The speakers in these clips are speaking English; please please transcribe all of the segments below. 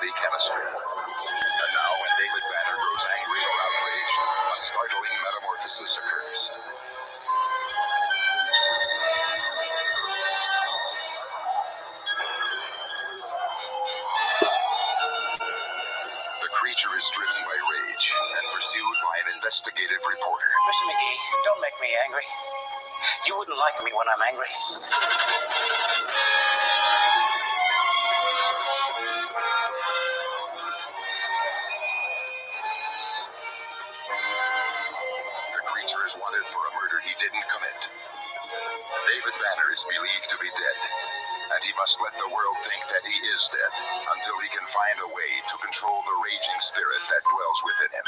body chemistry. And now, when David Banner grows angry or outraged, a startling metamorphosis occurs. The creature is driven by rage and pursued by an investigative reporter. Mr. McGee, don't make me angry. You wouldn't like me when I'm angry. The creature is wanted for a murder he didn't commit. David Banner is believed to be dead, and he must let the world think that he is dead until he can find a way to control the raging spirit that dwells within him.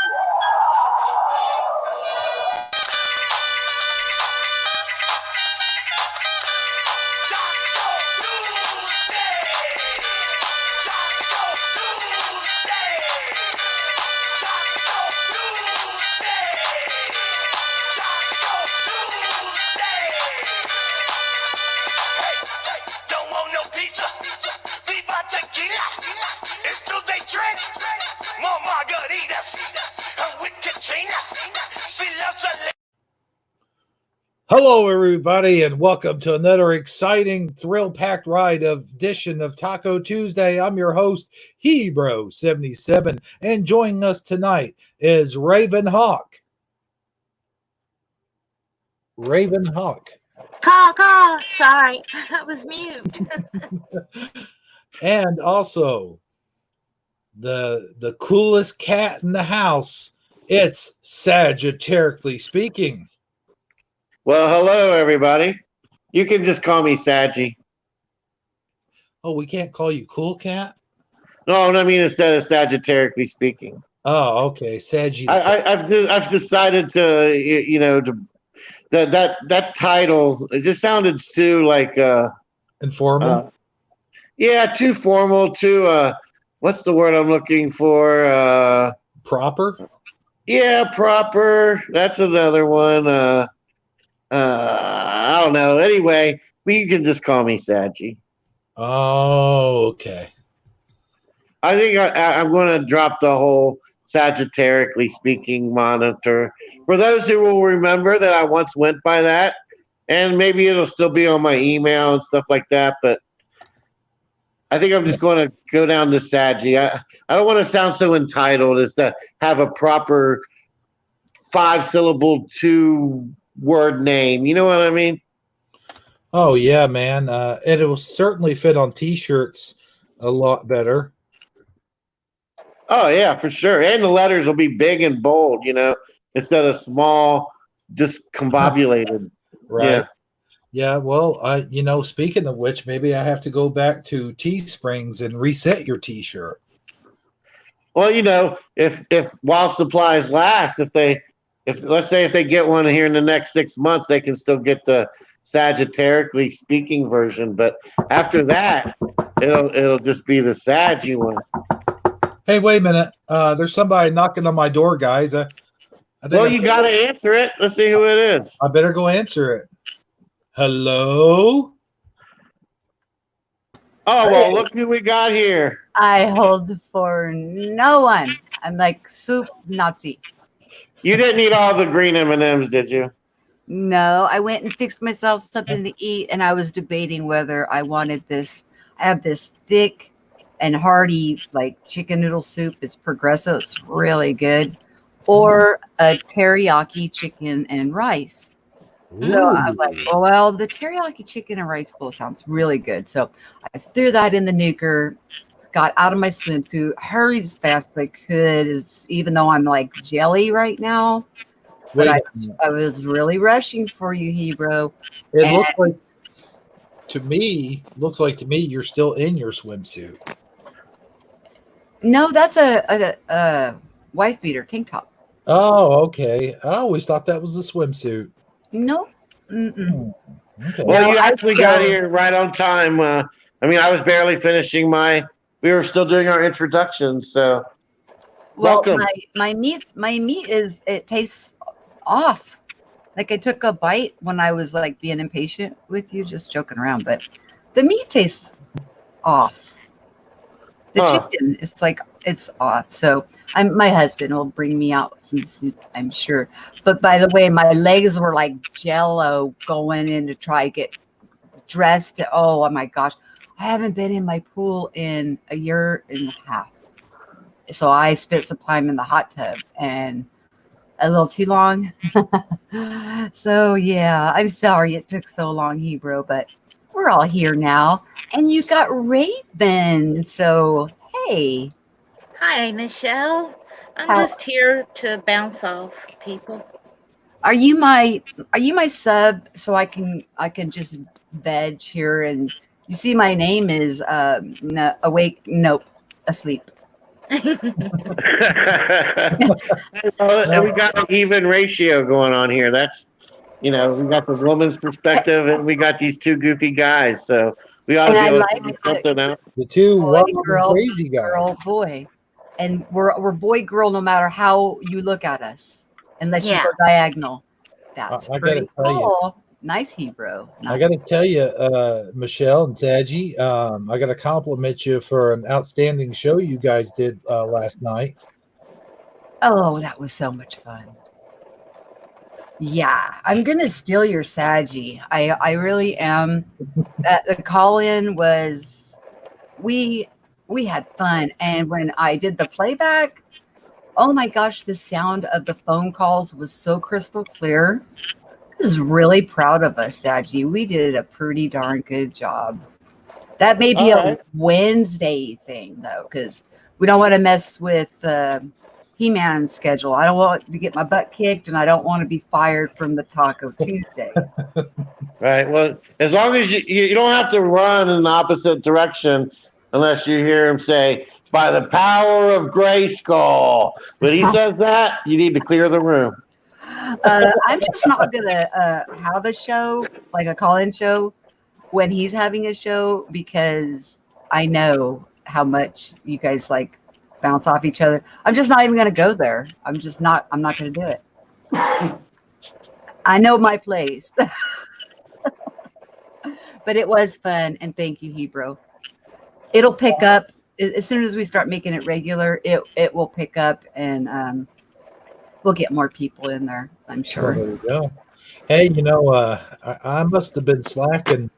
Hello, everybody, and welcome to another exciting, thrill-packed edition of Taco Tuesday. I'm your host, Hebro77, and joining us tonight is Raven Hawk. Raven Hawk. Caw. Sorry, I was mute. And also, the coolest cat in the house, it's Sagittarically Speaking. Well, hello, everybody. You can just call me Saggy. Oh, we can't call you Cool Cat? No, I mean instead of Sagittarically Speaking. Oh, okay, Saggy. I've decided to, that title. It just sounded too like informal. Yeah, too formal. Too what's the word I'm looking for? Proper. Yeah, proper. That's another one. I don't know. Anyway, you can just call me Saggy. Oh, okay. I think I'm going to drop the whole Sagittarically Speaking monitor. For those who will remember that I once went by that, and maybe it'll still be on my email and stuff like that, but I think I'm just going to go down to Saggy. I don't want to sound so entitled as to have a proper 5-syllable 2-word name. You know what I mean? Oh, yeah, man. It will certainly fit on T-shirts a lot better. Oh, yeah, for sure. And the letters will be big and bold, instead of small, discombobulated. Right. Yeah, well, speaking of which, maybe I have to go back to Teesprings and reset your T-shirt. Well, if while supplies last, if let's say if they get one here in the next 6 months, they can still get the Sagittarically Speaking version. But after that, it'll just be the Saggy one. Hey, wait a minute. There's somebody knocking on my door, guys. You got to answer it. Let's see who it is. I better go answer it. Hello? Oh, well, look who we got here. I hold for no one. I'm like soup Nazi. You didn't eat all the green M&Ms, did you? No, I went and fixed myself something to eat, and I was debating whether I wanted this. I have this thick and hearty, like chicken noodle soup. It's Progresso. It's really good. Or a teriyaki chicken and rice. So I was like, well, the teriyaki chicken and rice bowl sounds really good. So I threw that in the nuker, got out of my swimsuit, hurried as fast as I could, even though I'm like jelly right now. But I was really rushing for you, Hebro. It looks like to me you're still in your swimsuit. No, that's a wife beater tank top. Oh, okay. I always thought that was a swimsuit. Nope. Okay. Well, you actually got here right on time. I was barely finishing we were still doing our introduction, so welcome. My meat it tastes off. Like I took a bite when I was like being impatient with you, just joking around, but the meat tastes off. The chicken, it's like it's off. So my husband will bring me out some soup, I'm sure. But by the way, my legs were like jello going in to try to get dressed. Oh my gosh. I haven't been in my pool in a year and a half. So I spent some time in the hot tub and a little too long. So yeah, I'm sorry it took so long, Hebrew, but we're all here now. And you got Raven. So hey. Hi, Michelle. I'm How just here to bounce off people. are you my sub so I can just veg here and you see my name is no, awake, nope, asleep. And we got an even ratio going on here. That's, we got the woman's perspective and we got these two goofy guys. So we ought to And be I able like to figure something out. The two boy, wild and girl, crazy guys. girl, boy. And we're boy, girl, no matter how you look at us, unless you Yeah. go diagonal. That's I gotta pretty tell you. cool. Nice Hebrew. I got to tell you, Michelle and Saji, I got to compliment you for an outstanding show you guys did last night. Oh, that was so much fun. Yeah, I'm gonna steal your Saji. I really am. The call-in was we had fun, and when I did the playback, oh my gosh, the sound of the phone calls was so crystal clear. I was really proud of us, Saji. We did a pretty darn good job. That may be All a right. Wednesday thing though, because we don't want to mess with He-Man's schedule. I don't want to get my butt kicked, and I don't want to be fired from the Taco Tuesday. Right. Well, as long as you don't have to run in the opposite direction unless you hear him say, by the power of Grayskull. When he says that, you need to clear the room. I'm just not gonna have a show like a call-in show when he's having a show because I know how much you guys like bounce off each other. I'm just not even gonna go there. I'm not gonna do it. I know my place. But it was fun, and thank you, Hebrew. It'll pick up as soon as we start making it regular. It will pick up, and we'll get more people in there, I'm So sure. there you go. Hey, I must have been slacking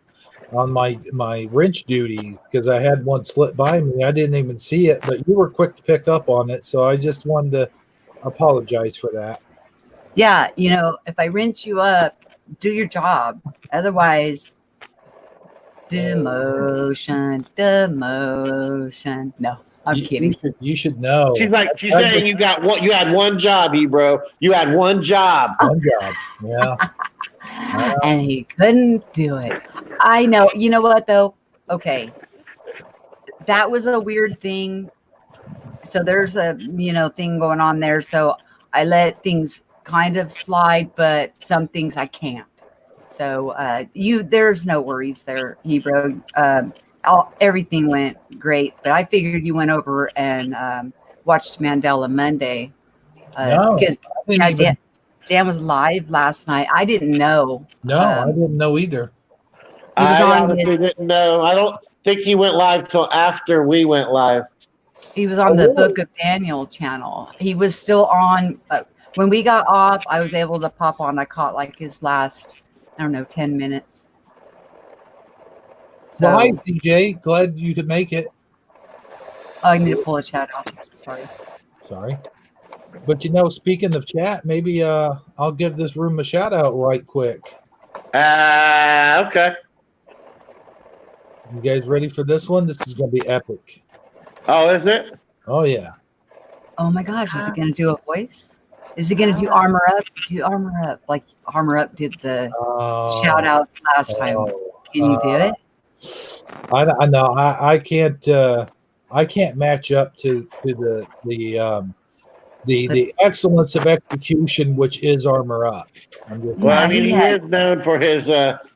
on my wrench duties because I had one slip by me. I didn't even see it, but you were quick to pick up on it, so I just wanted to apologize for that. Yeah, if I rinse you up, do your job. Otherwise, demotion. No, I'm kidding. You should know. She's saying you had one job, Ebro. You had one job. One job. Yeah. And he couldn't do it. I know. You know what though? Okay. That was a weird thing. So there's a thing going on there. So I let things kind of slide, but some things I can't. So there's no worries there, Hebrew. Everything went great, but I figured you went over and watched Mandela Monday because Dan was live last night. I didn't know. No, I didn't know either. He was I on. honestly didn't know. I don't think he went live till after we went live. He was on the Book of Daniel channel. He was still on. When we got off, I was able to pop on. I caught like his last, 10 minutes. So, well, hi, CJ. Glad you could make it. Oh, I need to pull a chat off. Sorry. But speaking of chat, maybe I'll give this room a shout out right quick. Okay. You guys ready for this one? This is going to be epic. Oh, is it? Oh, yeah. Oh my gosh, is it going to do a voice? Is it going to do Armor Up? Do Armor Up like Armor Up did the shout outs last time. Can you do it? I know I can't match up to the excellence of execution, which is Armor Up. Well, he is known for his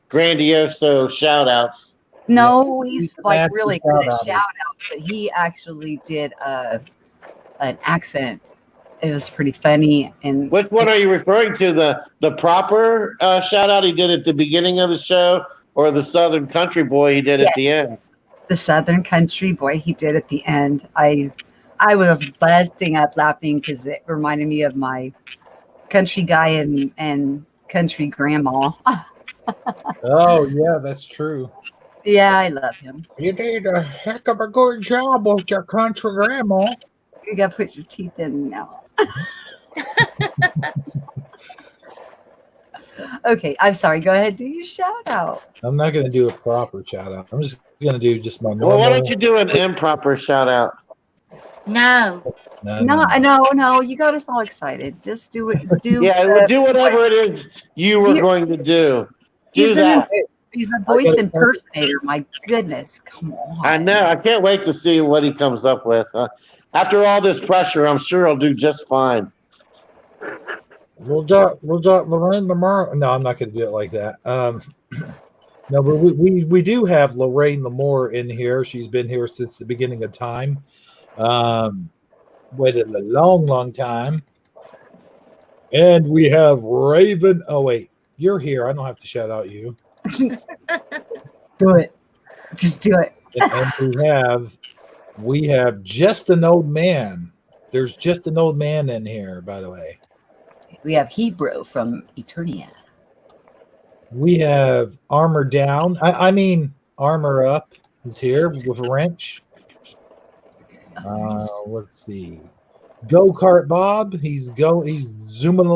grandiose shout outs. No, he's like really good at shout outs, but he actually did an accent. It was pretty funny. And which one are you referring to? The proper shout out he did at the beginning of the show, or the Southern Country Boy he did at the end? the Southern country. Boy, he did at the end. I was busting up laughing because it reminded me of my country guy and country grandma. Oh yeah, that's true. Yeah, I love him. You did a heck of a good job with your country grandma. You gotta put your teeth in now. Okay, I'm sorry. Go ahead, do your shout out. I'm not going to do a proper shout out. I'm just going to do just my normal. Well, why don't you do an improper shout out? No. No. You got us all excited. Just do it. Yeah, do whatever it is you were going to do. Do that. He's a voice impersonator. My goodness, come on. I know. I can't wait to see what he comes up with. After all this pressure, I'm sure he'll do just fine. We'll got Lorraine Lamar. No, I'm not going to do it like that. No, but we do have Lorraine Lamore in here. She's been here since the beginning of time. Waited a long time. And we have Raven. Oh wait, you're here. I don't have to shout out you. Do it. Just do it. And we have just an old man. There's just an old man in here, by the way. We have Hebrew from Eternia. We have Armor Down. I mean Armor Up is here with a wrench. Let's see. Go Kart Bob. He's zooming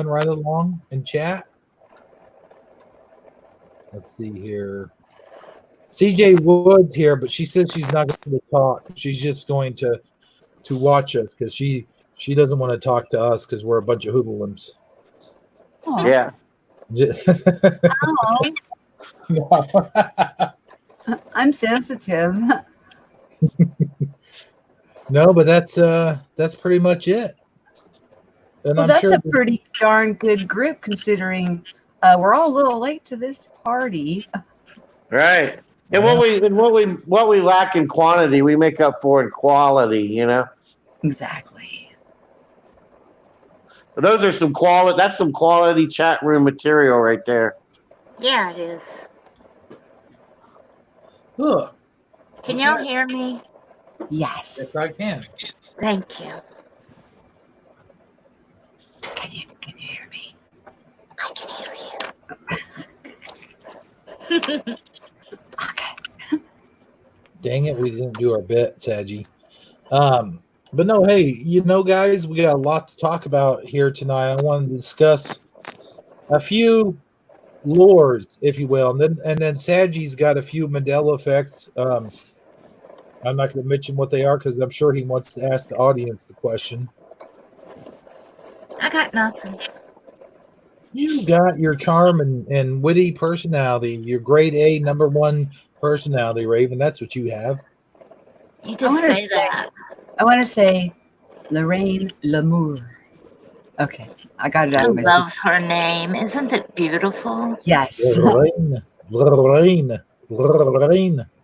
right along in chat. Let's see here. CJ Wood's here, but she says she's not going to talk. She's just going to watch us because she doesn't want to talk to us because we're a bunch of hoodlums. Oh. Yeah. I'm sensitive. No, but that's pretty much it. And Well, I'm that's sure a pretty darn good group considering we're all a little late to this party. Right. And what we lack in quantity, we make up for in quality, you know? Exactly. Those are some quality. That's some quality chat room material right there. Yeah, it is. Ugh. Can y'all hear me? Yes. Yes, I can. Thank you. Can you hear me? I can hear you. Okay. Dang it, we didn't do our bit, Saji. But no, hey, guys, we got a lot to talk about here tonight. I want to discuss a few lores, if you will, and then Saji's got a few Mandela effects. I'm not going to mention what they are because I'm sure he wants to ask the audience the question. I got nothing. You got your charm and witty personality, your grade A #1 personality, Raven. That's what you have. You just say that. I want to say Lorraine Lamour. Okay, I got it out I of my love system. her name. Isn't it beautiful? Yes. Lorraine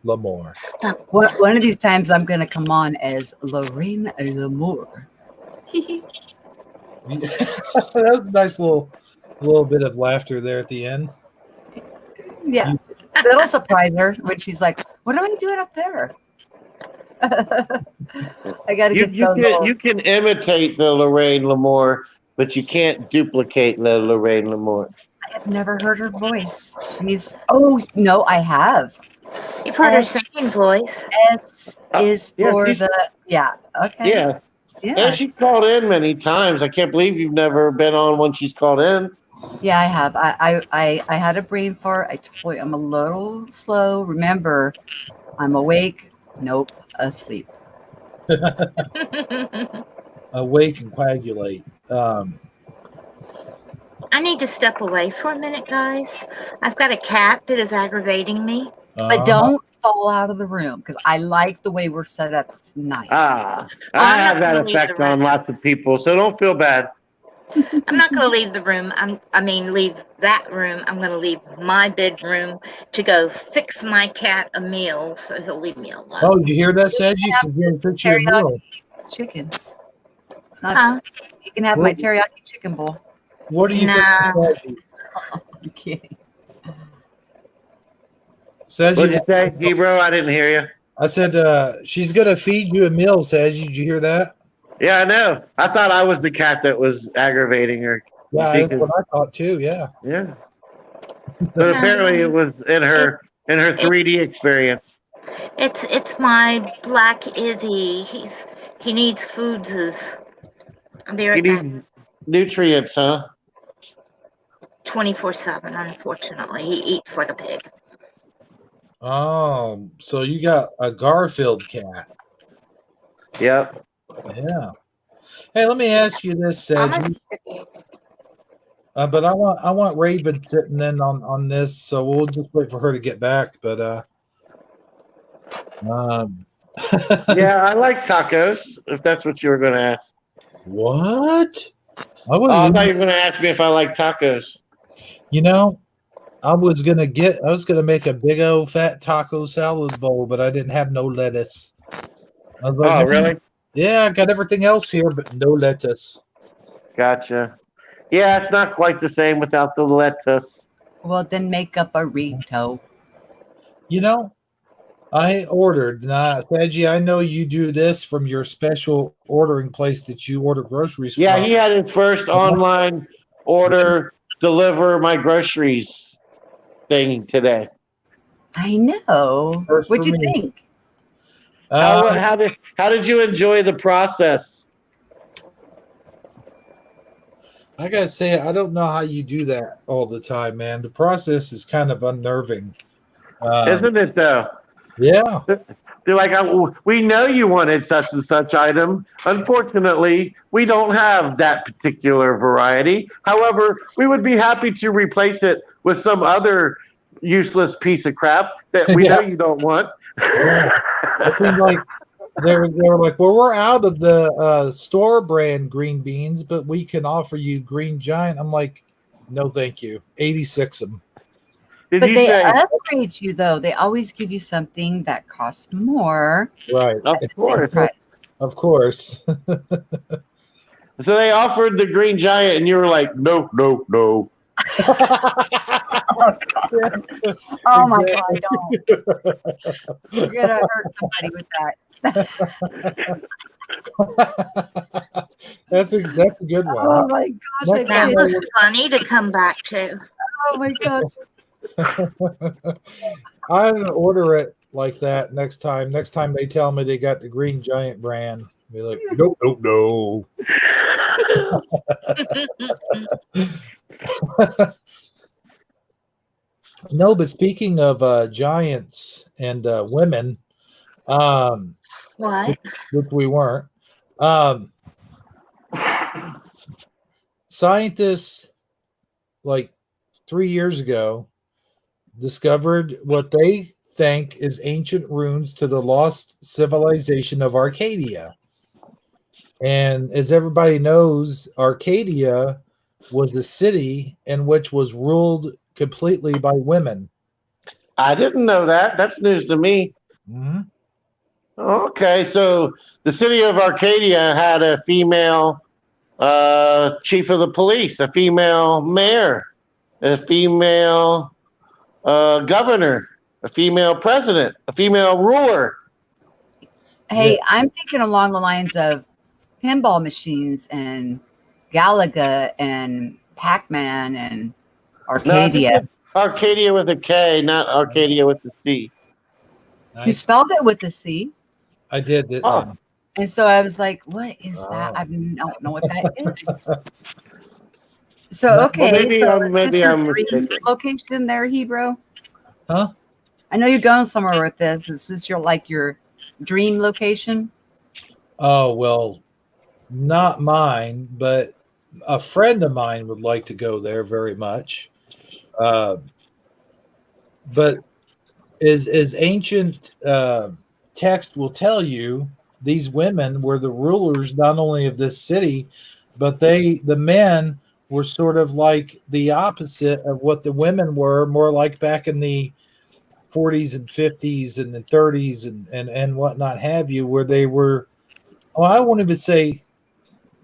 Lamore. Stop. One of these times I'm going to come on as Lorraine Lamour. That was a nice little bit of laughter there at the end. Yeah, that'll surprise her when she's like, "What am I doing up there?" I got to get those. You can imitate the Lorraine Lamore, but you can't duplicate the Lorraine Lamore. I have never heard her voice. Oh no, I have. You've heard her singing voice. S is for okay. Yeah. Yeah. And she's called in many times. I can't believe you've never been on when she's called in. Yeah, I have. I had a brain fart. I told you I'm a little slow. Remember, I'm awake. Nope, asleep. Awake and coagulate. I need to step away for a minute, guys. I've got a cat that is aggravating me. But don't fall out of the room because I like the way we're set up. It's nice. I have that effect on lots of people, so don't feel bad. I'm not going to leave the room. Leave that room. I'm going to leave my bedroom to go fix my cat a meal, so he'll leave me alone. Oh, you hear that, Saji? She's going to fix you a meal. Chicken. It's not. You can have my teriyaki chicken bowl. What do you think? I'm kidding. What'd you Says say, Hebrew? I didn't hear you. I said she's gonna feed you a meal. Says, did you hear that? Yeah, I know. I thought I was the cat that was aggravating her. Yeah, She that's could, what I thought too. Yeah. yeah. But apparently it was in her 3D experience. It's my black Izzy. He needs foods. I'll be He right back. needs nutrients, huh? 24/7. Unfortunately, he eats like a pig. Oh, so you got a Garfield cat? Yep. Yeah. Hey, let me ask you this, Sedge. But I want Raven sitting in on this, so we'll just wait for her to get back. But um, Yeah, I like tacos, if that's what you were going to ask. what? I Oh, I was, thought you were going to ask me if I like tacos. you know, I was gonna make a big old fat taco salad bowl, but I didn't have no lettuce. I was like, Oh, man, really? yeah, I got everything else here, but no lettuce. Gotcha. Yeah, it's not quite the same without the lettuce. Well, then make a burrito. You know, I ordered. Now, Sedge, I know you do this from your special ordering place that you order groceries Yeah, from. he had his first online order deliver my groceries thing today. I know. First What'd for you me. think? How did you enjoy the process? I gotta say, I don't know how you do that all the time, man. The process is kind of unnerving. Isn't it though? Yeah. They're like, we know you wanted such and such item. Unfortunately, we don't have that particular variety. However, we would be happy to replace it with some other useless piece of crap that we know you don't want. Yeah. It seems like they were like, well, we're out of the store brand green beans, but we can offer you Green Giant. I'm like, no, thank you. 86 of them. Did But you they say, upgrade you though. They always give you something that costs more Right. of at the same course? price. Of course. So they offered the Green Giant, and you were like, no, no, no. Oh my God, don't. You're gonna hurt somebody with that. That's a good one. Oh my gosh, I That did. was funny to come back to. Oh my gosh. I'm gonna order it like that next time. Next time they tell me they got the Green Giant brand, be like, nope, nope, no. No, but speaking of giants and women, um, What? which we weren't, um, scientists like 3 years ago discovered what they think is ancient ruins to the lost civilization of Arcadia. And as everybody knows, Arcadia was a city in which was ruled completely by women. I didn't know that. That's news to me. Mhm. Okay, so the city of Arcadia had a female chief of the police, a female mayor, a female governor, a female president, a female ruler. Hey, Yeah. I'm thinking along the lines of pinball machines and Galaga and Pac-Man and No, I think Arcadia. it's Arcadia with a K, not Arcadia with a C. You Nice. spelled it with a C. I did, didn't Oh. And so I was like, what is that? Oh. I don't know what that is. So, Well, okay. maybe so I'm- is maybe this your I'm dream mistaken. location there, Hebrew? Huh? I know you're going somewhere with this. Is this your dream location? Oh, well, not mine, but a friend of mine would like to go there very much. But as ancient text will tell you, these women were the rulers not only of this city, but the men were sort of like the opposite of what the women were, more like back in the 40s and 50s and the 30s and whatnot have you, where they were, well, I won't even say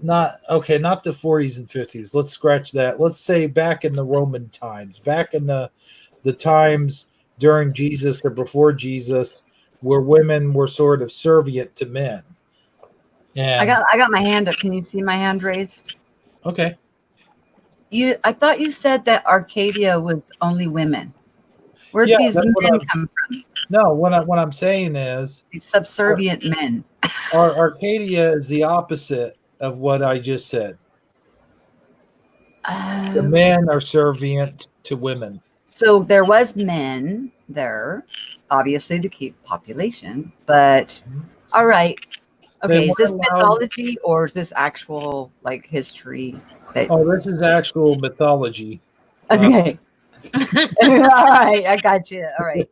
not the 40s and 50s. Let's scratch that. Let's say back in the Roman times, back in the times during Jesus or before Jesus where women were sort of servient to men. And I got my hand up. Can you see my hand raised? okay. I thought you said that Arcadia was only women. Where'd Yeah, these that's what men I'm come from? no, what I'm saying is These subservient men. Arcadia is the opposite of what I just said. The Oh. men are servient to women. So there was men there, obviously to keep population, but all right. They Okay, is weren't this allowed. mythology or is this actual like history? That Oh, this is actual mythology. okay. All right, I got you. All right.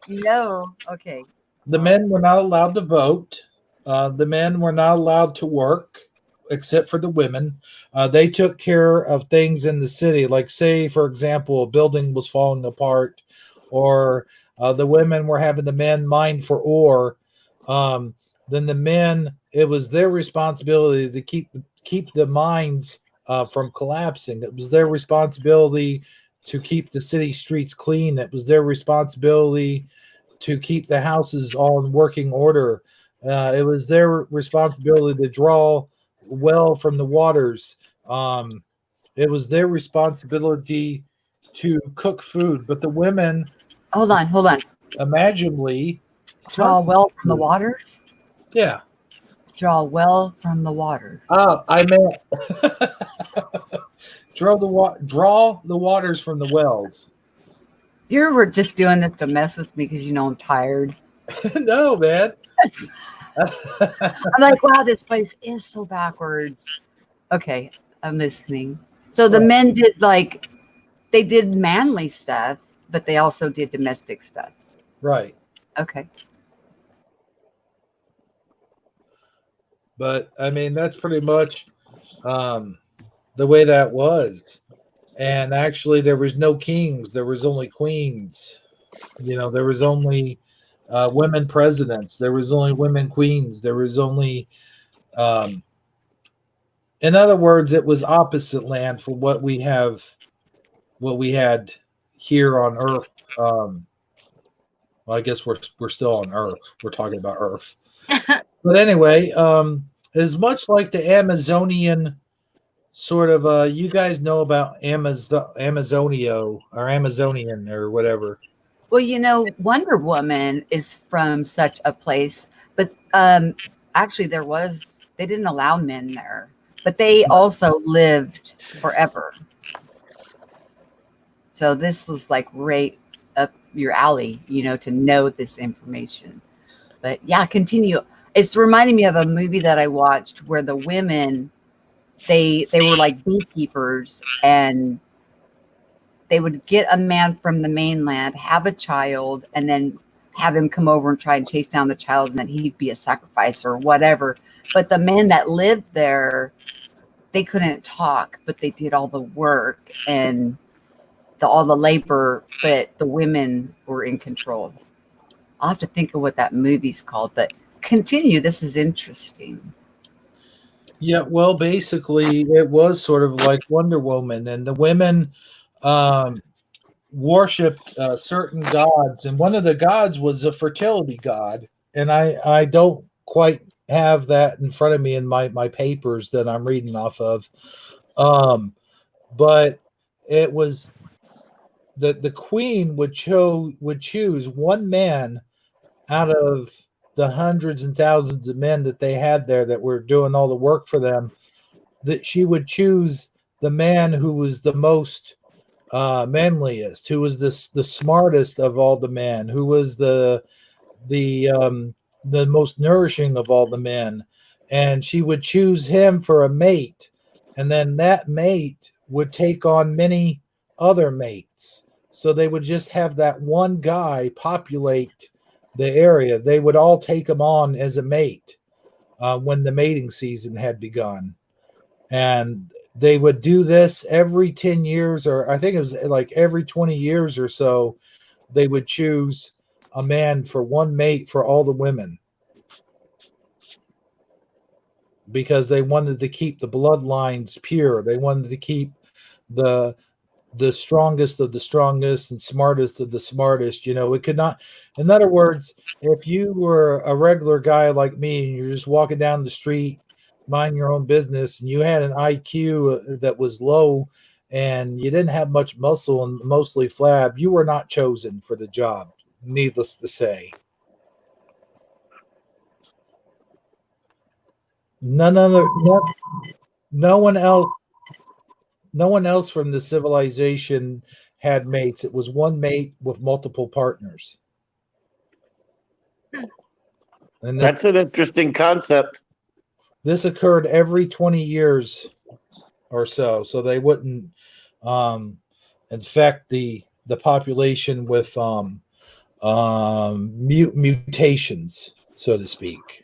No, okay. The men were not allowed to vote. The men were not allowed to work, except for the women. They took care of things in the city, like, say, for example, a building was falling apart, or the women were having the men mine for ore. Um, then the men, it was their responsibility to keep the mines from collapsing. It was their responsibility to keep the city streets clean. It was their responsibility to keep the houses all in working order. It was their responsibility to draw well from the waters. Um, it was their responsibility to cook food, but the women Hold on. imaginably Draw hunted well from the food. waters. Yeah. Draw well from the waters. I meant draw the waters from the wells. You were just doing this to mess with me because you know I'm tired. No, man. I'm like, wow, this place is so backwards. Okay, I'm listening. So the men did they did manly stuff, but they also did domestic stuff. Right. Okay. But I mean, that's pretty much the way that was. And actually, there was no kings, there was only queens. There was only women presidents, there was only women queens, there was only, in other words, it was opposite land for what we had here on Earth. Well, I guess we're still on Earth. We're talking about Earth, but anyway, it's much like the Amazonian sort of. You guys know about Amazonio or Amazonian or whatever. Well, Wonder Woman is from such a place, but actually they didn't allow men there, but they also lived forever. So this was like right up your alley, to know this information. But yeah, continue. It's reminding me of a movie that I watched where the women they were like beekeepers, and they would get a man from the mainland, have a child, and then have him come over and try and chase down the child, and then he'd be a sacrifice or whatever. But the men that lived there, they couldn't talk, but they did all the work and all the labor, but the women were in control. I'll have to think of what that movie's called, but continue. This is interesting. Yeah, well, basically, it was sort of like Wonder Woman, and the women worshipped certain gods, and one of the gods was a fertility god. And I don't quite have that in front of me in my papers that I'm reading off of, but it was the queen would choose one man out of the hundreds and thousands of men that they had there that were doing all the work for them, that she would choose the man who was the most manliest, who was the smartest of all the men, who was the most nourishing of all the men, and she would choose him for a mate, and then that mate would take on many other mates. So they would just have that one guy populate the area. They would all take him on as a mate when the mating season had begun. And they would do this every 10 years, or I think it was like every 20 years or so. They would choose a man for one mate for all the women, because they wanted to keep the bloodlines pure. They wanted to keep the the strongest of the strongest and smartest of the smartest. It could not, in other words, if you were a regular guy like me and you're just walking down the street, mind your own business, and you had an IQ that was low and you didn't have much muscle and mostly flab, you were not chosen for the job, needless to say. No one else from the civilization had mates. It was one mate with multiple partners. And That's an interesting concept. this occurred every 20 years or so, so they wouldn't infect the population with mutations, so to speak.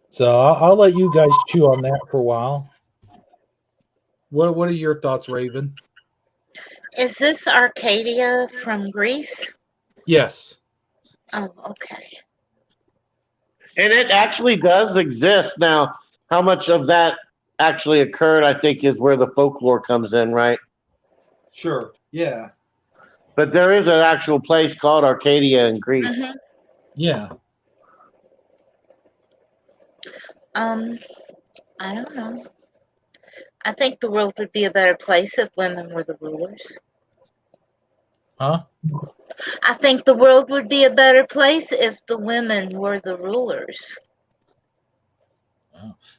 So I'll let you guys chew on that for a while. What are your thoughts, Raven? Is this Arcadia from Greece? Yes. Oh, okay. And it actually does exist. Now, how much of that actually occurred, I think, is where the folklore comes in, right? Sure. Yeah. But there is an actual place called Arcadia in Greece. Mm-hmm. Yeah. I don't know. I think the world would be a better place if women were the rulers. Huh? I think the world would be a better place if the women were the rulers.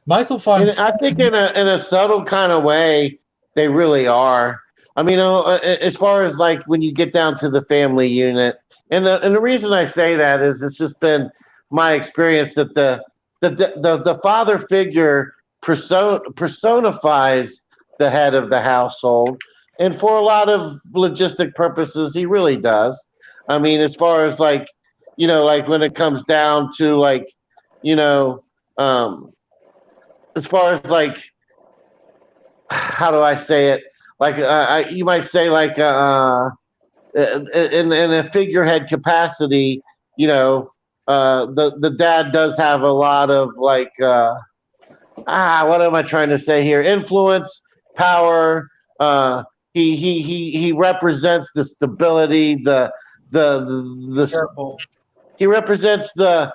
Michael And Fontaine. I think in a subtle kind of way, they really are. I mean, as far as like when you get down to the family unit, and the reason I say that is it's just been my experience that the father figure personifies the head of the household, and for a lot of logistic purposes, he really does. I mean, as far as like, like when it comes down to like, you know, um, as far as like, how do I say it? Like, you might say like, in a figurehead capacity, the dad does have a lot of like, what am I trying to say here? Influence, power. He represents the stability, Careful. he represents the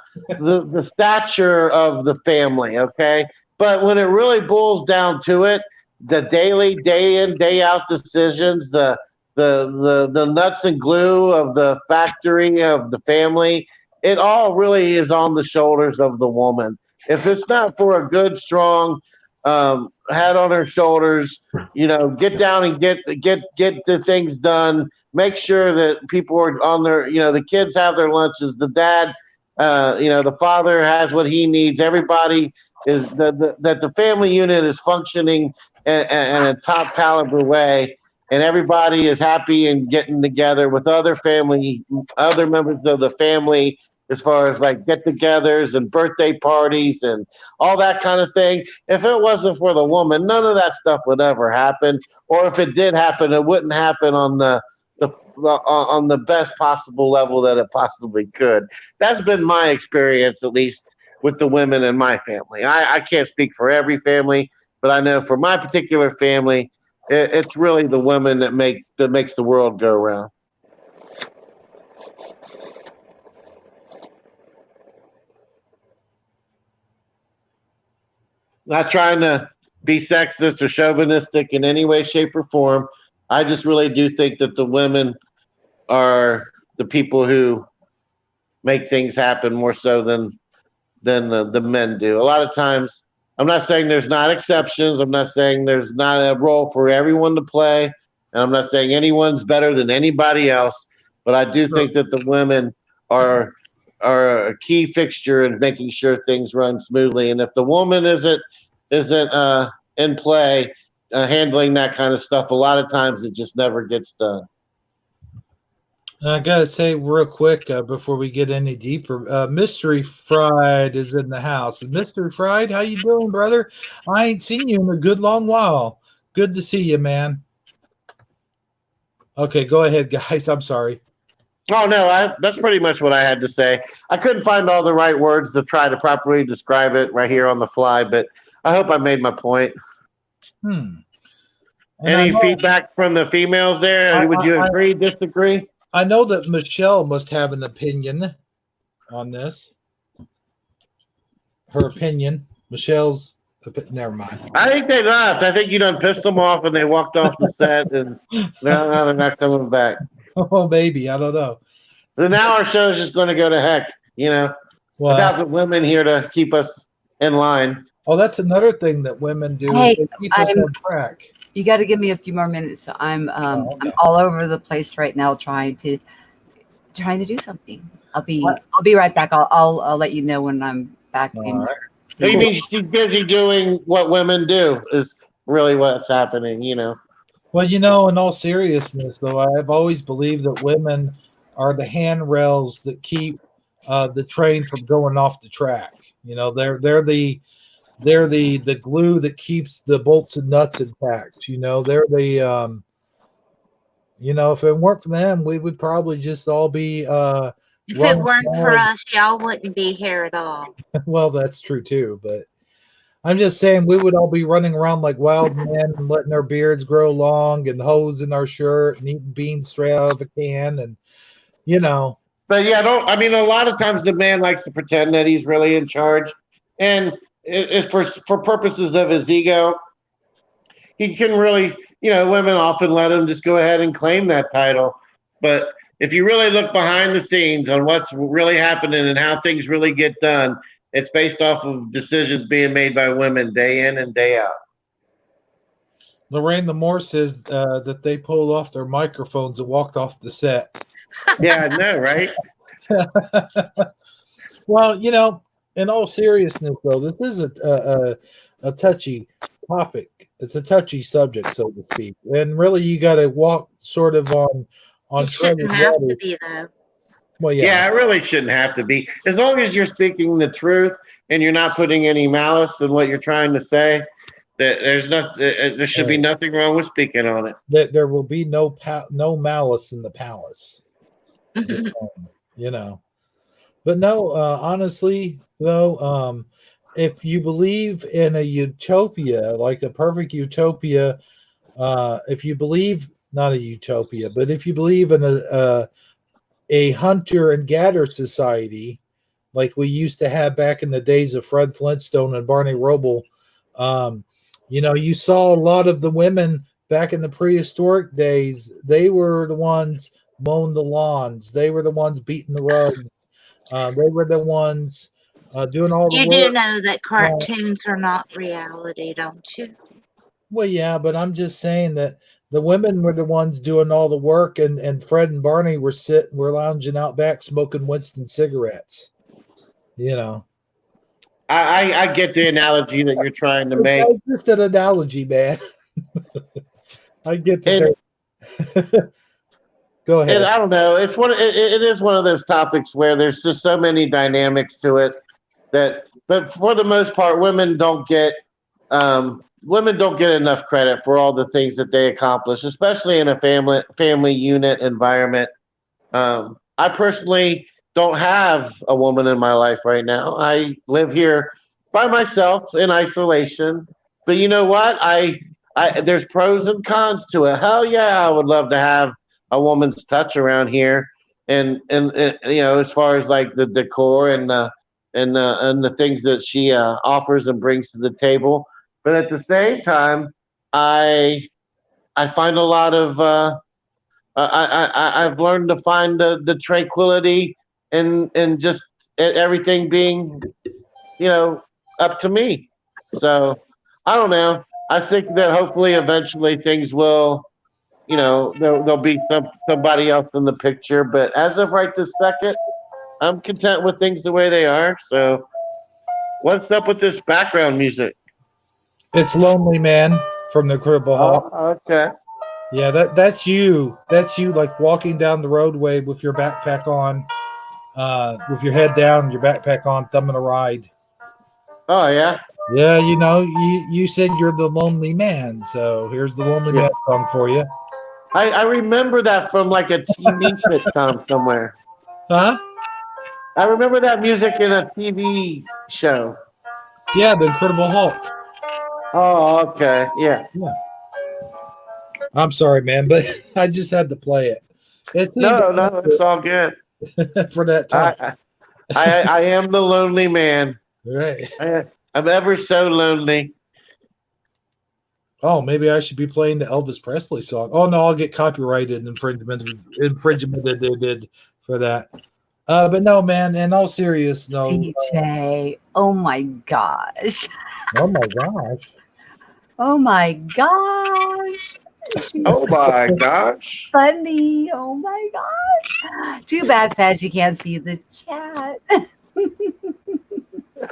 stature of the family. Okay, but when it really boils down to it, the daily, day in, day out decisions, the nuts and glue of the factory of the family, it all really is on the shoulders of the woman. If it's not for a good, strong head on her shoulders, get down and get the things done. Make sure that people are on their, the kids have their lunches. The dad, the father has what he needs. Everybody is that the family unit is functioning in a top caliber way, and everybody is happy and getting together with other members of the family, as far as like get-togethers and birthday parties and all that kind of thing. If it wasn't for the woman, none of that stuff would ever happen. Or if it did happen, it wouldn't happen on the best possible level that it possibly could. That's been my experience, at least with the women in my family. I can't speak for every family, but I know for my particular family, it's really the women that makes the world go round. Not trying to be sexist or chauvinistic in any way, shape, or form. I just really do think that the women are the people who make things happen more so than the men do. A lot of times, I'm not saying there's not exceptions. I'm not saying there's not a role for everyone to play, and I'm not saying anyone's better than anybody else. But I do think that the women are a key fixture in making sure things run smoothly. And if the woman isn't in play, handling that kind of stuff, a lot of times it just never gets done. I gotta say real quick before we get any deeper, Mystery Fried is in the house. Mystery Fried, how you doing, brother? I ain't seen you in a good long while. Good to see you, man. Okay, go ahead, guys. I'm sorry. Oh no, that's pretty much what I had to say. I couldn't find all the right words to try to properly describe it right here on the fly, but I hope I made my point. And I Any know, feedback from the females I, there? Would you I, agree, disagree? I know that Michelle must have an opinion on this. Her opinion. Michelle's. Never mind. I think they left. I think you done pissed them off and they walked off the set and now they're not coming back. Oh, maybe. I don't know. So now our show is just going to go to heck, Well, without the women here to keep us in line. oh, that's another thing that women do. Is Hey, they keep us on track. You got to give me a few more minutes. I'm okay. I'm all over the place right now trying to do something. I'll be right back. I'll let you know when I'm back. All right. You mean she's busy doing what women do is really what's happening, Well, in all seriousness, though, I've always believed that women are the handrails that keep the train from going off the track. They're the glue that keeps the bolts and nuts intact. They're the if it weren't for them, we would probably just all be If it weren't for us, y'all wouldn't be here at all. Well, that's true too, but I'm just saying we would all be running around like wild men and letting our beards grow long and hoes in our shirt and eating beans straight out of a can and But yeah, a lot of times the man likes to pretend that he's really in charge, and it for purposes of his ego, he can really, women often let him just go ahead and claim that title. But if you really look behind the scenes on what's really happening and how things really get done, it's based off of decisions being made by women day in and day out. Lorraine Lamore says that they pulled off their microphones and walked off the set. Yeah, I know, right? Well, in all seriousness, though, this is a touchy topic. It's a touchy subject, so to speak, and really, you got to walk sort of on. It shouldn't have to be, though. Well, yeah, it really shouldn't have to be. As long as you're speaking the truth and you're not putting any malice in what you're trying to say, that there should be nothing wrong with speaking on it. That there will be no malice in the palace. But no, honestly, though, if you believe in a utopia, like a perfect utopia, if you believe not a utopia, but if you believe in a hunter and gatherer society, like we used to have back in the days of Fred Flintstone and Barney Rubble, you saw a lot of the women back in the prehistoric days. They were the ones mowing the lawns. They were the ones beating the rugs. They were the ones doing all the work. You do know that cartoons are not reality, don't you? Well, yeah, but I'm just saying that the women were the ones doing all the work, and Fred and Barney were lounging out back smoking Winston cigarettes. I get the analogy that you're trying to make. It's just an analogy, man. I get that. Go ahead. And I don't know. It is one of those topics where there's just so many dynamics to it but for the most part, women don't get enough credit for all the things that they accomplish, especially in a family unit environment. I personally don't have a woman in my life right now. I live here by myself in isolation. But you know what? There's pros and cons to it. Hell yeah, I would love to have a woman's touch around here, and as far as like the decor and the things that she offers and brings to the table. But at the same time, I find a lot of I've learned to find the tranquility and just everything being up to me. So I don't know. I think that hopefully eventually things will, there'll be somebody else in the picture. But as of right this second, I'm content with things the way they are. So what's up with this background music? It's Lonely Man from the Cribble Hall. Oh, okay. Yeah, that's you. That's you like walking down the roadway with your backpack on, with your head down, your backpack on, thumbing a ride. Oh, yeah. Yeah, you said you're the lonely man, so here's the Lonely Man song for you. I remember that from like a TV sitcom somewhere. Huh? I remember that music in a TV show. Yeah, the Incredible Hulk. Oh, okay. Yeah. I'm sorry, man, but I just had to play it. It seemed No, it's all good. for that time. I am the lonely man. Right. I'm ever so lonely. Oh, maybe I should be playing the Elvis Presley song. Oh no, I'll get copyrighted infringement for that. But no, man. In all seriousness, no. CJ. Oh my gosh. Oh my gosh. Oh my gosh. She's Oh my gosh. funny. Oh my gosh. Too bad, sad you can't see the chat.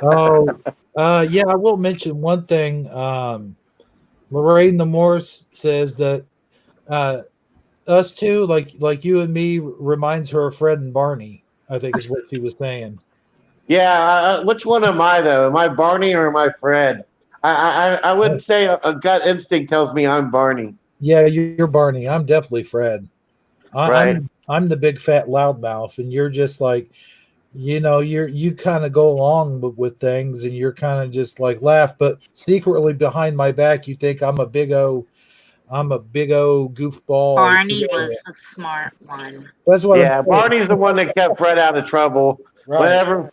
Oh, yeah. I will mention one thing. Lorraine the Morse says that us two, like you and me, reminds her of Fred and Barney. I think is what she was saying. Yeah, which one am I though? Am I Barney or am I Fred? I would say a gut instinct tells me I'm Barney. Yeah, you're Barney. I'm definitely Fred. Right. I'm the big fat loudmouth, and you're just like, you kind of go along with things, and you're kind of just like laugh, but secretly behind my back, you think I'm a big o goofball. Barney was the smart one. That's what I'm Yeah, saying. Barney's the one that kept Fred out of trouble. Right. Whenever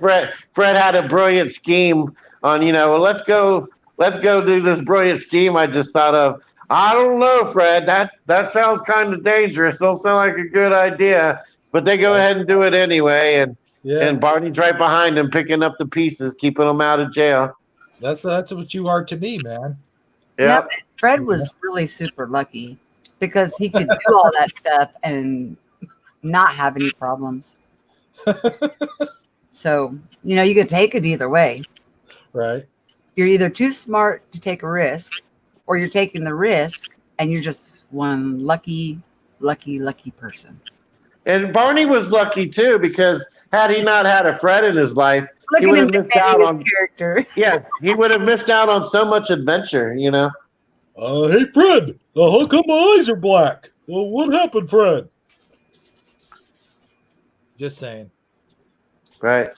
Fred had a brilliant scheme on, well, let's go do this brilliant scheme I just thought of. I don't know, Fred. That sounds kind of dangerous. Don't sound like a good idea. But they go ahead and do it anyway, and Barney's right behind him, picking up the pieces, keeping them out of jail. That's what you are to me, man. Yep. Yeah, Fred was really super lucky because he could do all that stuff and not have any problems. So, you could take it either way. Right. You're either too smart to take a risk, or you're taking the risk and you're just one lucky person. And Barney was lucky too, because had he not had a Fred in his life, Look he at would him have missed out defending on his character. Yeah, he would have missed out on so much adventure, Hey, Fred. How come my eyes are black? Well, what happened, Fred? Just saying. Right.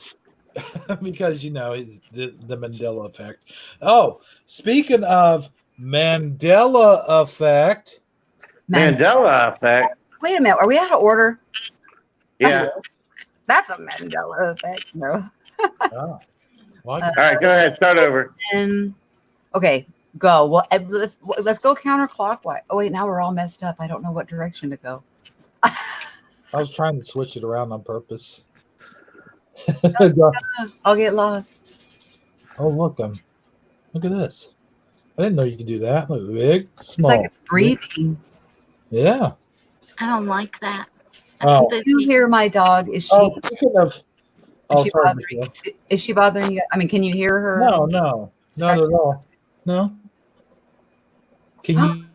Because the Mandela effect. Oh, speaking of Mandela effect. Mandela effect. Wait a minute. Are we out of order? Yeah. That's a Mandela effect. No. Oh, All right, go ahead. Start over. Okay, go. Well, let's go counterclockwise. Oh wait, now we're all messed up. I don't know what direction to go. I was trying to switch it around on purpose. I'll get lost. Oh, look at this. I didn't know you could do that. Look, big, small. It's like it's breathing. Yeah. I don't like that. Oh. You hear my dog? Is she? Oh, speaking of. Is she bothering you? I mean, can you hear her? No, not at all. No. Can you?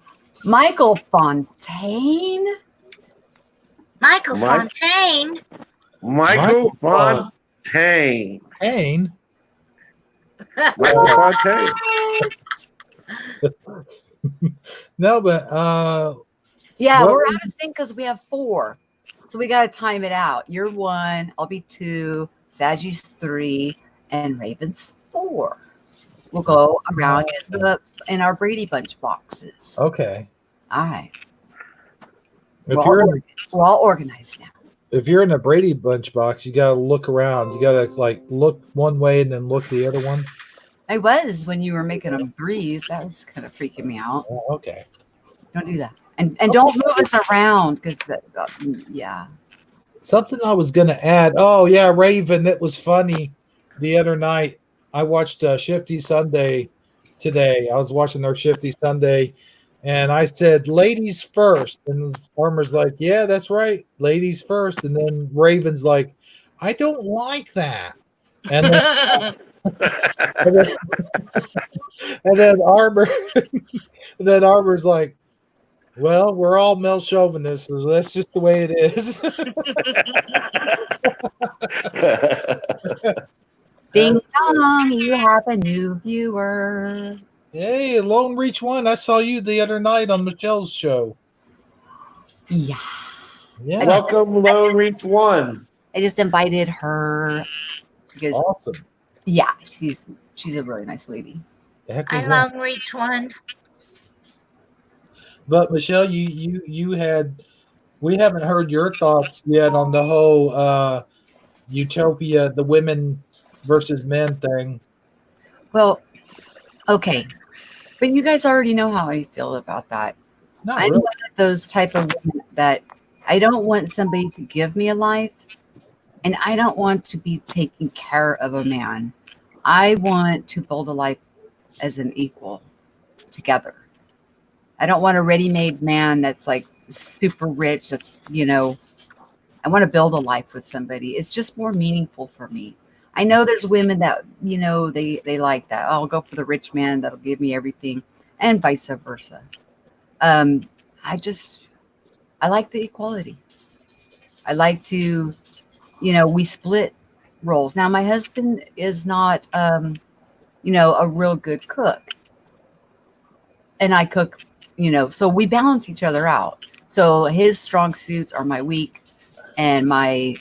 Michael Fontaine. Michael Fontaine. Michael Fontaine. Michael Fontaine. No, but yeah, we're out of sync because we have 4, so we got to time it out. You're 1, I'll be 2, Sagi's 3, and Raven's 4. We'll go around in our Brady Bunch boxes. Okay. All right. We're all organized now. If you're in a Brady Bunch box, you gotta look around. You gotta look one way and then look the other one. I was when you were making them breathe. That was kind of freaking me out. Oh, okay. Don't do that, and don't move us around because yeah. Something I was gonna add. Oh yeah, Raven. It was funny the other night. I watched Shifty Sunday today. I was watching their Shifty Sunday, and I said, "Ladies first." And the farmer's like, "Yeah, that's right, ladies first." And then Raven's like, "I don't like that." And then, and then Arbor's like, "Well, we're all male chauvinists, so that's just the way it is." Ding dong, you have a new viewer. Hey, Lone Reach One. I saw you the other night on Michelle's show. Yeah. Welcome, Lone Reach One. I just invited her because Awesome. Yeah, she's a really nice lady. I Lone Reach One. But Michelle, you had we haven't heard your thoughts yet on the whole utopia, the women versus men thing. Well, okay. But you guys already know how I feel about that. Not I'm really. one of those type of women that I don't want somebody to give me a life, and I don't want to be taking care of a man. I want to build a life as an equal together. I don't want a ready-made man that's like super rich. I want to build a life with somebody. It's just more meaningful for me. I know there's women that, they like that. I'll go for the rich man that'll give me everything, and vice versa. Um, I just, I like the equality. I like to, we split roles. Now, my husband is not, a real good cook, and I cook, so we balance each other out. So his strong suits are my weak, and my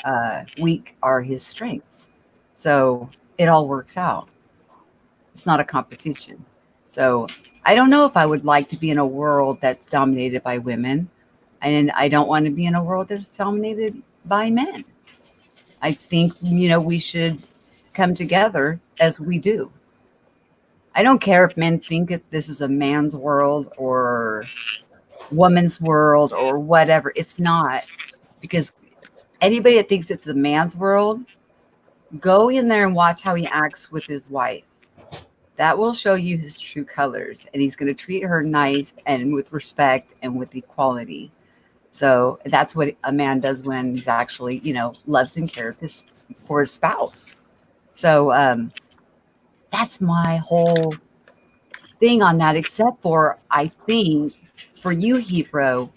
weak are his strengths. So it all works out. It's not a competition. So I don't know if I would like to be in a world that's dominated by women, and I don't want to be in a world that's dominated by men. I think, we should come together as we do. I don't care if men think that this is a man's world or woman's world or whatever. It's not, because anybody that thinks it's a man's world, go in there and watch how he acts with his wife. That will show you his true colors, and he's going to treat her nice and with respect and with equality. So that's what a man does when he's actually, loves and cares for his spouse. So that's my whole thing on that, except for I think for you, Hebrew,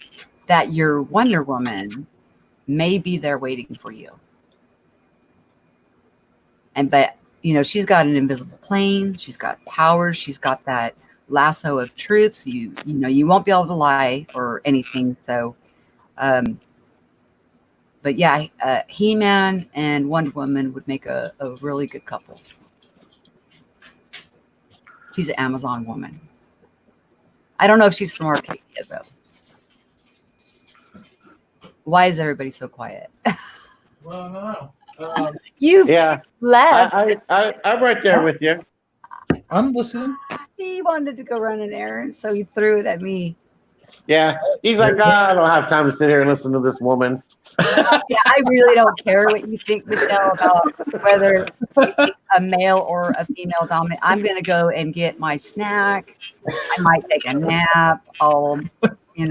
that your Wonder Woman may be there waiting for you. But she's got an invisible plane, she's got powers, she's got that lasso of truth. So you won't be able to lie or anything. So but yeah, He-Man and Wonder Woman would make a really good couple. She's an Amazon woman. I don't know if she's from Arcadia though. Why is everybody so quiet? Well, no. You Yeah, left. I'm right there with you. I'm listening. He wanted to go run an errand, so he threw it at me. Yeah, he's like, I don't have time to sit here and listen to this woman. Yeah, I really don't care what you think, Michelle, about whether you think a male or a female dominant. I'm going to go and get my snack. I might take a nap. I'll, get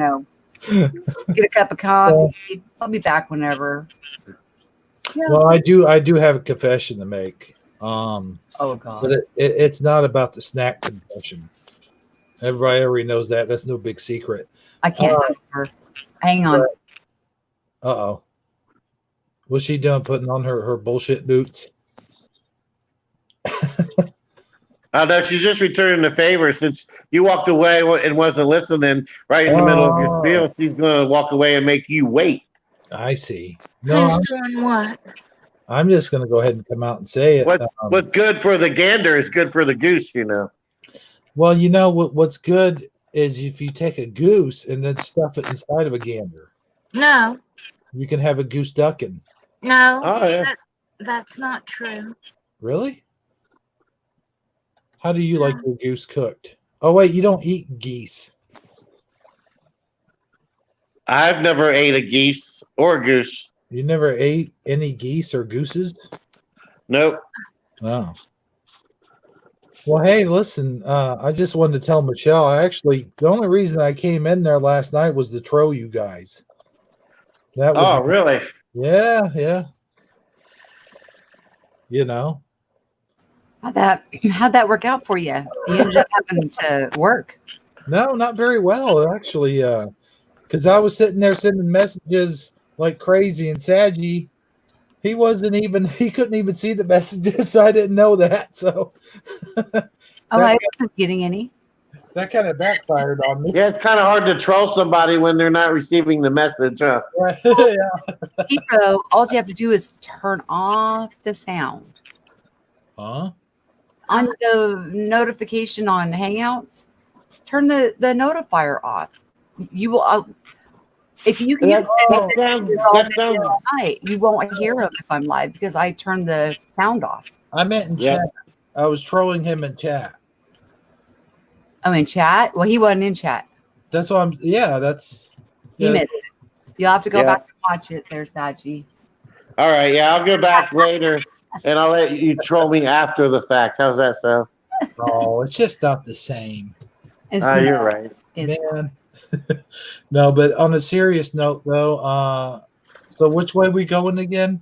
a cup of coffee. I'll be back whenever. Yeah. Well, I do have a confession to make. Oh God. But it's not about the snack confession. Everybody already knows that. That's no big secret. I can't have her. Hang on. Uh-oh. What's she doing putting on her bullshit boots? Oh no, she's just returning the favor since you walked away and wasn't listening right in the middle of your spiel. She's going to walk away and make you wait. I see. No, Who's doing what? I'm just going to go ahead and come out and say it. What's good for the gander is good for the goose, Well, what's good is if you take a goose and then stuff it inside of a gander. No, You can have a goose ducking. no, Oh, yeah. that's not true. Really? How do you like your goose cooked? Oh, wait, you don't eat geese. I've never ate a geese or a goose. You never ate any geese or gooses? Nope. Oh. Well, hey, listen, I just wanted to tell Michelle, the only reason I came in there last night was to troll you guys. That was Oh, really? Yeah. How'd that work out for you? You ended up having to work. No, not very well, actually, because I was sitting there sending messages like crazy, and Saji, he couldn't even see the messages, so I didn't know that. So I wasn't getting any. That kind of backfired on me. Yeah, it's kind of hard to troll somebody when they're not receiving the message, huh? Yeah. Pico, all you have to do is turn off the sound. Huh? On the notification on Hangouts, turn the notifier off. You will. If you can use That sounds. all night, you won't hear him if I'm live because I turn the sound off. I meant in Yeah. chat. I was trolling him in chat. Oh, in chat? Well, he wasn't in chat. That's what I'm. Yeah, that's. He Yeah, missed it. You'll have to go Yeah. back and watch it there, Saji. All right. Yeah, I'll go back later, and I'll let you troll me after the fact. How's that sound? oh, it's just not the same, It's You're right. it's, man. No, but on a serious note, though, so which way we going again?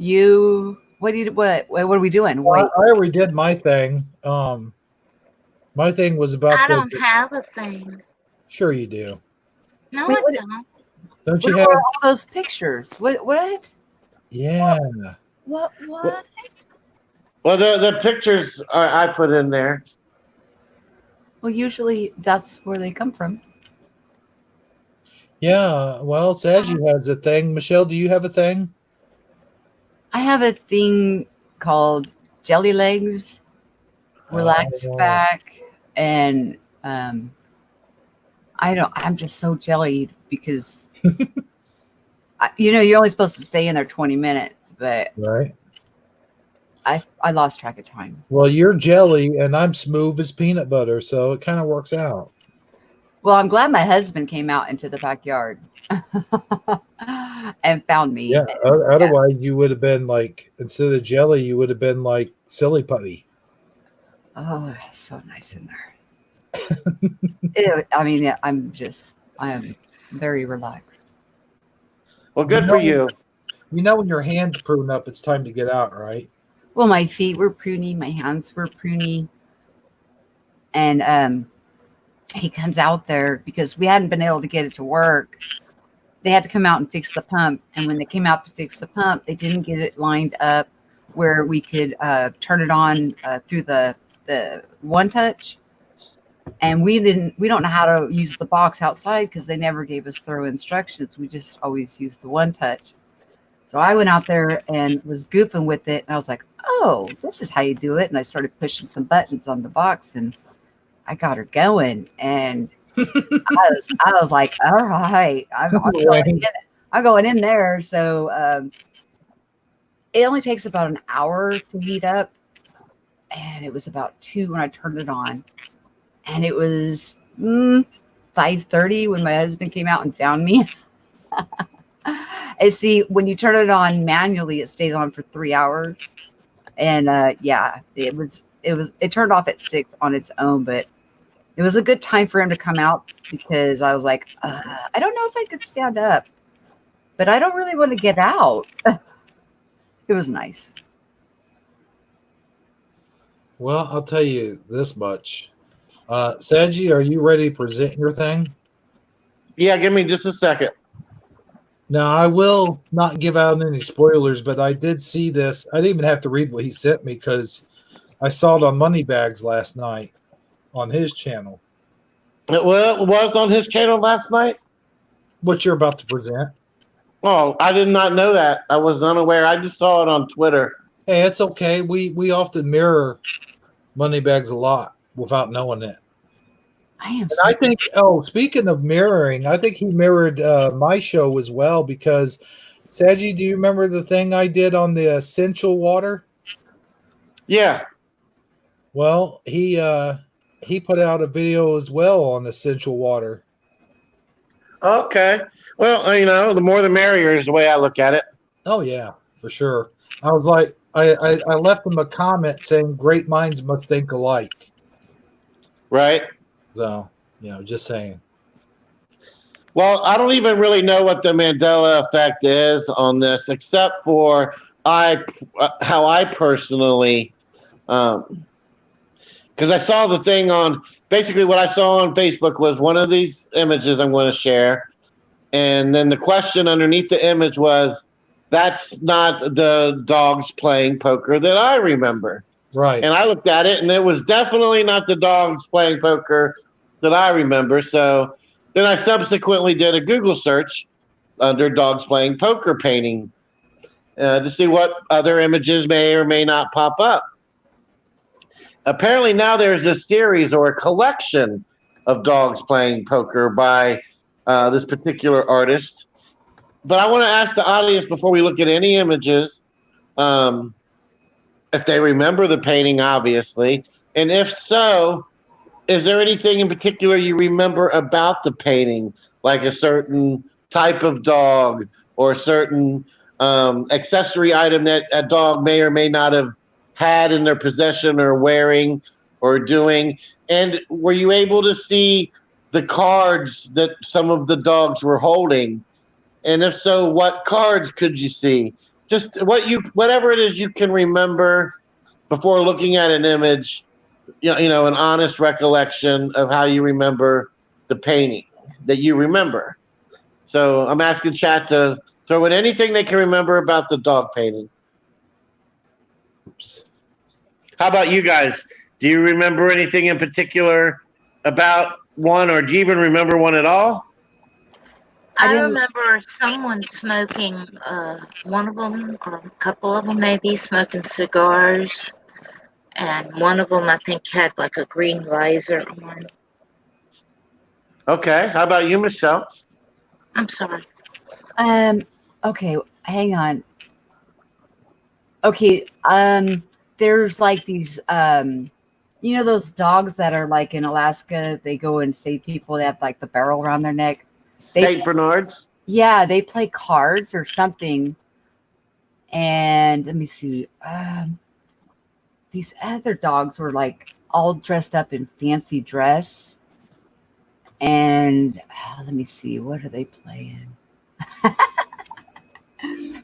you. What are we doing? Wait. I already did my thing. My thing was about. I don't have a thing. Sure, you do. No, Wait, I what- don't. Don't Where you were have? all those pictures? What? Yeah. What? Well, the pictures I put in there. Well, usually that's where they come from. Yeah. Well, Saji has a thing. Michelle, do you have a thing? I have a thing called Jelly Legs, Relax Oh. Back, and I'm just so jellied because you're only supposed to stay in there 20 minutes, but Right. I lost track of time. Well, you're jelly and I'm smooth as peanut butter, so it kind of works out. Well, I'm glad my husband came out into the backyard and found me. Yeah. Otherwise, you would have been like, instead of jelly, you would have been like silly putty. Oh, it's so nice in there. I am very relaxed. Well, good for you. You know, when your hands prune up, it's time to get out, right? Well, my feet were pruny, my hands were pruny. And he comes out there because we hadn't been able to get it to work. They had to come out and fix the pump. And when they came out to fix the pump, they didn't get it lined up where we could turn it on through the one touch. And we don't know how to use the box outside because they never gave us thorough instructions. We just always used the one touch. So I went out there and was goofing with it. And I was like, oh, this is how you do it. And I started pushing some buttons on the box and I got her going. And I was like, all right, I'm going in there. So it only takes about an hour to heat up. And it was about 2 when I turned it on. And it was 5:30 when my husband came out and found me. And see, when you turn it on manually, it stays on for 3 hours. And it turned off at 6 on its own, but it was a good time for him to come out because I was like, I don't know if I could stand up, but I don't really want to get out. It was nice. Well, I'll tell you this much. Saji, are you ready to present your thing? Yeah, give me just a second. Now, I will not give out any spoilers, but I did see this. I didn't even have to read what he sent me because I saw it on Moneybags last night on his channel. Well, it was on his channel last night. What you're about to present. Oh, I did not know that. I was unaware. I just saw it on Twitter. Hey, it's okay. We often mirror Moneybags a lot without knowing it. I think, speaking of mirroring, I think he mirrored my show as well because, Saji, do you remember the thing I did on the essential water? Yeah. Well, he put out a video as well on essential water. Okay. Well, the more the merrier is the way I look at it. Oh, yeah, for sure. I was like, I left him a comment saying great minds must think alike. Right. So, just saying. Well, I don't even really know what the Mandela effect is on this, except for how I personally, because I saw the thing on, basically what I saw on Facebook was one of these images I'm going to share. And then the question underneath the image was, that's not the dogs playing poker that I remember. Right. And I looked at it, and it was definitely not the dogs playing poker that I remember. So then I subsequently did a Google search under dogs playing poker painting to see what other images may or may not pop up. Apparently now there's a series or a collection of dogs playing poker by this particular artist. But I want to ask the audience before we look at any images, um, if they remember the painting, obviously, and if so, is there anything in particular you remember about the painting, like a certain type of dog or a certain accessory item that a dog may or may not have had in their possession or wearing or doing? And were you able to see the cards that some of the dogs were holding? And if so, what cards could you see? Just whatever it is you can remember before looking at an image, an honest recollection of how you remember the painting that you remember. So I'm asking chat to throw in anything they can remember about the dog painting. Oops. How about you guys? Do you remember anything in particular about one, or do you even remember one at all? I remember someone smoking, one of them, or a couple of them maybe, smoking cigars. And one of them, I think, had like a green visor on. Okay. How about you, Michelle? I'm sorry. Okay, hang on. Okay, there's like these, those dogs that are like in Alaska, they go and save people, they have like the barrel around their neck. St. Bernards? Yeah, they play cards or something. And let me see. These other dogs were like all dressed up in fancy dress. And let me see, what are they playing?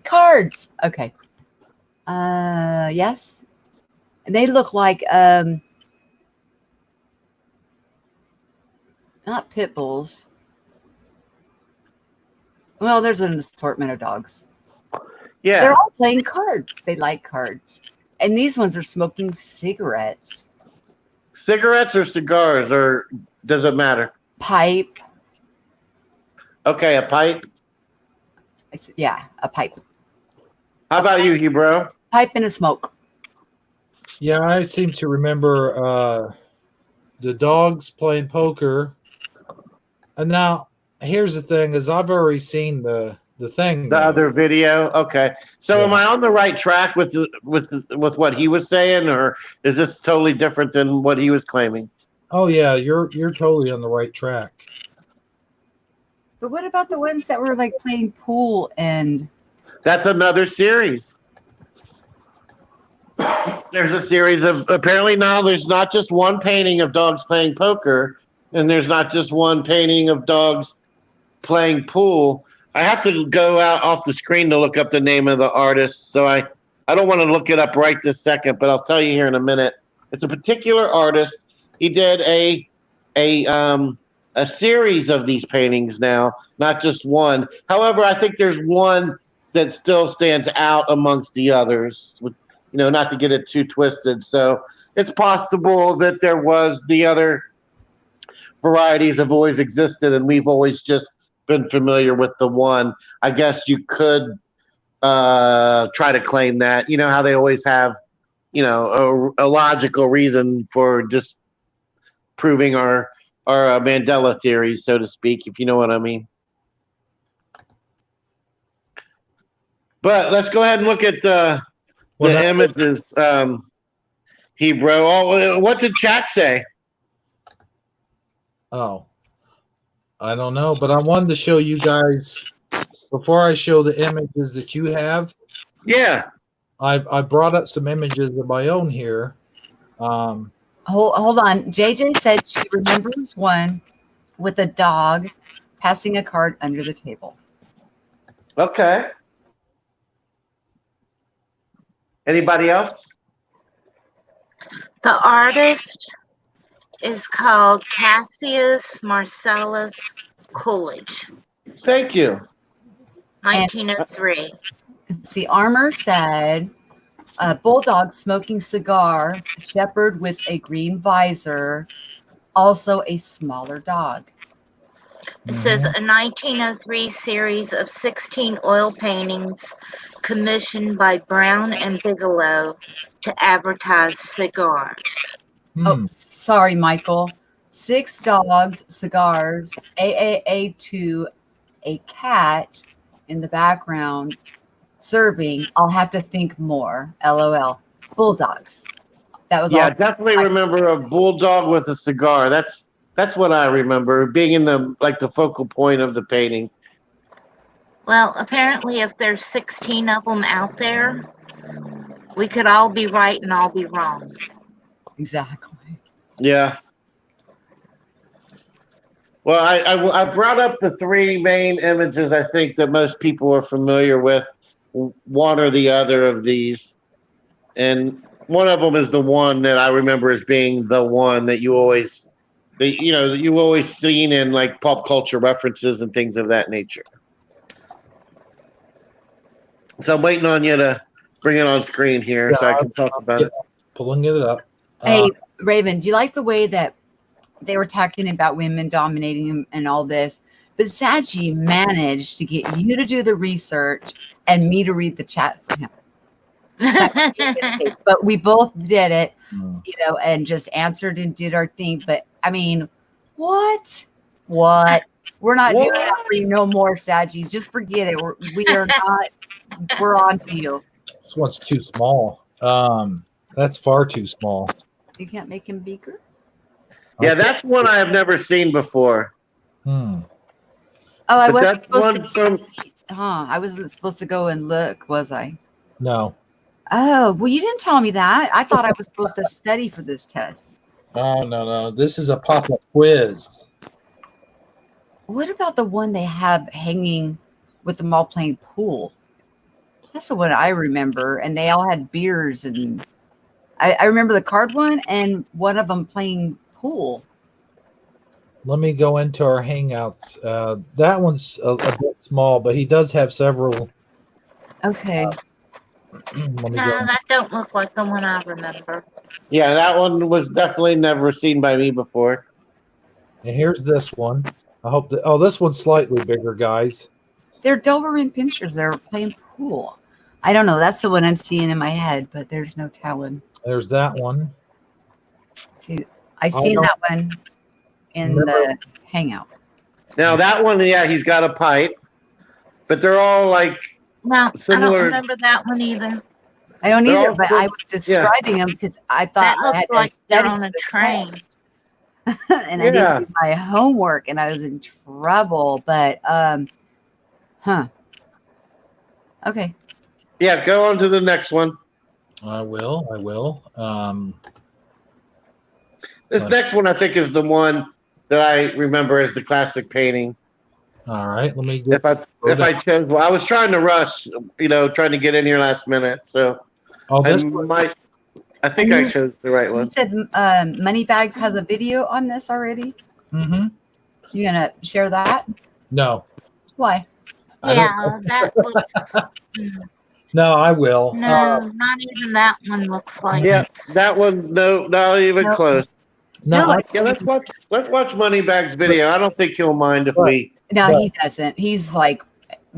Cards. Okay. Yes. And they look like not pit bulls. Well, there's an assortment of dogs. Yeah. They're all playing cards. They like cards. And these ones are smoking cigarettes. Cigarettes or cigars, or does it matter? Pipe. Okay, a pipe. Yeah, a pipe. How about you, Hebrew? Pipe and a smoke. Yeah, I seem to remember the dogs playing poker. And now, here's the thing: is I've already seen the thing. The other video. Okay, so am Yeah. I on the right track with what he was saying, or is this totally different than what he was claiming? Oh yeah, you're totally on the right track. But what about the ones that were like playing pool and? That's another series. There's a series of, apparently now there's not just one painting of dogs playing poker, and there's not just one painting of dogs playing pool. I have to go out off the screen to look up the name of the artist, so I don't want to look it up right this second, but I'll tell you here in a minute. It's a particular artist. He did a series of these paintings now, not just one. However, I think there's one that still stands out amongst the others, not to get it too twisted. So it's possible that there was the other varieties have always existed, and we've always just been familiar with the one. I guess you could try to claim that. You know how they always have, a logical reason for disproving our Mandela theories, so to speak, if you know what I mean. But let's go ahead and look at the images. Hebrew. Oh, what did chat say? Oh, I don't know, but I wanted to show you guys before I show the images that you have. Yeah, I brought up some images of my own here. Hold on. JJ said she remembers one with a dog passing a card under the table. Okay. Anybody else? The artist is called Cassius Marcellus Coolidge, Thank you. 1903. See, Armor said a bulldog smoking cigar, a shepherd with a green visor, also a smaller dog. It says a 1903 series of 16 oil paintings commissioned by Brown and Bigelow to advertise cigars. Oh, sorry, Michael. 6 dogs, cigars, to a cat in the background serving. I'll have to think more. LOL. Bulldogs. That was Yeah, all. definitely remember a bulldog with a cigar. That's what I remember being in the focal point of the painting. Well, apparently, if there's 16 of them out there, we could all be right and all be wrong. Exactly. Yeah. Well, I brought up the 3 main images I think that most people are familiar with, one or the other of these, and one of them is the one that I remember as being the one that you always seen in like pop culture references and things of that nature. So I'm waiting on you to bring it on screen here so I can talk about it. Pulling it up. Hey, Raven, do you like the way that they were talking about women dominating and all this? But Sachi managed to get you to do the research and me to read the chat for him. But we both did it, and just answered and did our thing. But I mean, what? We're not doing that for you no more, Sachi. Just forget it. We are not. We're on to you. This one's too small. That's far too small. You can't make him bigger? Yeah, that's one I have never seen before. Hmm. Oh, I But wasn't that's supposed one to. I wasn't supposed to go and look, was I? No. Oh, well, you didn't tell me that. I thought I was supposed to study for this test. Oh, no. This is a pop-up quiz. What about the one they have hanging with them all playing pool? That's the one I remember. And they all had beers. And I remember the card one and one of them playing pool. Let me go into our Hangouts. That one's a bit small, but he does have several. Okay. Let me No, go. that don't look like the one I remember. Yeah, that one was definitely never seen by me before. And here's this one. I hope that. Oh, this one's slightly bigger, guys. They're Doberman pinchers. They're playing pool. I don't know. That's the one I'm seeing in my head, but there's no telling. There's that one. See, I seen that one in the Hangout. Now that one, yeah, he's got a pipe, but they're all like similar. I don't remember that one either. I don't either, but I was describing them because I thought that I had like to they're study on a the train. test. And I didn't do my homework, and I was in trouble. But okay. Yeah, go on to the next one. I will. This next one, I think, is the one that I remember as the classic painting. All right, let me. If I chose, well, I was trying to rush, trying to get in here last minute, so I think I chose the right one. You said Moneybags has a video on this already. Mm-hmm. You gonna share that? No. Why? Yeah, that looks. No, I will. No, not even that one looks like. Yeah, that one. No, not even close. No, yeah, let's watch Moneybags' video. I don't think he'll mind if we. No, he doesn't. He's like,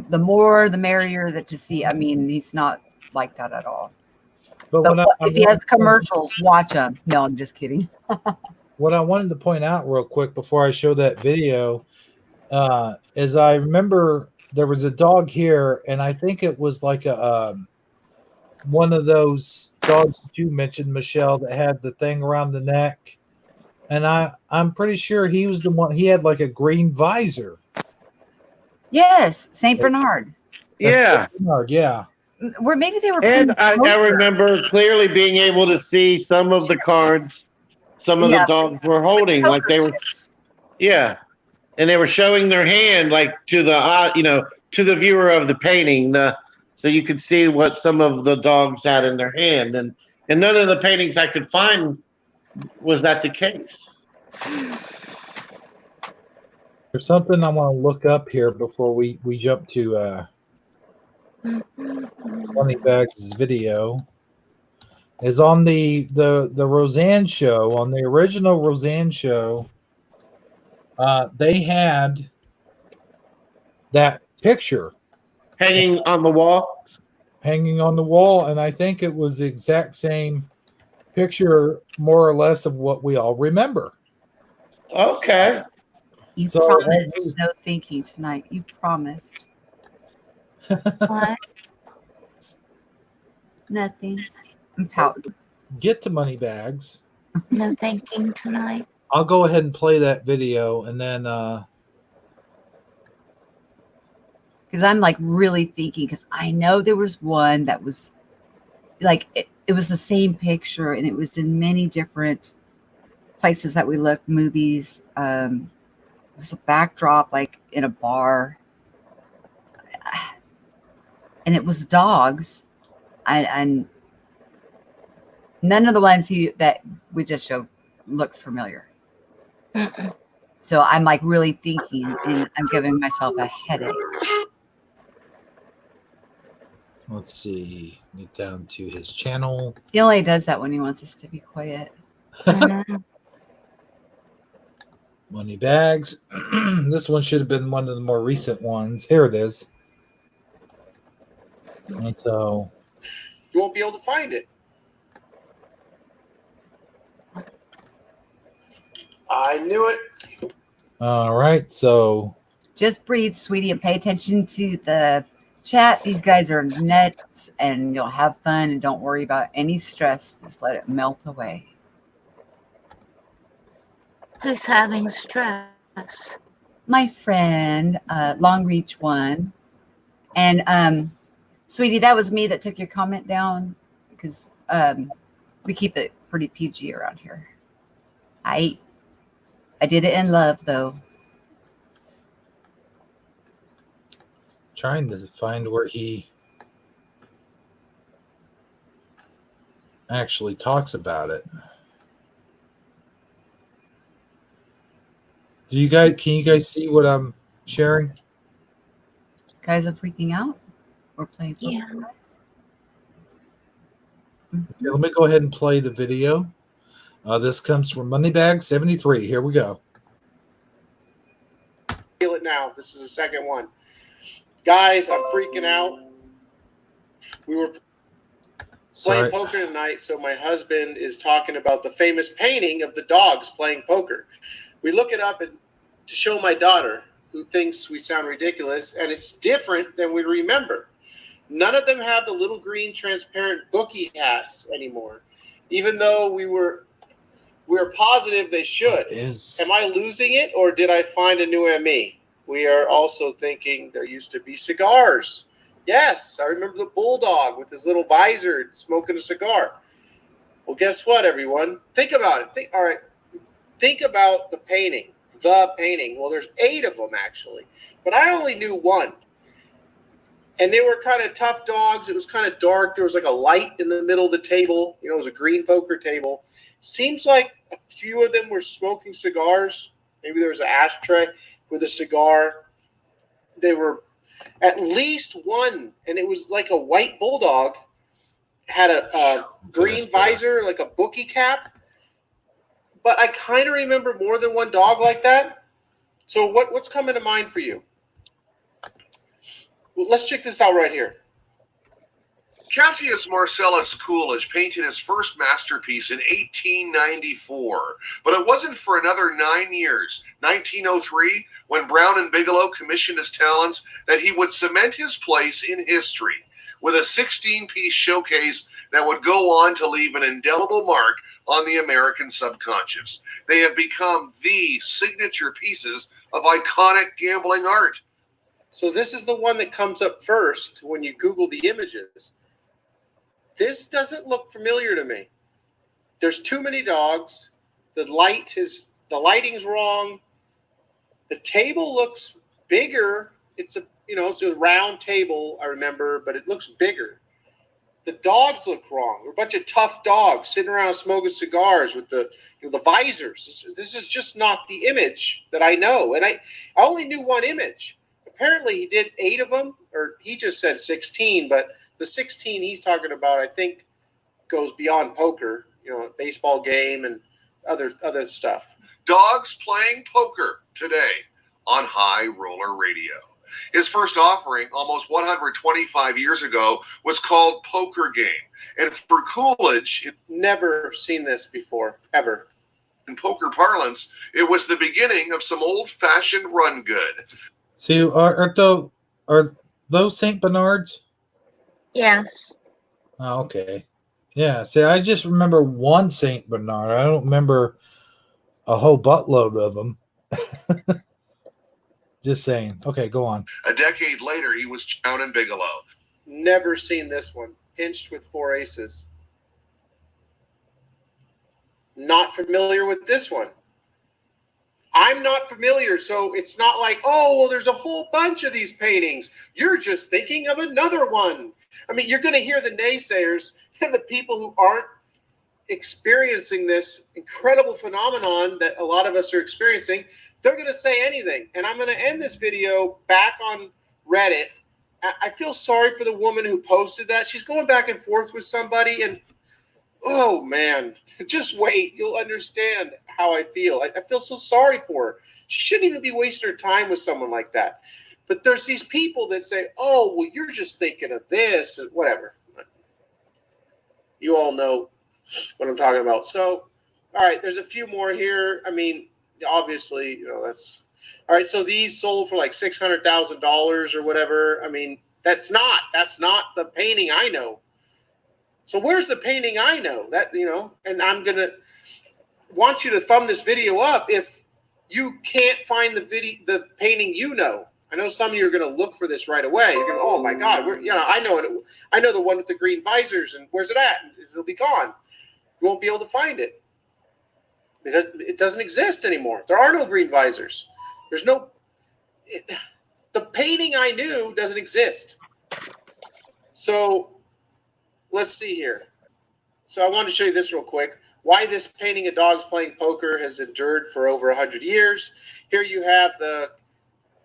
the more the merrier to see. I mean, he's not like that at all. But if he has commercials, watch them. No, I'm just kidding. What I wanted to point out real quick before I show that video is I remember there was a dog here, and I think it was like a one of those dogs that you mentioned, Michelle, that had the thing around the neck. And I'm pretty sure he was the one. He had like a green visor. Yes, Saint Bernard. Yeah, Saint Bernard, yeah. Where maybe they were. And I remember clearly being able to see some of the cards, some of the dogs were holding, like they were. Yeah, and they were showing their hand, like to the to the viewer of the painting, so you could see what some of the dogs had in their hand, and none of the paintings I could find was that the case. There's something I want to look up here before we jump to Moneybags' video. Is on the Roseanne show, on the original Roseanne show, they had that picture hanging on the wall. And I think it was the exact same picture, more or less, of what we all remember. Okay. You So, promised no thinking tonight. You promised. What? Nothing. I'm pouting. get to money bags. No thinking tonight. I'll go ahead and play that video, and then Because I'm like really thinking, because I know there was one that was like it was the same picture and it was in many different places that we looked, movies. It was a backdrop like in a bar. And it was dogs. And none of the ones that we just showed looked familiar. Mm-mm. So I'm like really thinking and I'm giving myself a headache. let's see, get down to his channel. He only does that when he wants us to be quiet. I know. Money bags. This one should have been one of the more recent ones. Here it is. And so You won't be able to find it. I knew it. all right, so Just breathe, sweetie, and pay attention to the chat. These guys are nuts and you'll have fun and don't worry about any stress. Just let it melt away. Who's having stress? My friend, Long Reach One. And sweetie, that was me that took your comment down because we keep it pretty PG around here. I did it in love though. trying to find where he actually talks about it. Can you guys see what I'm sharing? Guys are freaking out. We're playing poker. Yeah. Okay, let me go ahead and play the video. This comes from Moneybag 73. Here we go. Feel it now. This is the second one. Guys, I'm freaking out. We were playing poker tonight, so my husband is talking about the famous painting of the dogs playing poker. We look it up to show my daughter, who thinks we sound ridiculous, and it's different than we remember. None of them have the little green transparent bookie hats anymore, even though we're positive they should. Am I losing it, or did I find a new ME? We are also thinking there used to be cigars. Yes, I remember the bulldog with his little visor smoking a cigar. Well, guess what, everyone? Think about it. All right. Think about the painting. Well, there's 8 of them, actually. But I only knew one. And they were kind of tough dogs. It was kind of dark. There was like a light in the middle of the table. You know, it was a green poker table. Seems like a few of them were smoking cigars. Maybe there was an ashtray with a cigar. They were at least one, and it was like a white bulldog, had a green visor, like a bookie cap. But I kind of remember more than one dog like that. So what's coming to mind for you? Well, let's check this out right here. Cassius Marcellus Coolidge painted his first masterpiece in 1894, but it wasn't for another 9 years, 1903, when Brown and Bigelow commissioned his talents, that he would cement his place in history with a 16-piece showcase that would go on to leave an indelible mark on the American subconscious. They have become the signature pieces of iconic gambling art. So this is the one that comes up first when you Google the images. This doesn't look familiar to me. There's too many dogs. The lighting's wrong. The table looks bigger. It's a round table, I remember, but it looks bigger. The dogs look wrong. We're a bunch of tough dogs sitting around smoking cigars with the visors. This is just not the image that I know. And I only knew one image. Apparently he did 8 of them, or he just said 16, but the 16 he's talking about, I think, goes beyond poker, a baseball game and other stuff. Dogs playing poker today on High Roller Radio. His first offering, almost 125 years ago, was called Poker Game. And for Coolidge, never seen this before, ever. In poker parlance, it was the beginning of some old-fashioned run good. See, are those Saint Bernards? Yes. Oh, okay. Yeah. See, I just remember one Saint Bernard. I don't remember a whole buttload of them. Just saying. Okay, go on. A decade later, he was down in Bigelow. Never seen this one. Pinched with 4 aces. Not familiar with this one. I'm not familiar, so it's not like, oh, well, there's a whole bunch of these paintings. You're just thinking of another one. I mean, you're going to hear the naysayers and the people who aren't experiencing this incredible phenomenon that a lot of us are experiencing. They're going to say anything. And I'm going to end this video back on Reddit. I feel sorry for the woman who posted that. She's going back and forth with somebody, and oh man, just wait. You'll understand how I feel. I feel so sorry for her. She shouldn't even be wasting her time with someone like that. But there's these people that say, oh, well, you're just thinking of this and whatever. You all know what I'm talking about. So, all right, there's a few more here. I mean, obviously, that's all right. So these sold for like $600,000 or whatever. I mean, that's not the painting I know. So where's the painting I know? That, and I'm going to want you to thumb this video up if you can't find the painting you know. I know some of you are going to look for this right away. You're going to, oh my God, I know it. I know the one with the green visors, and where's it at? It'll be gone. You won't be able to find it because it doesn't exist anymore. There are no green visors. There's no. The painting I knew doesn't exist. So let's see here. So I wanted to show you this real quick. Why this painting of dogs playing poker has endured for over 100 years. Here you have the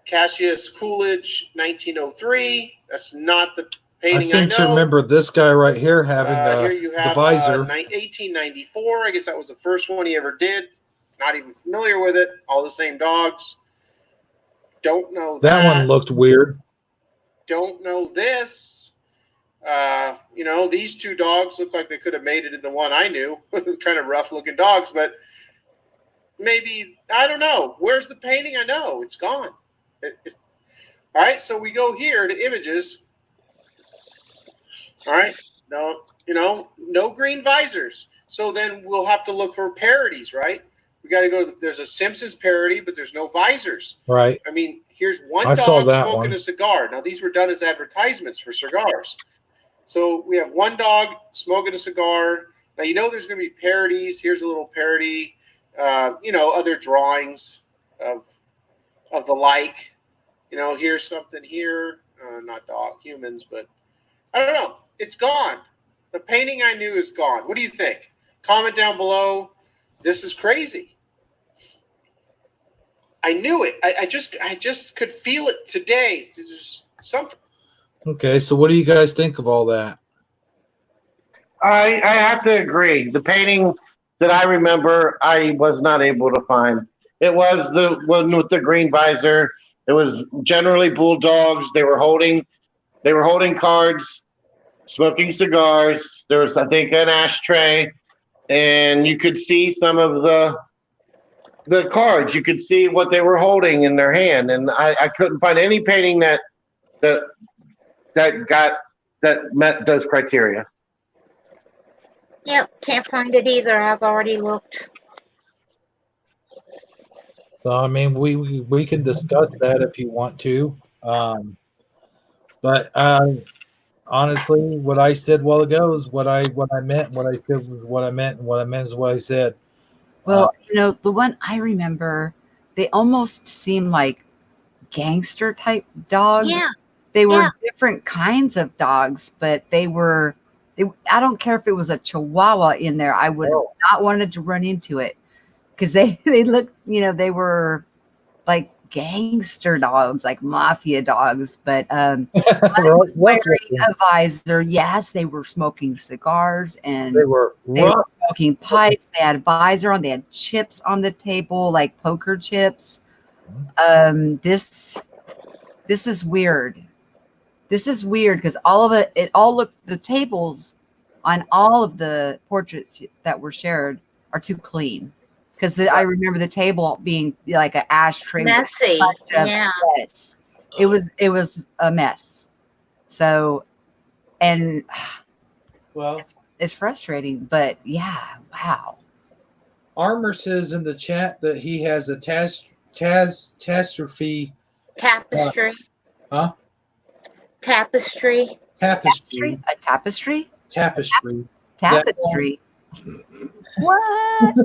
Cassius Coolidge 1903. That's not the painting I seem know. to remember this guy right here having here you have the visor. 1894. I guess that was the first one he ever did. Not even familiar with it. All the same dogs. Don't know that. That one looked weird. Don't know this. These two dogs look like they could have made it in the one I knew. Kind of rough looking dogs, but maybe, I don't know. Where's the painting I know? It's gone. All right, so we go here to images. All right, no green visors. So then we'll have to look for parodies, right? We got to go there's a Simpsons parody, but there's no visors. Right. I mean, here's one dog smoking a cigar. Now, these were done as advertisements for cigars. So we have one dog smoking a cigar. Now, there's going to be parodies. Here's a little parody. Other drawings of the like. Here's something here. Not humans, but I don't know. It's gone. The painting I knew is gone. What do you think? Comment down below. This is crazy. I knew it. I just could feel it today. There's something. Okay, so what do you guys think of all that? I have to agree. The painting that I remember, I was not able to find. It was the one with the green visor. It was generally bulldogs. They were holding cards, smoking cigars. There was, I think, an ashtray, and you could see some of the cards. You could see what they were holding in their hand, and I couldn't find any painting that met those criteria. Yep, can't find it either. I've already looked. So I mean, we can discuss that if you want to, but honestly, what I said a while ago is what I meant. What I said was what I meant, and what I meant is what I said. Well, the one I remember, they almost seem like gangster type dogs. Yeah. They were different kinds of dogs, but I don't care if it was a Chihuahua in there. I would not wanted to run into it because they looked, they were like gangster dogs, like mafia dogs. But one was wearing a visor. Yes, they were smoking cigars and they were smoking pipes. They had a visor on. They had chips on the table, like poker chips. This is weird. This is weird because the tables on all of the portraits that were shared are too clean because I remember the table being like an ashtray. Messy. Yeah. Yes, it was a mess. So, and Well, it's frustrating, but yeah, wow. Armor says in the chat that he has a catastrophe. Tapestry. Huh? Tapestry. Tapestry. A tapestry? Tapestry. Tapestry. What?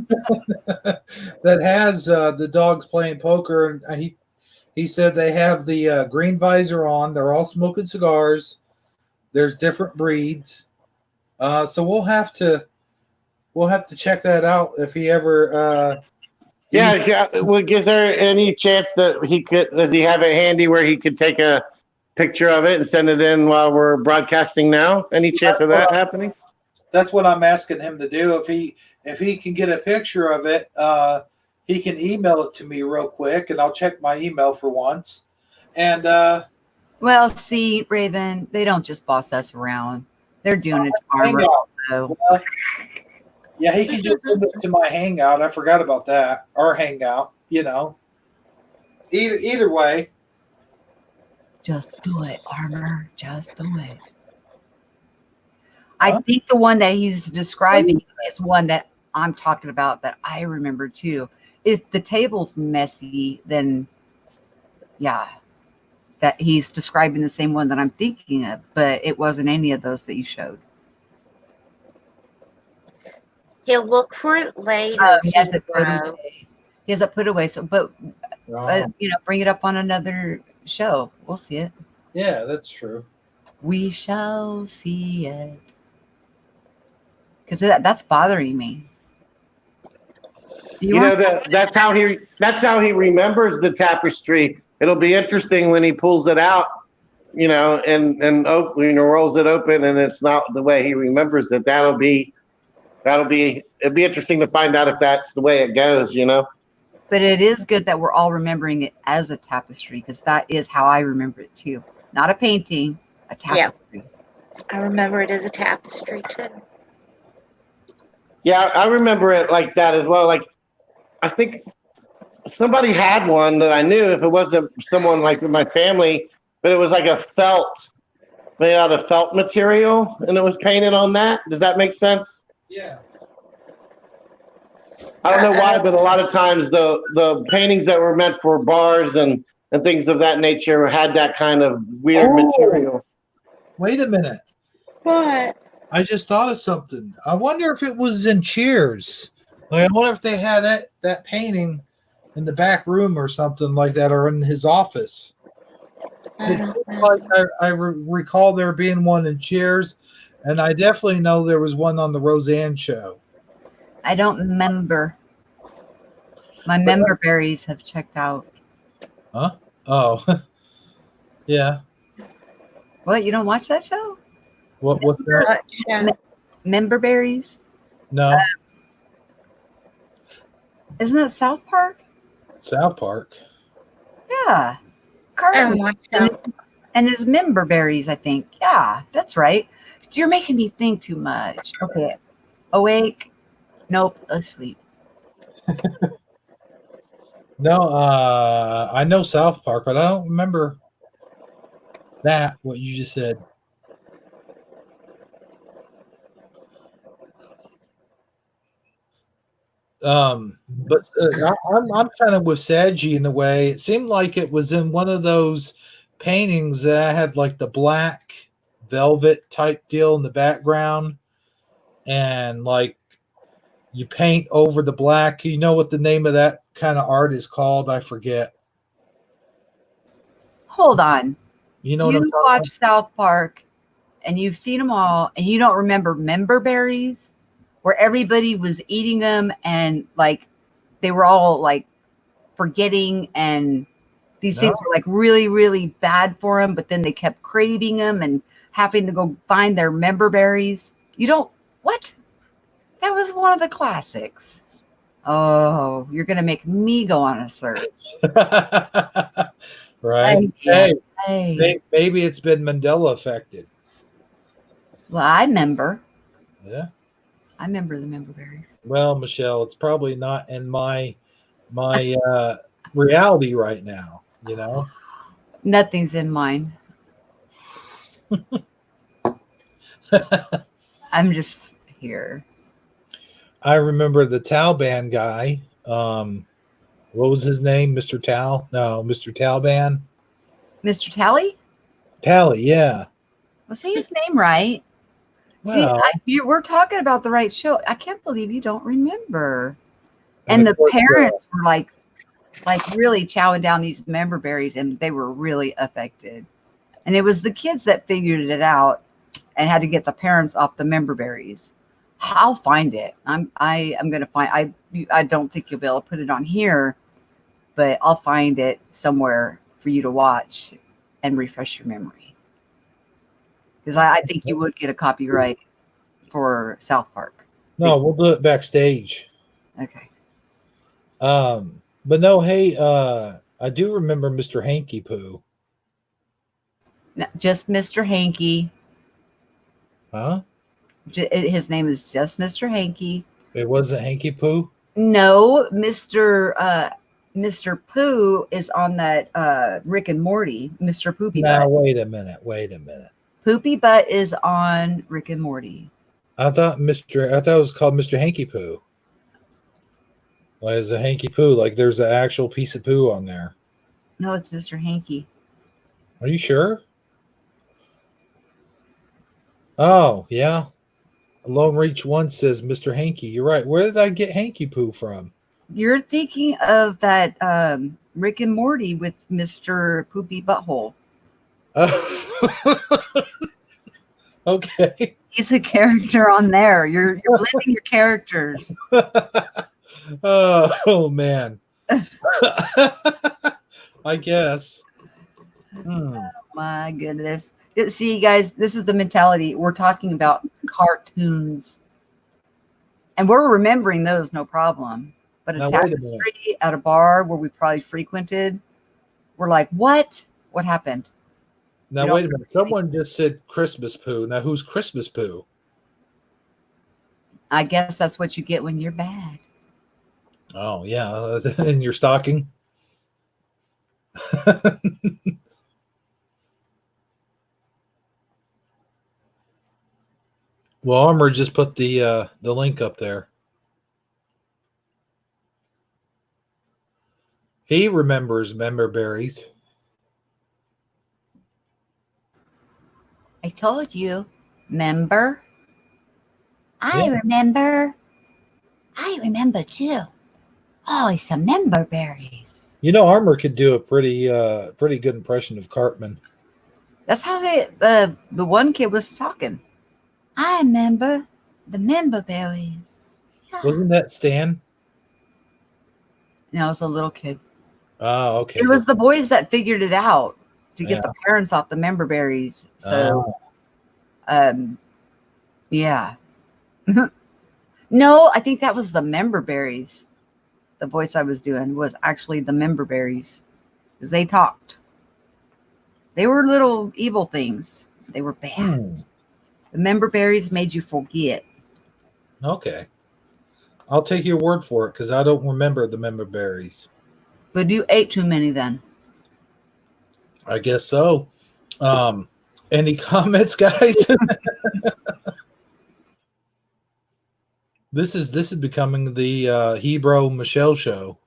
That has the dogs playing poker, and he said they have the green visor on. They're all smoking cigars. There's different breeds, so we'll have to check that out if he ever. Yeah. Well, is there any chance that he could? Does he have it handy where he could take a picture of it and send it in while we're broadcasting now? Any chance of that happening? That's what I'm asking him to do. If he can get a picture of it, he can email it to me real quick, and I'll check my email for once. And well, see, Raven, they don't just boss us around. They're doing it to Armor also. Well, yeah, he can just send it to my Hangout. I forgot about that. Our Hangout, Either way. Just do it, Armor. Just do it. I think the one that he's describing is one that I'm talking about that I remember too. If the table's messy, then yeah, that he's describing the same one that I'm thinking of, but it wasn't any of those that you showed. He'll look for it later. He hasn't put away. He hasn't put away. So, but bring it up on another show. We'll see it. Yeah, that's true. We shall see it. Because that's bothering me. That's how he remembers the tapestry. It'll be interesting when he pulls it out, and rolls it open, and it's not the way he remembers it. It'd be interesting to find out if that's the way it goes. But it is good that we're all remembering it as a tapestry, because that is how I remember it too. Not a painting, a tapestry. Yeah. I remember it as a tapestry too. Yeah, I remember it like that as well. Like, I think somebody had one that I knew, if it wasn't someone like in my family, but it was like a made out of felt material, and it was painted on that. Does that make sense? Yeah. I don't know why, but a lot of times the paintings that were meant for bars and things of that nature had that kind of weird material. Wait a minute. What? I just thought of something. I wonder if it was in Cheers. Like, I wonder if they had that painting in the back room or something like that, or in his office. I recall there being one in Cheers, and I definitely know there was one on the Roseanne show. I don't remember. My member berries have checked out. Huh? Oh. Yeah. What? You don't watch that show? What's that? Member berries? No. Isn't that South Park? South Park. Yeah. Carton. And his member berries, I think. Yeah, that's right. You're making me think too much. Okay. Awake. Nope. Asleep. No, I know South Park, but I don't remember what you just said. But I'm kind of with Sadji in a way. It seemed like it was in one of those paintings that had like the black velvet type deal in the background, and like you paint over the black. You know what the name of that kind of art is called? I forget. Hold on. You know, you watch South Park, and you've seen them all, and you don't remember member berries, where everybody was eating them, and like they were all like forgetting, and these things were like really, really bad for them, but then they kept craving them and having to go find their member berries. You don't what? That was one of the classics. Oh, you're gonna make me go on a search. Right. Hey, maybe it's been Mandela affected. Well, I remember. Yeah. I remember the member berries. Well, Michelle, it's probably not in my reality right now. You know. Nothing's in mine. I'm just here. I remember the Taliban guy. What was his name? Mr. Tal? No, Mr. Taliban. Mr. Tally? Tally, yeah. Well, say his name right. Well, We're talking about the right show. I can't believe you don't remember. And the parents were like really chowing down these member berries, and they were really affected. And it was the kids that figured it out and had to get the parents off the member berries. I'll find it. I'm gonna find. I don't think you'll be able to put it on here, but I'll find it somewhere for you to watch and refresh your memory. Because I think you would get a copyright for South Park. No, we'll do it backstage. Okay. But no, hey, I do remember Mr. Hanky Poo. No, just Mr. Hanky. Huh? His name is just Mr. Hanky. It wasn't Hanky Poo? No, Mr. Pooh is on that Rick and Morty. Mr. Poopy Now, Butt. wait a minute. Poopy Butt is on Rick and Morty. I thought it was called Mr. Hanky Poo. Why is a Hanky Poo? Like there's an actual piece of poo on there. No, it's Mr. Hanky. Are you sure? Oh, yeah. Lone Reach 1 says Mr. Hanky. You're right. Where did I get Hanky Poo from? You're thinking of that Rick and Morty with Mr. Poopy Butthole. Okay. He's a character on there. You're blending your characters. Oh man. I guess. Oh my goodness. See, guys, this is the mentality. We're talking about cartoons. And we're remembering those, no problem. But a tapestry at a bar where we probably frequented, we're like, what? What happened? Now, wait a minute. Someone just said Christmas Poo. Now, who's Christmas Poo? I guess that's what you get when you're bad. Oh, yeah. In your stocking? Well, Armor just put the link up there. He remembers member berries. I told you, member. I remember too. Oh, it's some member berries. You know, Armor could do a pretty good impression of Cartman. That's how the one kid was talking. I remember the member berries. Yeah. Wasn't that Stan? No, it was a little kid. Oh, okay. It was the boys that figured it out to get the parents off the member berries. So, yeah. No, I think that was the member berries. The voice I was doing was actually the member berries because they talked. They were little evil things. They were bad. The member berries made you forget. Okay. I'll take your word for it because I don't remember the member berries. But you ate too many then. I guess so. Any comments, guys? This is becoming the Hebrew Michelle show.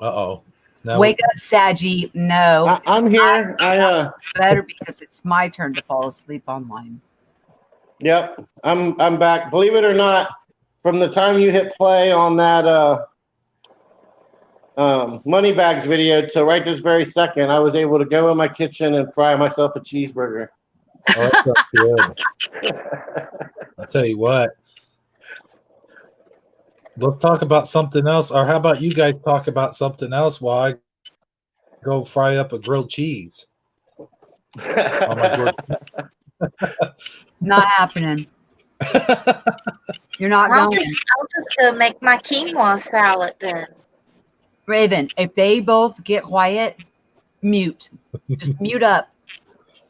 Uh-oh. Now wake up, Saggy. No. I'm here. Better because it's my turn to fall asleep online. Yep. I'm back. Believe it or not, from the time you hit play on that Moneybags video to right this very second, I was able to go in my kitchen and fry myself a cheeseburger. Oh, that sounds good. I'll tell you what. Let's talk about something else. Or how about you guys talk about something else while I go fry up a grilled cheese? On my Georgia. Not happening. You're not I'll going. just go make my quinoa salad then. Raven, if they both get quiet, mute. Just mute up.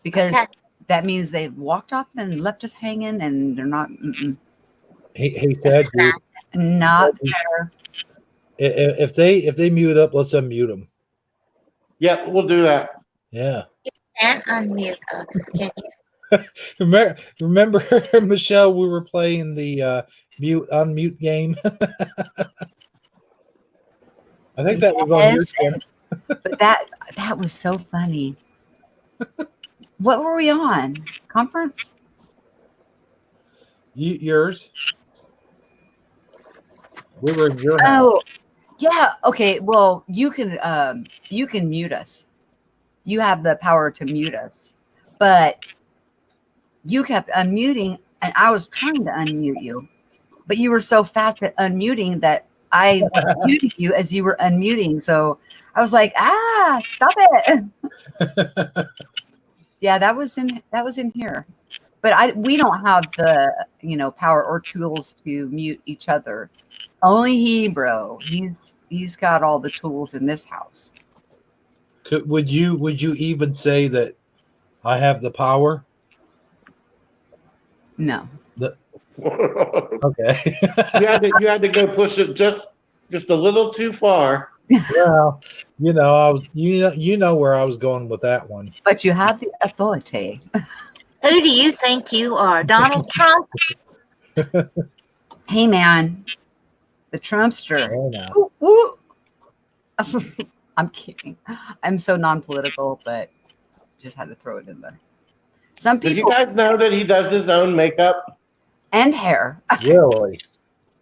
Because that means they've walked off and left us hanging, and they're not. He said, Not there. if they mute up, let's unmute them. Yep, we'll do that. Yeah. Can't unmute us, can you? Remember, Michelle, we were playing the mute unmute game. I think that was on your channel. But that was so funny. What were we on? Conference? Yours. We were in your house. Oh, yeah. Okay. Well, you can mute us. You have the power to mute us, but you kept unmuting, and I was trying to unmute you, but you were so fast at unmuting that I muted you as you were unmuting. So I was like, stop it. Yeah, that was in here. But we don't have the power or tools to mute each other. Only he, bro. He's got all the tools in this house. Would you even say that I have the power? No. Okay. you had to go push it just a little too far. Well, you know where I was going with that one. But you have the authority. Who do you think you are, Donald Trump? Hey, man, the Trumpster. Oh, no. Ooh. I'm kidding. I'm so non-political, but just had to throw it in there. Some people. Did you guys know that he does his own makeup and hair? Really?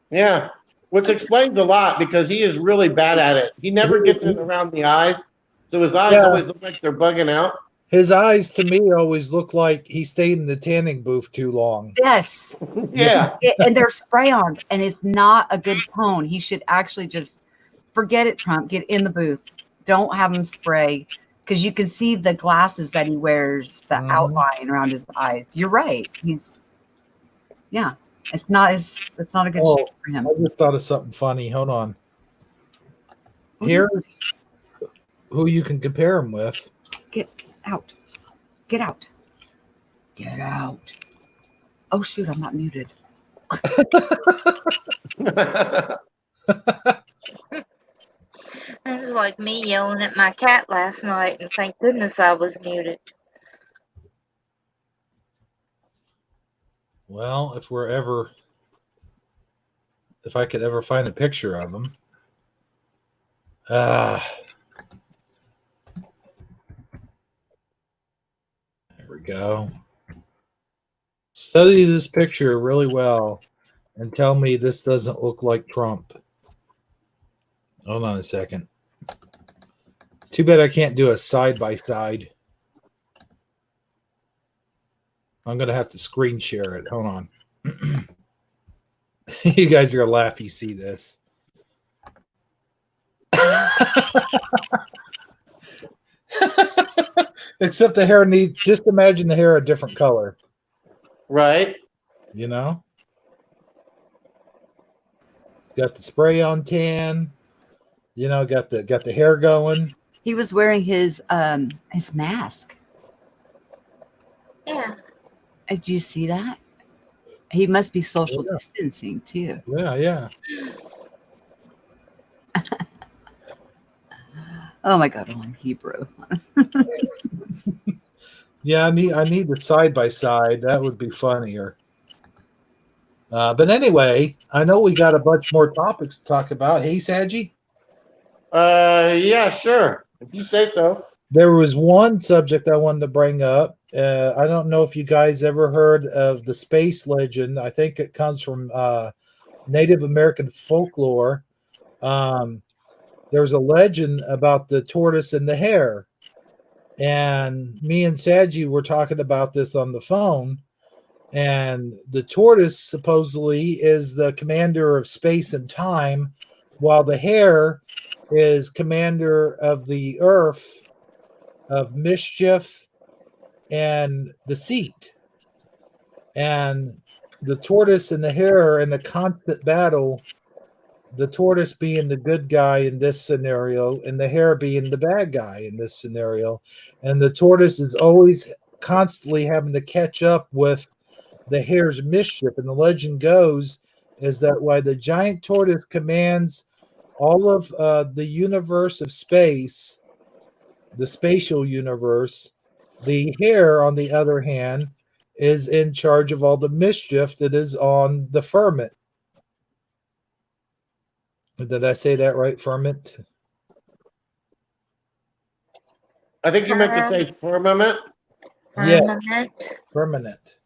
Yeah, which explains a lot because he is really bad at it. He never gets it around the eyes, so his eyes always look like they're bugging out. His eyes, to me, always look like he stayed in the tanning booth too long. Yes. Yeah. And they're spray-ons, and it's not a good tone. He should actually just forget it, Trump. Get in the booth. Don't have him spray, because you can see the glasses that he wears, the outline around his eyes. You're right. It's not a good shape for him. I just thought of something funny. Hold on. Here's who you can compare him with. Get out. Get out. Get out. Oh, shoot, I'm not muted. It was like me yelling at my cat last night, and thank goodness I was muted. Well, if I could ever find a picture of him. There we go. Study this picture really well and tell me this doesn't look like Trump. Hold on a second. Too bad I can't do a side-by-side. I'm going to have to screen share it. Hold on. You guys are going to laugh if you see this. Except the hair just imagine the hair a different color. Right. You know? It's got the spray on tan. You know, got the hair going. He was wearing his mask. Yeah. Did you see that? He must be social distancing too. Yeah. Oh my God, I'm Hebrew. Yeah, I need the side by side. That would be funnier. But anyway, I know we got a bunch more topics to talk about. Hey, Saji? Yeah, sure. If you say so. There was one subject I wanted to bring up. I don't know if you guys ever heard of the space legend. I think it comes from Native American folklore. There's a legend about the tortoise and the hare. And me and Saji were talking about this on the phone. And the tortoise supposedly is the commander of space and time, while the hare is commander of the earth, of mischief and deceit. And the tortoise and the hare are in a constant battle, the tortoise being the good guy in this scenario and the hare being the bad guy in this scenario. And the tortoise is always constantly having to catch up with the hare's mischief. And the legend goes is that while the giant tortoise commands all of the universe of space, the spatial universe, the hare, on the other hand, is in charge of all the mischief that is on the firmament. Did I say that right, firmament? I think you meant to say firmament. Yeah, firmament.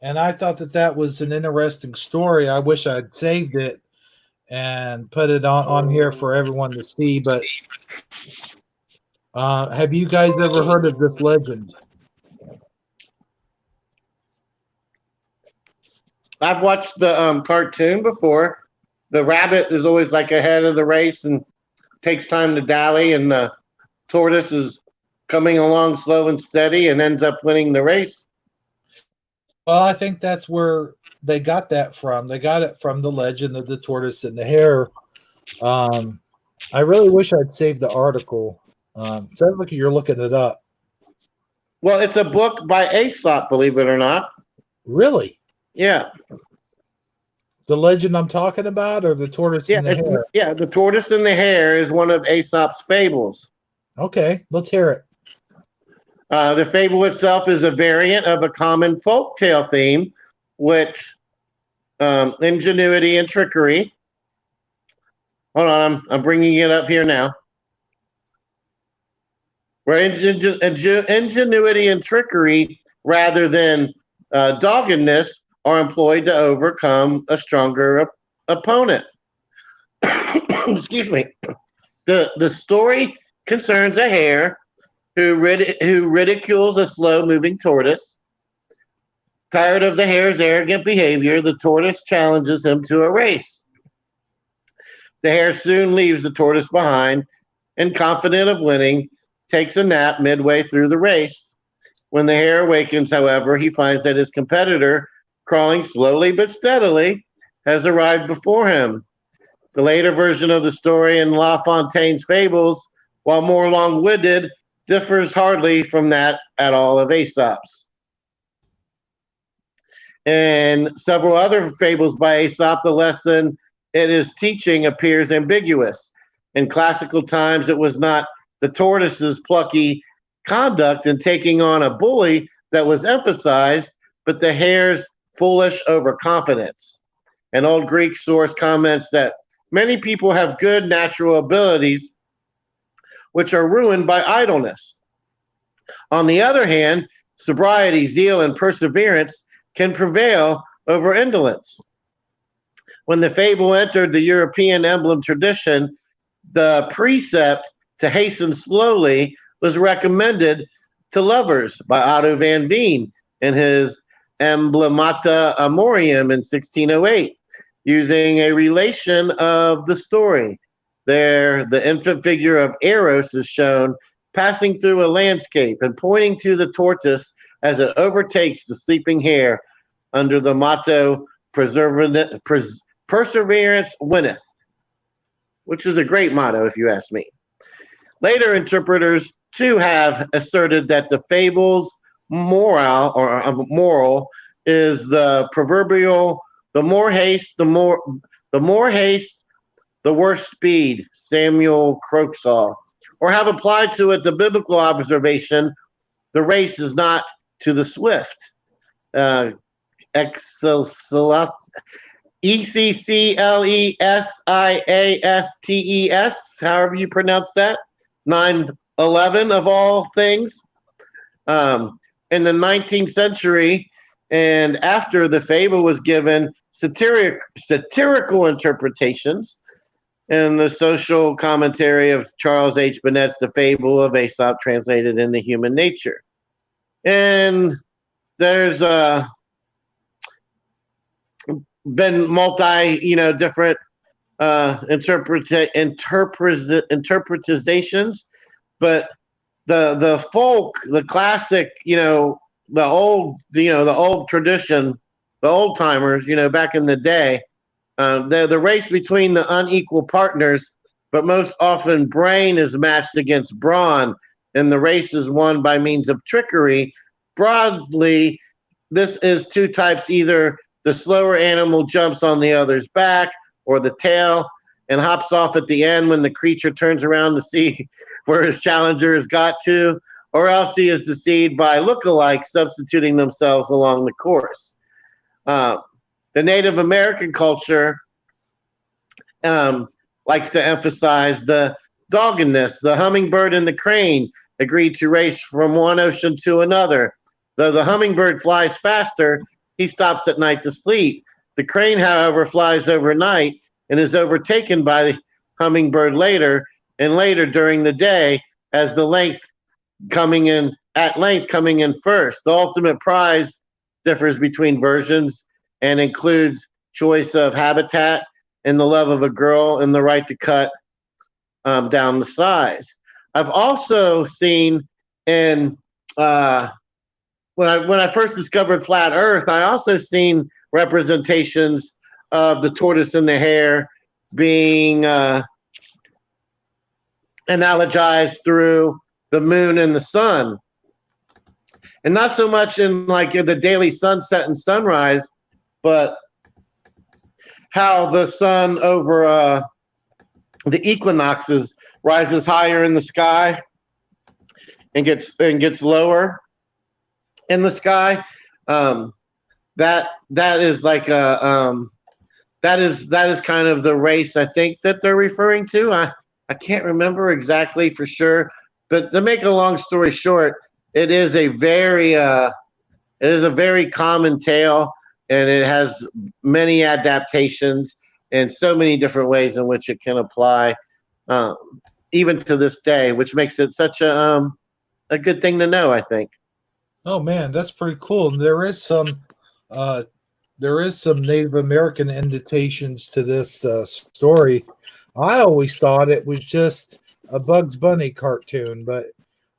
And I thought that was an interesting story. I wish I'd saved it and put it on here for everyone to see. But have you guys ever heard of this legend? I've watched the cartoon before. The rabbit is always like ahead of the race and takes time to dally, and the tortoise is coming along slow and steady and ends up winning the race. Well, I think that's where they got that from. They got it from the legend of the tortoise and the hare. I really wish I'd saved the article. Sounds like you're looking it up. Well, it's a book by Aesop, believe it or not. Really? Yeah. The legend I'm talking about, or the tortoise and the hare? Yeah, the tortoise and the hare is one of Aesop's fables. Okay, let's hear it. The fable itself is a variant of a common folk tale theme, which ingenuity and trickery. Hold on, I'm bringing it up here now. Where ingenuity and trickery, rather than doggedness, are employed to overcome a stronger opponent. Excuse me. The story concerns a hare who ridicules a slow-moving tortoise. Tired of the hare's arrogant behavior, the tortoise challenges him to a race. The hare soon leaves the tortoise behind and, confident of winning, takes a nap midway through the race. When the hare awakens, however, he finds that his competitor, crawling slowly but steadily, has arrived before him. The later version of the story in La Fontaine's fables, while more long-winded, differs hardly from that at all of Aesop's. In several other fables by Aesop, the lesson it is teaching appears ambiguous. In classical times, it was not the tortoise's plucky conduct in taking on a bully that was emphasized, but the hare's foolish overconfidence. An old Greek source comments that many people have good natural abilities which are ruined by idleness. On the other hand, sobriety, zeal, and perseverance can prevail over indolence. When the fable entered the European emblem tradition, the precept to hasten slowly was recommended to lovers by Otto van Veen in his Emblemata Amorium in 1608, using a relation of the story. There, the infant figure of Eros is shown passing through a landscape and pointing to the tortoise as it overtakes the sleeping hare under the motto, perseverance winneth, which is a great motto if you ask me. Later interpreters, too, have asserted that the fable's moral is the proverbial, the more haste, the worse speed, Samuel Croaksaw, or have applied to it the biblical observation, the race is not to the swift. Ecclesiastes, however you pronounce that, 9:11 of all things. In the 19th century, and after the fable was given satirical interpretations, in the social commentary of Charles H. Bennett's The Fable of Aesop, translated into Human Nature. And there's been different interpretations, but the folk, the classic, the old tradition, the old timers, back in the day, the race between the unequal partners, but most often brain is matched against brawn, and the race is won by means of trickery broadly, this is two types: either the slower animal jumps on the other's back, or the tail and hops off at the end when the creature turns around to see where his challenger has got to, or else he is deceived by lookalikes substituting themselves along the course. The Native American culture likes to emphasize the doggedness. The hummingbird and the crane agreed to race from one ocean to another. Though the hummingbird flies faster, he stops at night to sleep. The crane, however, flies overnight and is overtaken by the hummingbird later and later during the day, as the length coming in first. The ultimate prize differs between versions and includes choice of habitat and the love of a girl and the right to cut down the size. I've also seen in when I first discovered flat Earth, I also seen representations of the tortoise and the hare being analogized through the moon and the sun, and not so much in like the daily sunset and sunrise, but how the sun over the equinoxes rises higher in the sky and gets lower in the sky. That is like that is kind of the race I think that they're referring to. I can't remember exactly for sure, but to make a long story short, it is a very common tale, and it has many adaptations and so many different ways in which it can apply, even to this day, which makes it such a good thing to know, I think. Oh man, that's pretty cool. And there is some Native American indentations to this story. I always thought it was just a Bugs Bunny cartoon, but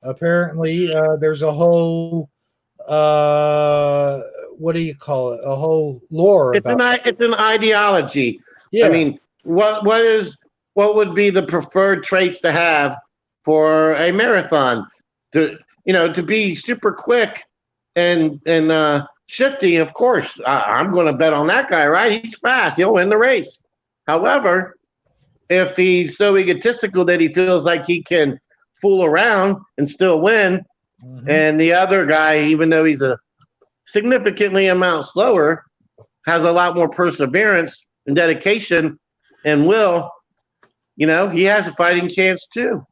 apparently there's a whole what do you call it? A whole lore about it's an ideology. Yeah. I mean, what would be the preferred traits to have for a marathon? To be super quick and shifty. Of course, I'm going to bet on that guy, right? He's fast. He'll win the race. However, if he's so egotistical that he feels like he can fool around and still win, and the other guy, even though he's a significantly amount slower, has a lot more perseverance and dedication and will, he has a fighting chance too.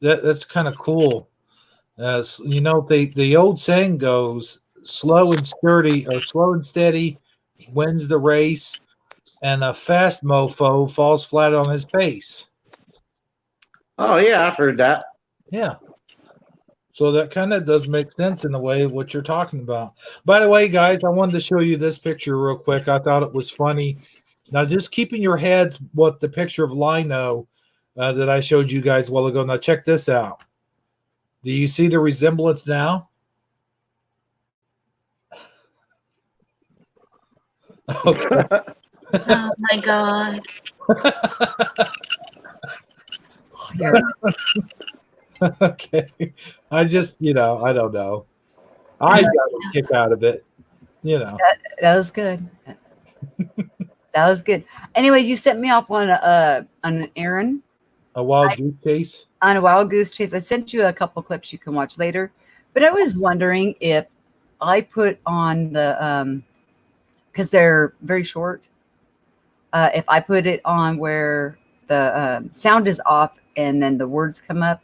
That's kind of cool. The old saying goes, slow and sturdy or slow and steady wins the race, and a fast mofo falls flat on his face. Oh yeah, I've heard that. Yeah. So that kind of does make sense in a way of what you're talking about. By the way, guys, I wanted to show you this picture real quick. I thought it was funny. Now, just keep in your heads what the picture of Lino that I showed you guys a while ago. Now, check this out. Do you see the resemblance now? Okay. Oh my God. Okay. I just, I don't know. I got a kick out of it. That was good. That was good. Anyways, you sent me off on an errand. A wild goose chase? On a wild goose chase. I sent you a couple clips you can watch later. But I was wondering if I put on the because they're very short. If I put it on where the sound is off and then the words come up.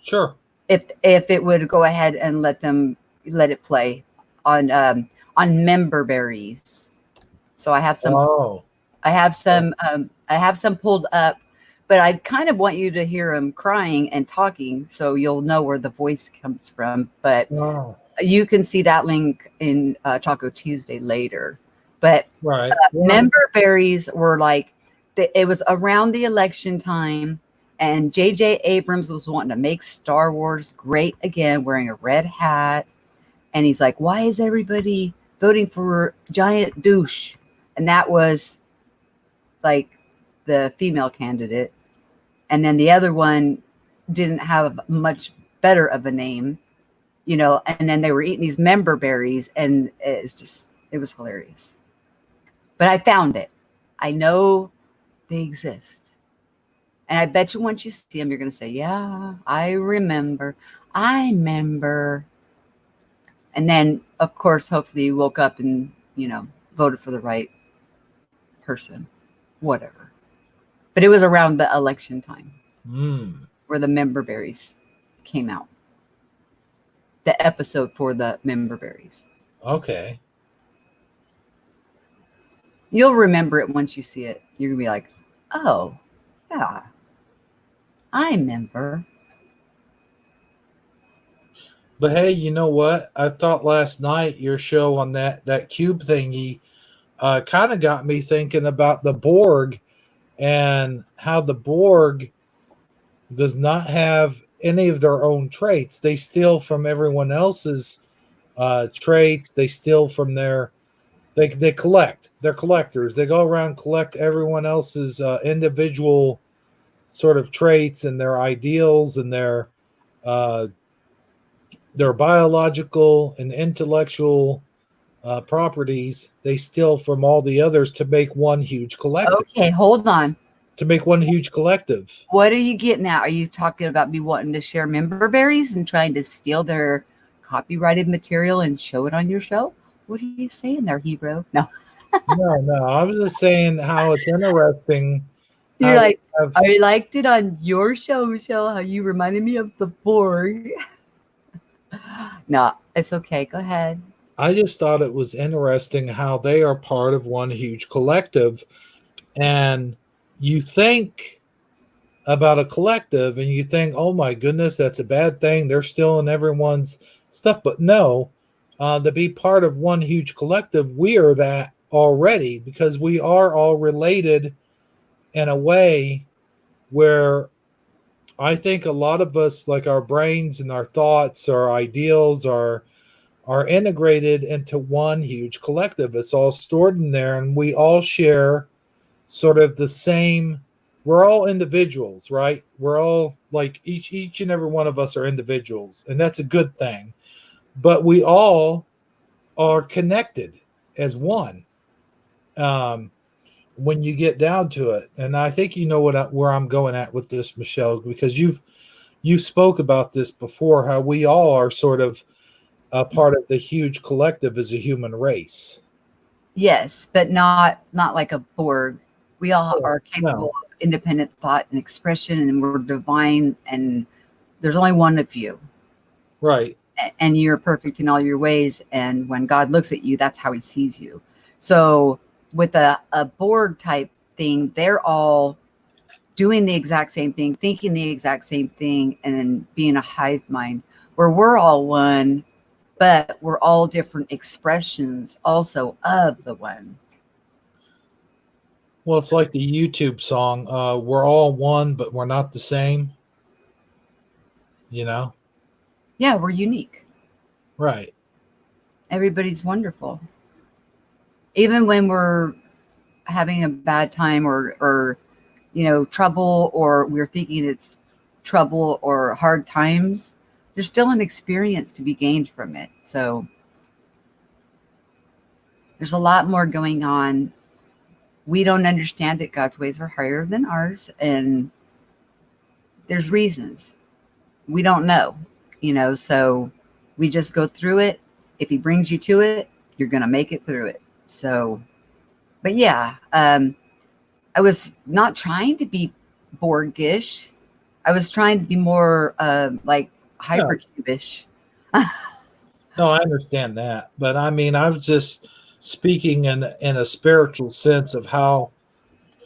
Sure. If it would go ahead and let it play on member berries. So I have some. Oh. I have some pulled up, but I kind of want you to hear him crying and talking, so you'll know where the voice comes from. But you can see that link in Taco Tuesday later. But right. Member berries were like, it was around the election time, and J.J. Abrams was wanting to make Star Wars great again, wearing a red hat. And he's like, why is everybody voting for Giant Douche? And that was like the female candidate. And then the other one didn't have much better of a name, you know, and then they were eating these member berries, and it was hilarious. But I found it. I know they exist. And I bet you once you see them, you're going to say, yeah, I remember. I remember. And then, of course, hopefully you woke up and, you know, voted for the right person, whatever. But it was around the election time where the member berries came out. The episode for the member berries. Okay. You'll remember it once you see it. You're going to be like, oh, yeah, I remember. But hey, you know what? I thought last night your show on that cube thingy kind of got me thinking about the Borg and how the Borg does not have any of their own traits. They steal from everyone else's traits. They steal from they collect. They're collectors. They go around collect everyone else's individual sort of traits and their ideals and their biological and intellectual properties. They steal from all the others to make one huge collective. Okay, hold on. To make one huge collective. What are you getting at? Are you talking about me wanting to share member berries and trying to steal their copyrighted material and show it on your show? What are you saying there, hero? No. No. I was just saying how it's interesting. You're like, I liked it on your show, Michelle, how you reminded me of the Borg. No, it's okay. Go ahead. I just thought it was interesting how they are part of one huge collective. And you think about a collective and you think, oh my goodness, that's a bad thing. They're stealing everyone's stuff. But no, to be part of one huge collective, we are that already because we are all related in a way where I think a lot of us, like our brains and our thoughts, our ideals are integrated into one huge collective. It's all stored in there and we all share sort of the same. We're all individuals, right? We're all like each and every one of us are individuals, and that's a good thing. But we all are connected as one. When you get down to it, and I think you know where I'm going at with this, Michelle, because you've spoke about this before. How we all are sort of a part of the huge collective as a human race. Yes, but not like a Borg. We all are capable of independent thought and expression, and we're divine, and there's only one of you. Right. And you're perfect in all your ways, and when God looks at you, that's how he sees you. So with a Borg type thing, they're all doing the exact same thing, thinking the exact same thing, and then being a hive mind, where we're all one, but we're all different expressions also of the one. Well, it's like the YouTube song, we're all one, but we're not the same. You know? Yeah, we're unique. Right. Everybody's wonderful. Even when we're having a bad time or you know, trouble, or we're thinking it's trouble or hard times, there's still an experience to be gained from it. So there's a lot more going on. We don't understand it. God's ways are higher than ours, and there's reasons we don't know, you know, so we just go through it. If he brings you to it, you're going to make it through it. So, but yeah, I was not trying to be Borgish. I was trying to be more like hypercubish. No, I understand that, but I mean, I was just speaking in a spiritual sense of how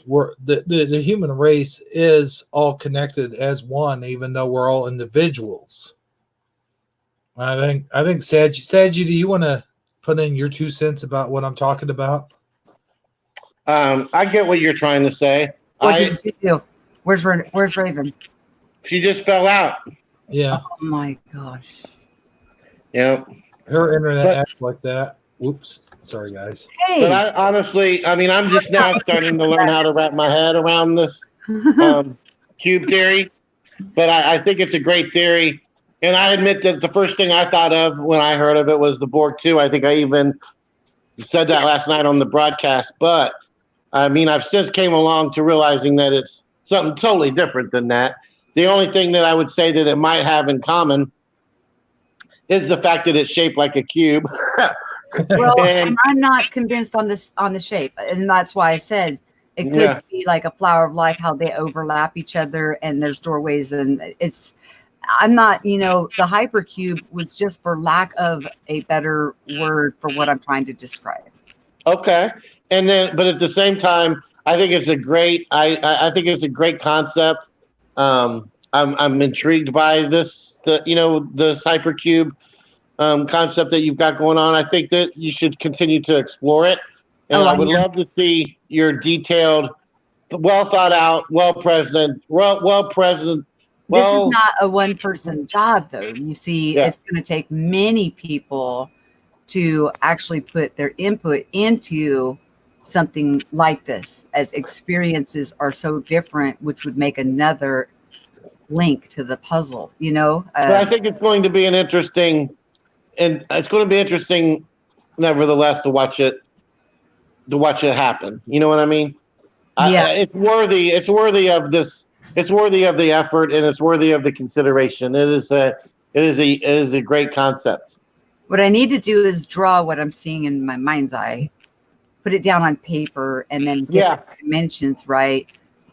we're the human race is all connected as one, even though we're all individuals. I think Sadji, do you want to put in your 2 cents about what I'm talking about? I get what you're trying to say. What did you do? Where's Raven? She just fell out. Yeah. Oh my gosh. Yeah. Her internet acts like that. Whoops. Sorry, guys. Hey. But I honestly, I mean, I'm just now starting to learn how to wrap my head around this cube theory. But I think it's a great theory. And I admit that the first thing I thought of when I heard of it was the Borg too. I think I even said that last night on the broadcast. But I mean, I've since came along to realizing that it's something totally different than that. The only thing that I would say that it might have in common is the fact that it's shaped like a cube. Well, And- and I'm not convinced on the shape, and that's why I said it could Yeah. be like a flower of life, how they overlap each other, and there's doorways, and it's. I'm not, the hypercube was just for lack of a better word for what I'm trying to describe. Okay, and then, but at the same time, I think it's a great. I think it's a great concept. I'm intrigued by this. This hypercube concept that you've got going on. I think that you should continue to explore it, and I would love to see your detailed, well thought out, well present. This is not a one person job, though. You see, it's going to take many people to actually put their input into something like this, as experiences are so different, which would make another link to the puzzle, But I think it's going to be interesting, nevertheless, to watch it happen. You know what I mean? Yeah. It's worthy of this. It's worthy of the effort, and it's worthy of the consideration. It is a great concept. What I need to do is draw what I'm seeing in my mind's eye, put it down on paper, and then get the dimensions right,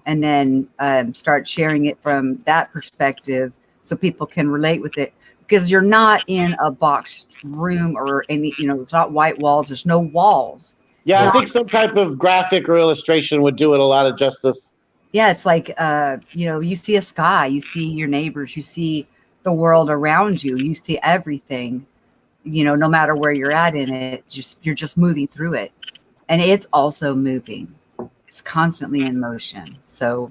and then start sharing it from that perspective so people can relate with it. Because you're not in a boxed room or any, it's not white walls. There's no walls. Yeah, I think some type of graphic or illustration would do it a lot of justice. Yeah, it's like, you see a sky, you see your neighbors, you see the world around you, you see everything, no matter where you're at in it, you're just moving through it. And it's also moving. It's constantly in motion. So,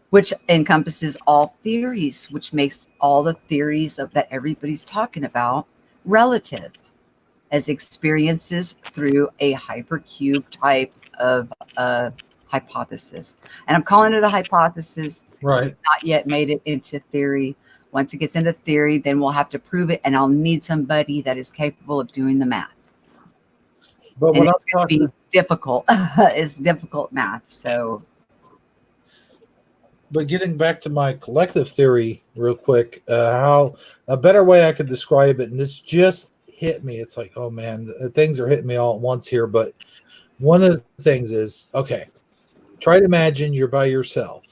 which encompasses all theories, which makes all the theories that everybody's talking about relative as experiences through a hypercube type of hypothesis. And I'm calling it a hypothesis because it's not yet made it into theory. Once it gets into theory, then we'll have to prove it, and I'll need somebody that is capable of doing the math. But what it's going to be difficult. It's difficult math. So, but getting back to my collective theory real quick, how a better way I could describe it, and this just hit me. It's like, oh man, things are hitting me all at once here. But one of the things is, okay, try to imagine you're by yourself.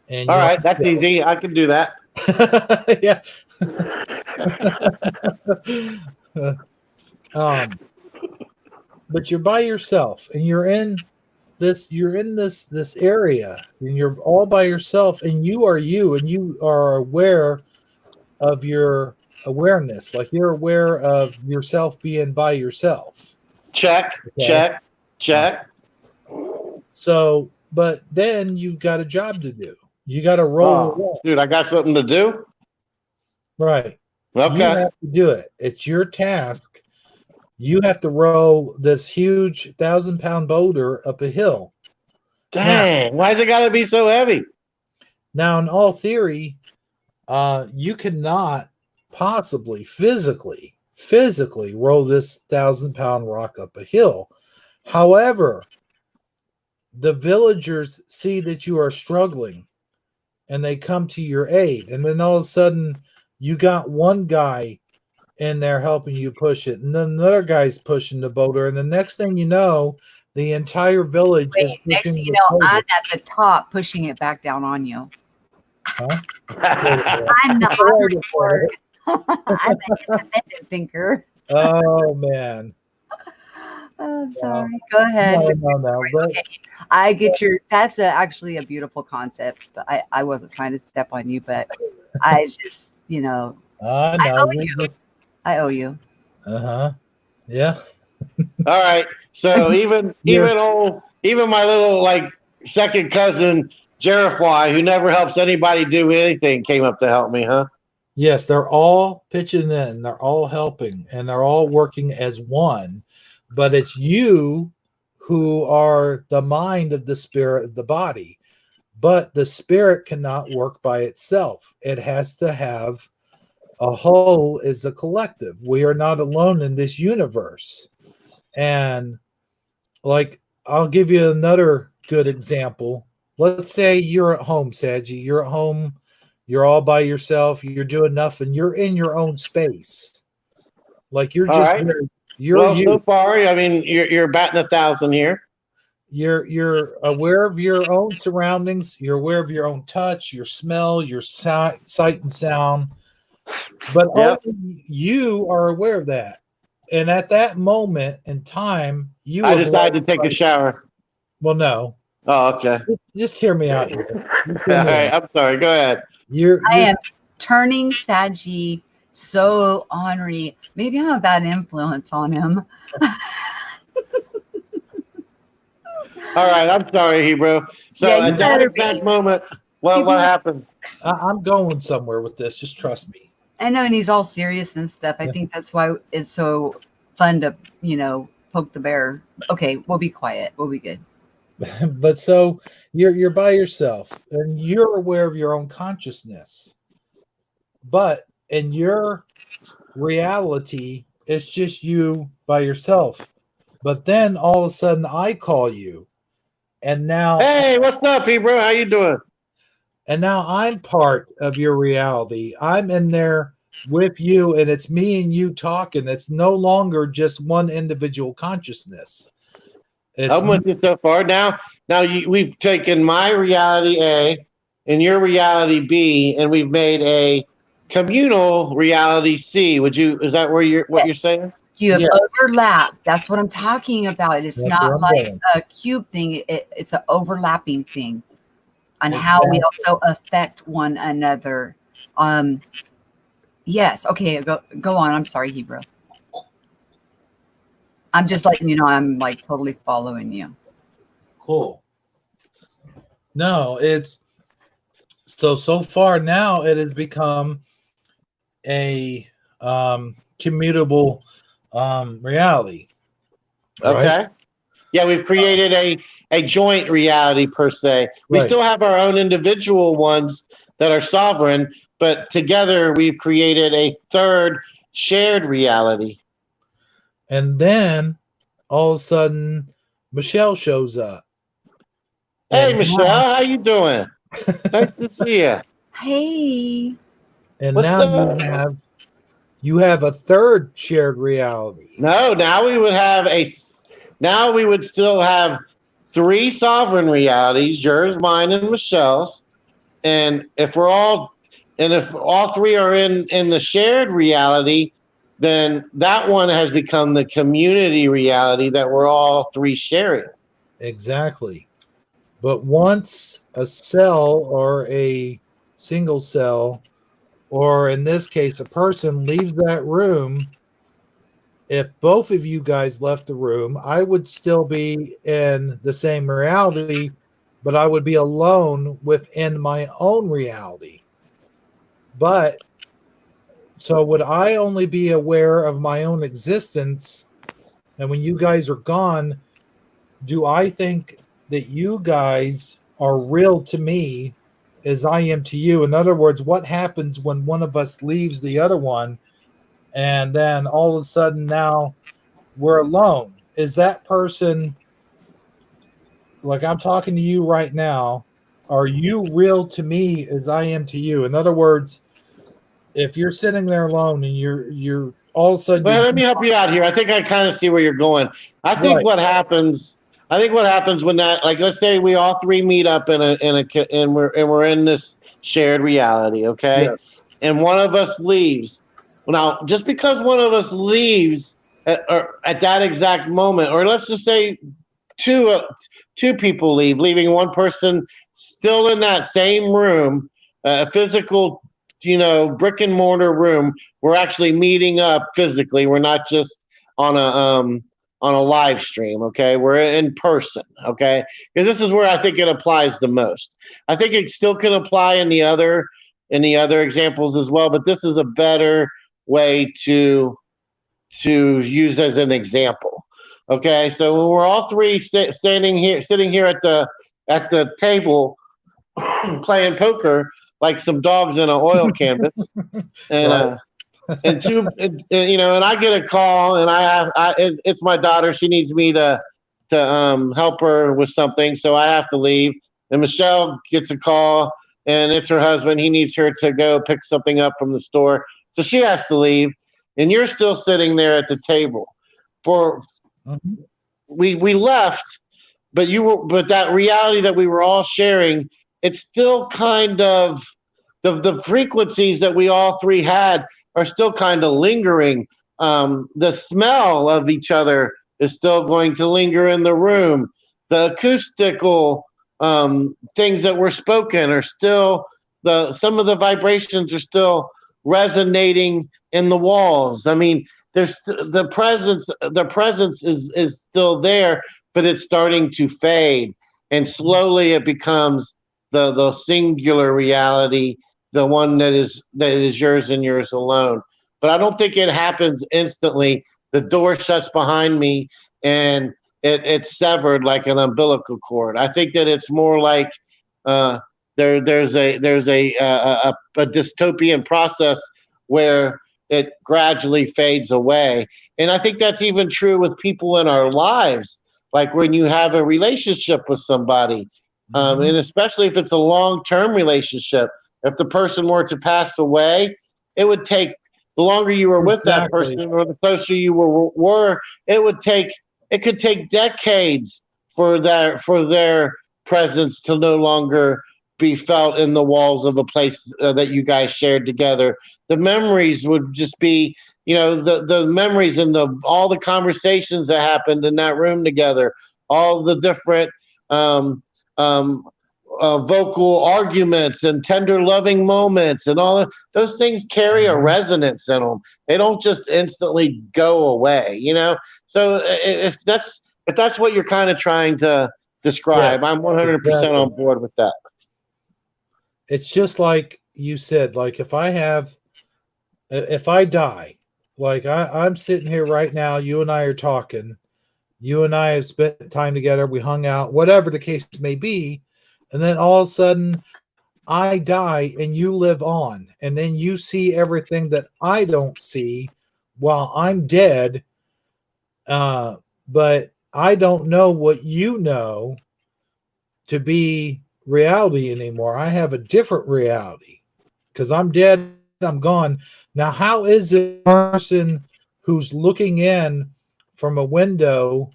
And all right, that's easy. I can do that. Yeah. But you're by yourself, and you're in this area, and you're all by yourself, and you are you, and you are aware of your awareness, like you're aware of yourself being by yourself. Check. So, but then you've got a job to do. You got to roll. Dude, I got something to do. Right. Okay. You have to do it. It's your task. You have to roll this huge 1,000-pound boulder up a hill. Dang, why's it got to be so heavy? Now, in all theory, you cannot possibly physically roll this 1,000-pound rock up a hill. However, the villagers see that you are struggling, and they come to your aid. And then all of a sudden, you got one guy in there helping you push it, and then another guy's pushing the boulder, and the next thing you know, the entire village is pushing. Next thing you know, I'm at the top pushing it back down on you. Huh? I'm the hardcore. I'm an independent thinker. Oh man. I'm sorry. Go ahead. No. Okay. I get your. That's actually a beautiful concept. But I wasn't trying to step on you, but I just, I owe you. Yeah. All right. So even my little second cousin Jerify, who never helps anybody do anything, came up to help me, huh? Yes, they're all pitching in, they're all helping, and they're all working as one. But it's you who are the mind of the spirit of the body. but the spirit cannot work by itself. It has to have a whole is a collective. We are not alone in this universe. And like, I'll give you another good example. Let's say you're at home, Saji. You're at home, you're all by yourself, you're doing nothing, you're in your own space. Like you're All just right. there. You're Well, you. so far, I mean, you're batting 1,000 here. You're aware of your own surroundings, you're aware of your own touch, your smell, your sight and sound. But Yep. only you are aware of that. And at that moment in time, you I have decided to take a shower. well, no. Oh, okay. Just hear me out here. All right. I'm sorry. Go ahead. I am turning Saji so ornery. Maybe I'm a bad influence on him. All right. I'm sorry, Hebrew. So Yeah, you at that better exact be. moment, what happened? I'm going somewhere with this. Just trust me. I know, and he's all serious and stuff. I think that's why it's so fun to, poke the bear. Okay, we'll be quiet. We'll be good. But so you're by yourself and you're aware of your own consciousness. But in your reality, it's just you by yourself. But then all of a sudden I call you. And now Hey, what's up, Hebrew? How you doing? And now I'm part of your reality. I'm in there with you, and it's me and you talking. It's no longer just one individual consciousness. I'm with you so far. Now we've taken my reality A and your reality B, and we've made a communal reality C. Is that what you're saying? You have overlap. That's what I'm talking about. It's not like a cube thing. It's an overlapping thing on how we also affect one another. Yes. Okay. Go on. I'm sorry, Hebrew. I'm just letting you know I'm like totally following you. Cool. No, it's so far now it has become a commutable reality. Okay. Right? Yeah, we've created a joint reality per se. We still have our own individual ones that are sovereign, but together we've created a third shared reality. And then all of a sudden Michelle shows up. Hey, Michelle, how you doing? Nice to see you. Hey. And now you have a third shared reality. No, now we would still have 3 sovereign realities, yours, mine, and Michelle's. And if all 3 are in the shared reality, then that one has become the community reality that we're all 3 sharing. Exactly. But once a cell or a single cell, or in this case, a person leaves that room, if both of you guys left the room, I would still be in the same reality, but I would be alone within my own reality. But so would I only be aware of my own existence? And when you guys are gone, do I think that you guys are real to me as I am to you? In other words, what happens when one of us leaves the other one and then all of a sudden now we're alone? Is that person, like I'm talking to you right now, are you real to me as I am to you? In other words, if you're sitting there alone and you're all of a sudden, well, let me help you out here. I think I kind of see where you're going. I think what happens when that, like, let's say we all 3 meet up and we're in this shared reality, okay? Yeah. And one of us leaves. Now, just because one of us leaves at that exact moment, or let's just say two people leaving one person still in that same room, a physical, brick and mortar room. We're actually meeting up physically. We're not just on a live stream. Okay, we're in person. Okay, because this is where I think it applies the most. I think it still can apply in the other examples as well, but this is a better way to use as an example. Okay, so when we're all 3 sitting here at the table, playing poker like some dogs in an oil canvas, and Right. and two, and I get a call, and it's my daughter. She needs me to help her with something, so I have to leave. And Michelle gets a call, and it's her husband. He needs her to go pick something up from the store, so she has to leave. And you're still sitting there at the table. For Mhm. we left, but that reality that we were all sharing, it's still kind of the frequencies that we all three had are still kind of lingering. The smell of each other is still going to linger in the room. The acoustical things that were spoken are still some of the vibrations are still resonating in the walls. I mean, there's the presence is still there, but it's starting to fade, and slowly it becomes the singular reality, the one that is yours and yours alone. But I don't think it happens instantly. The door shuts behind me, and it's severed like an umbilical cord. I think that it's more like uh, there's a dystopian process where it gradually fades away. And I think that's even true with people in our lives. Like when you have a relationship with somebody, and Mhm. especially if it's a long term relationship, if the person were to pass away, it would take the longer you were with that Exactly. person or the closer you were, it would take it could take decades for their presence to no longer be felt in the walls of a place that you guys shared together. The memories would just be, the memories and the all the conversations that happened in that room together, all the different um, um, vocal arguments and tender loving moments and all of those things carry a Mhm. resonance in them. They don't just instantly go away. So if that's what you're kind of trying to Yeah, describe, I'm 100% exactly. on board with that. It's just like you said, like if I die, like I'm sitting here right now, you and I are talking, you and I have spent time together, we hung out, whatever the case may be, and then all of a sudden I die and you live on, and then you see everything that I don't see while I'm dead, but I don't know what you know to be reality anymore. I have a different reality because I'm dead, I'm gone. Now, how is it a person who's looking in from a window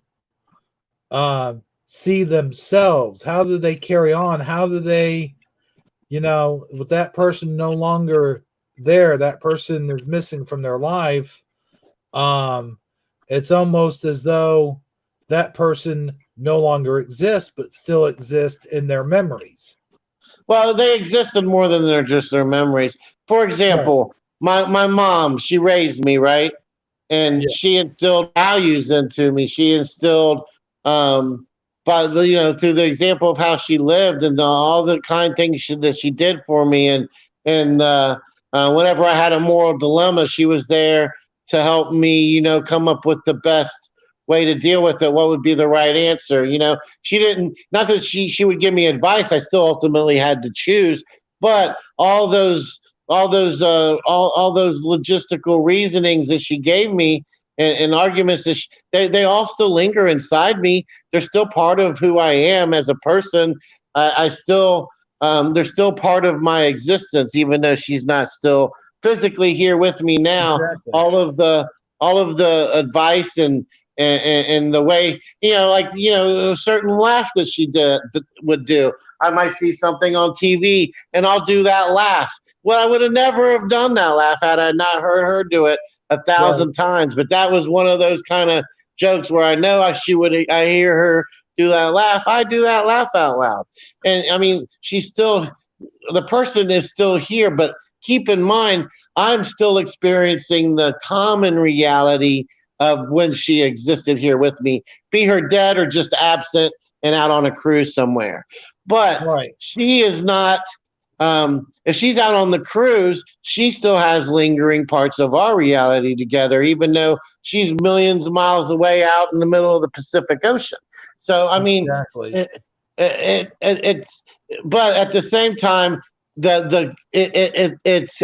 see themselves? How do they carry on? How do they, with that person no longer there, that person is missing from their life? Um, it's almost as though that person no longer exists, but still exists in their memories. Well, they exist in more than they're just their memories. For Right. example, my mom, she raised me, right? And Yeah. she instilled values into me. She instilled, by through the example of how she lived and all the kind things that she did for me. And whenever I had a moral dilemma, she was there to help me, come up with the best way to deal with it. What would be the right answer? She didn't. Not that she would give me advice. I still ultimately had to choose. But all those logistical reasonings that she gave me, and arguments that they all still linger inside me. They're still part of who I am as a person. I still they're still part of my existence, even though she's not still physically here with me now. Exactly. All of the advice and the way, a certain laugh that she would do. I might see something on TV and I'll do that laugh. Well, I would have never have done that laugh had I not heard her do it a Right. thousand times. But that was one of those kind of jokes where I know I hear her do that laugh. I do that laugh out loud. And I mean, the person is still here, but keep in mind, I'm still experiencing the common reality of when she existed here with me, be her dead or just absent and out on a cruise somewhere. But Right. she is not. If she's out on the cruise, she still has lingering parts of our reality together, even though she's millions of miles away out in the middle of the Pacific Ocean. So, I mean, Exactly. it, it, it, it's but at the same time, it's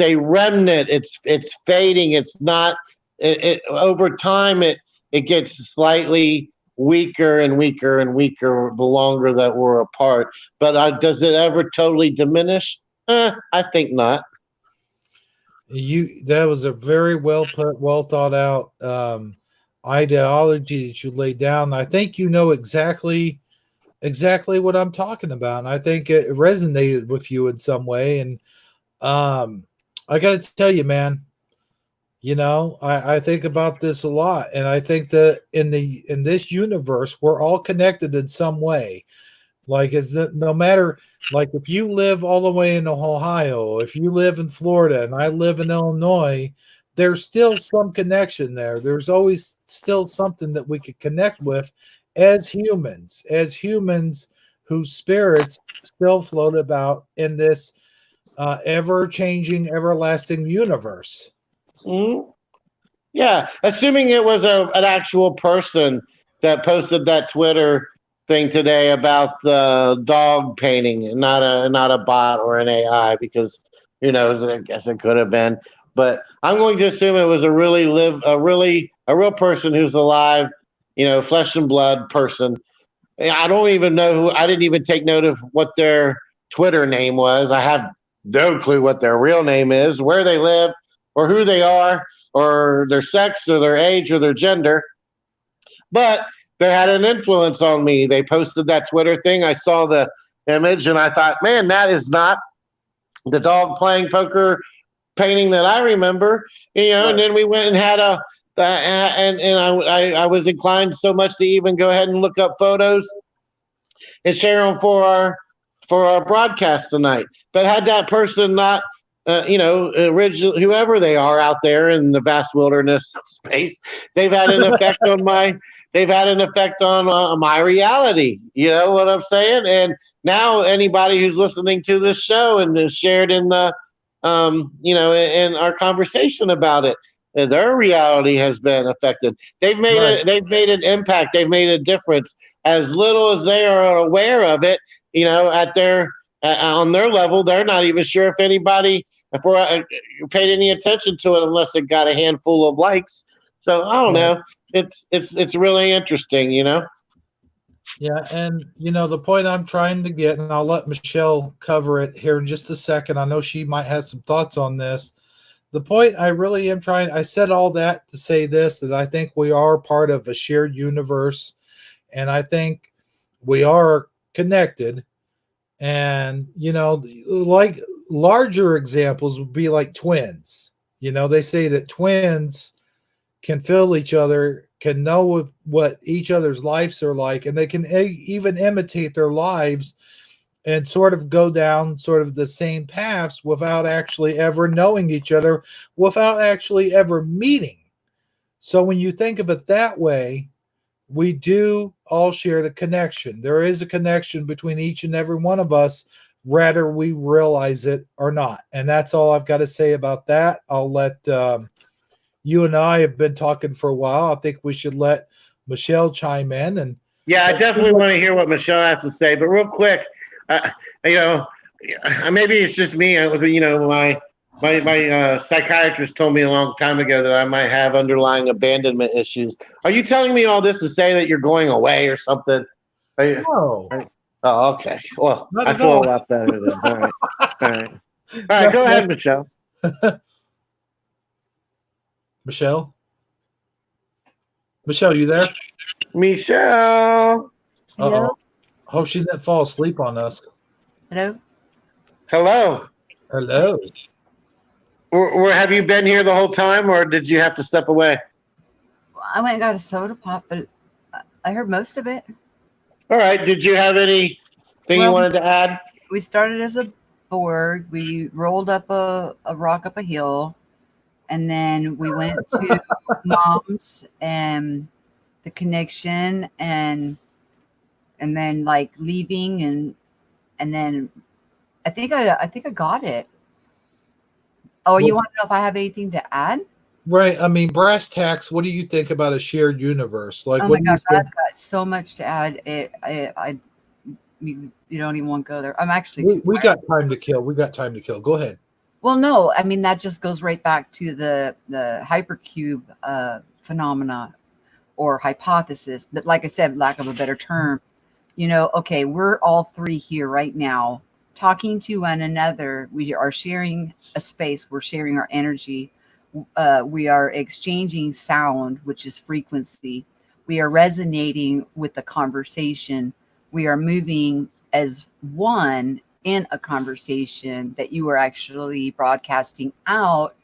a remnant. It's fading. It's not. Over time, it gets slightly weaker and weaker and weaker the longer that we're apart. But does it ever totally diminish? I think not. That was a very well put, well thought out ideology that you laid down. I think you know exactly what I'm talking about, and I think it resonated with you in some way. And I got to tell you, man, I think about this a lot, and I think that in this universe, we're all connected in some way. Like, no matter, like, if you live all the way in Ohio, if you live in Florida, and I live in Illinois, there's still some connection there. There's always still something that we could connect with as humans whose spirits still float about in this ever-changing, everlasting universe. Mm-hmm. Yeah, assuming it was an actual person that posted that Twitter thing today about the dog painting, and not a bot or an AI, because who knows? I guess it could have been, but I'm going to assume it was a real person who's alive, flesh and blood person. I don't even know who. I didn't even take note of what their Twitter name was. I have no clue what their real name is, where they live, or who they are, or their sex, or their age, or their gender. But they had an influence on me. They posted that Twitter thing. I saw the image and I thought, man, that is not the dog playing poker painting that I remember. Right. And then we went and had I was inclined so much to even go ahead and look up photos and share them for our broadcast tonight. But had that person not, original, whoever they are out there in the vast wilderness space, they've had an effect on my reality. You know what I'm saying? And now anybody who's listening to this show and is shared in the, in our conversation about it, their reality has been affected. They've made They've made an impact. They've made a difference. As little as they are aware of it, at their on their level, they're not even sure if we're paid any attention to it unless it got a handful of likes. So I don't know. It's really interesting, Yeah, and the point I'm trying to get, and I'll let Michelle cover it here in just a second. I know she might have some thoughts on this. The point I really am trying, I said all that to say this, that I think we are part of a shared universe, and I think we are connected. And, like larger examples would be like twins. They say that twins can feel each other, can know what each other's lives are like, and they can even imitate their lives and sort of go down sort of the same paths without actually ever knowing each other, without actually ever meeting. So when you think of it that way, we do all share the connection. There is a connection between each and every one of us, whether we realize it or not. And that's all I've got to say about that. I'll let you and I have been talking for a while. I think we should let Michelle chime in. And yeah, I definitely want to hear what Michelle has to say. But real quick, maybe it's just me. My psychiatrist told me a long time ago that I might have underlying abandonment issues. Are you telling me all this to say that you're going away or something? No. Oh, okay. Well, I feel a lot better then. All right. All right. Go ahead, Michelle. Michelle, you there? Michelle. Hello? Hope she didn't fall asleep on us. Hello? Hello. Hello. Or have you been here the whole time, or did you have to step away? I went and got a soda pop, but I heard most of it. All right. Did you have anything you wanted to add? We started as a board. We rolled up a rock up a hill, and then we went to Mom's and the connection, and then like leaving, and then I think I got it. Oh, you want to know if I have anything to add? Right. I mean, brass tacks, what do you think about a shared universe? Like, oh my gosh, I've got so much to add. you don't even want to go there. I'm actually we got time to kill. We got time to kill. Go ahead. Well, no, I mean that just goes right back to the hypercube phenomena or hypothesis. But like I said, lack of a better term, okay, we're all three here right now talking to one another. We are sharing a space. We're sharing our energy. We are exchanging sound, which is frequency. We are resonating with the conversation. We are moving as one in a conversation that you are actually broadcasting out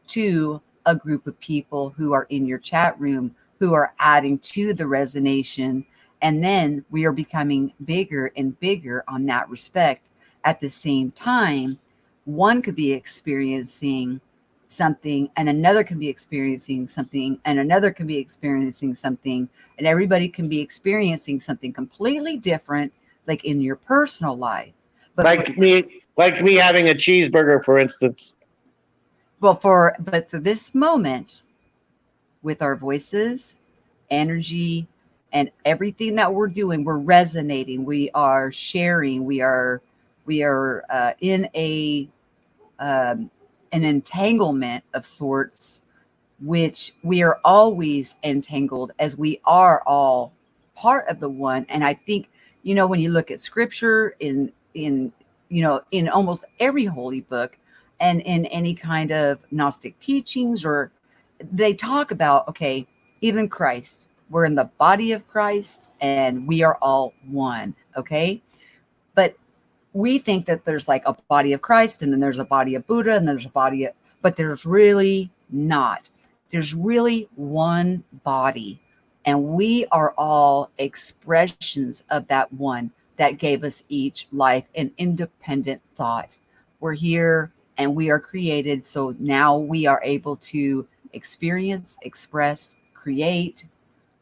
to a group of people who are in your chat room, who are adding to the resonation. And then we are becoming bigger and bigger on that respect. At the same time, one could be experiencing something and another can be experiencing something and another can be experiencing something, and everybody can be experiencing something completely different, like in your personal life. But like me having a cheeseburger, for instance. But for this moment, with our voices, energy, and everything that we're doing, we're resonating. We are sharing. We are in an entanglement of sorts, which we are always entangled, as we are all part of the one. And I think, when you look at scripture in in almost every holy book and in any kind of Gnostic teachings, or they talk about, okay, even Christ, we're in the body of Christ and we are all one. Okay. But we think that there's like a body of Christ and then there's a body of Buddha and there's a body of, but there's really not. There's really one body, and we are all expressions of that one that gave us each life and independent thought. We're here and we are created. So now we are able to experience, express, create.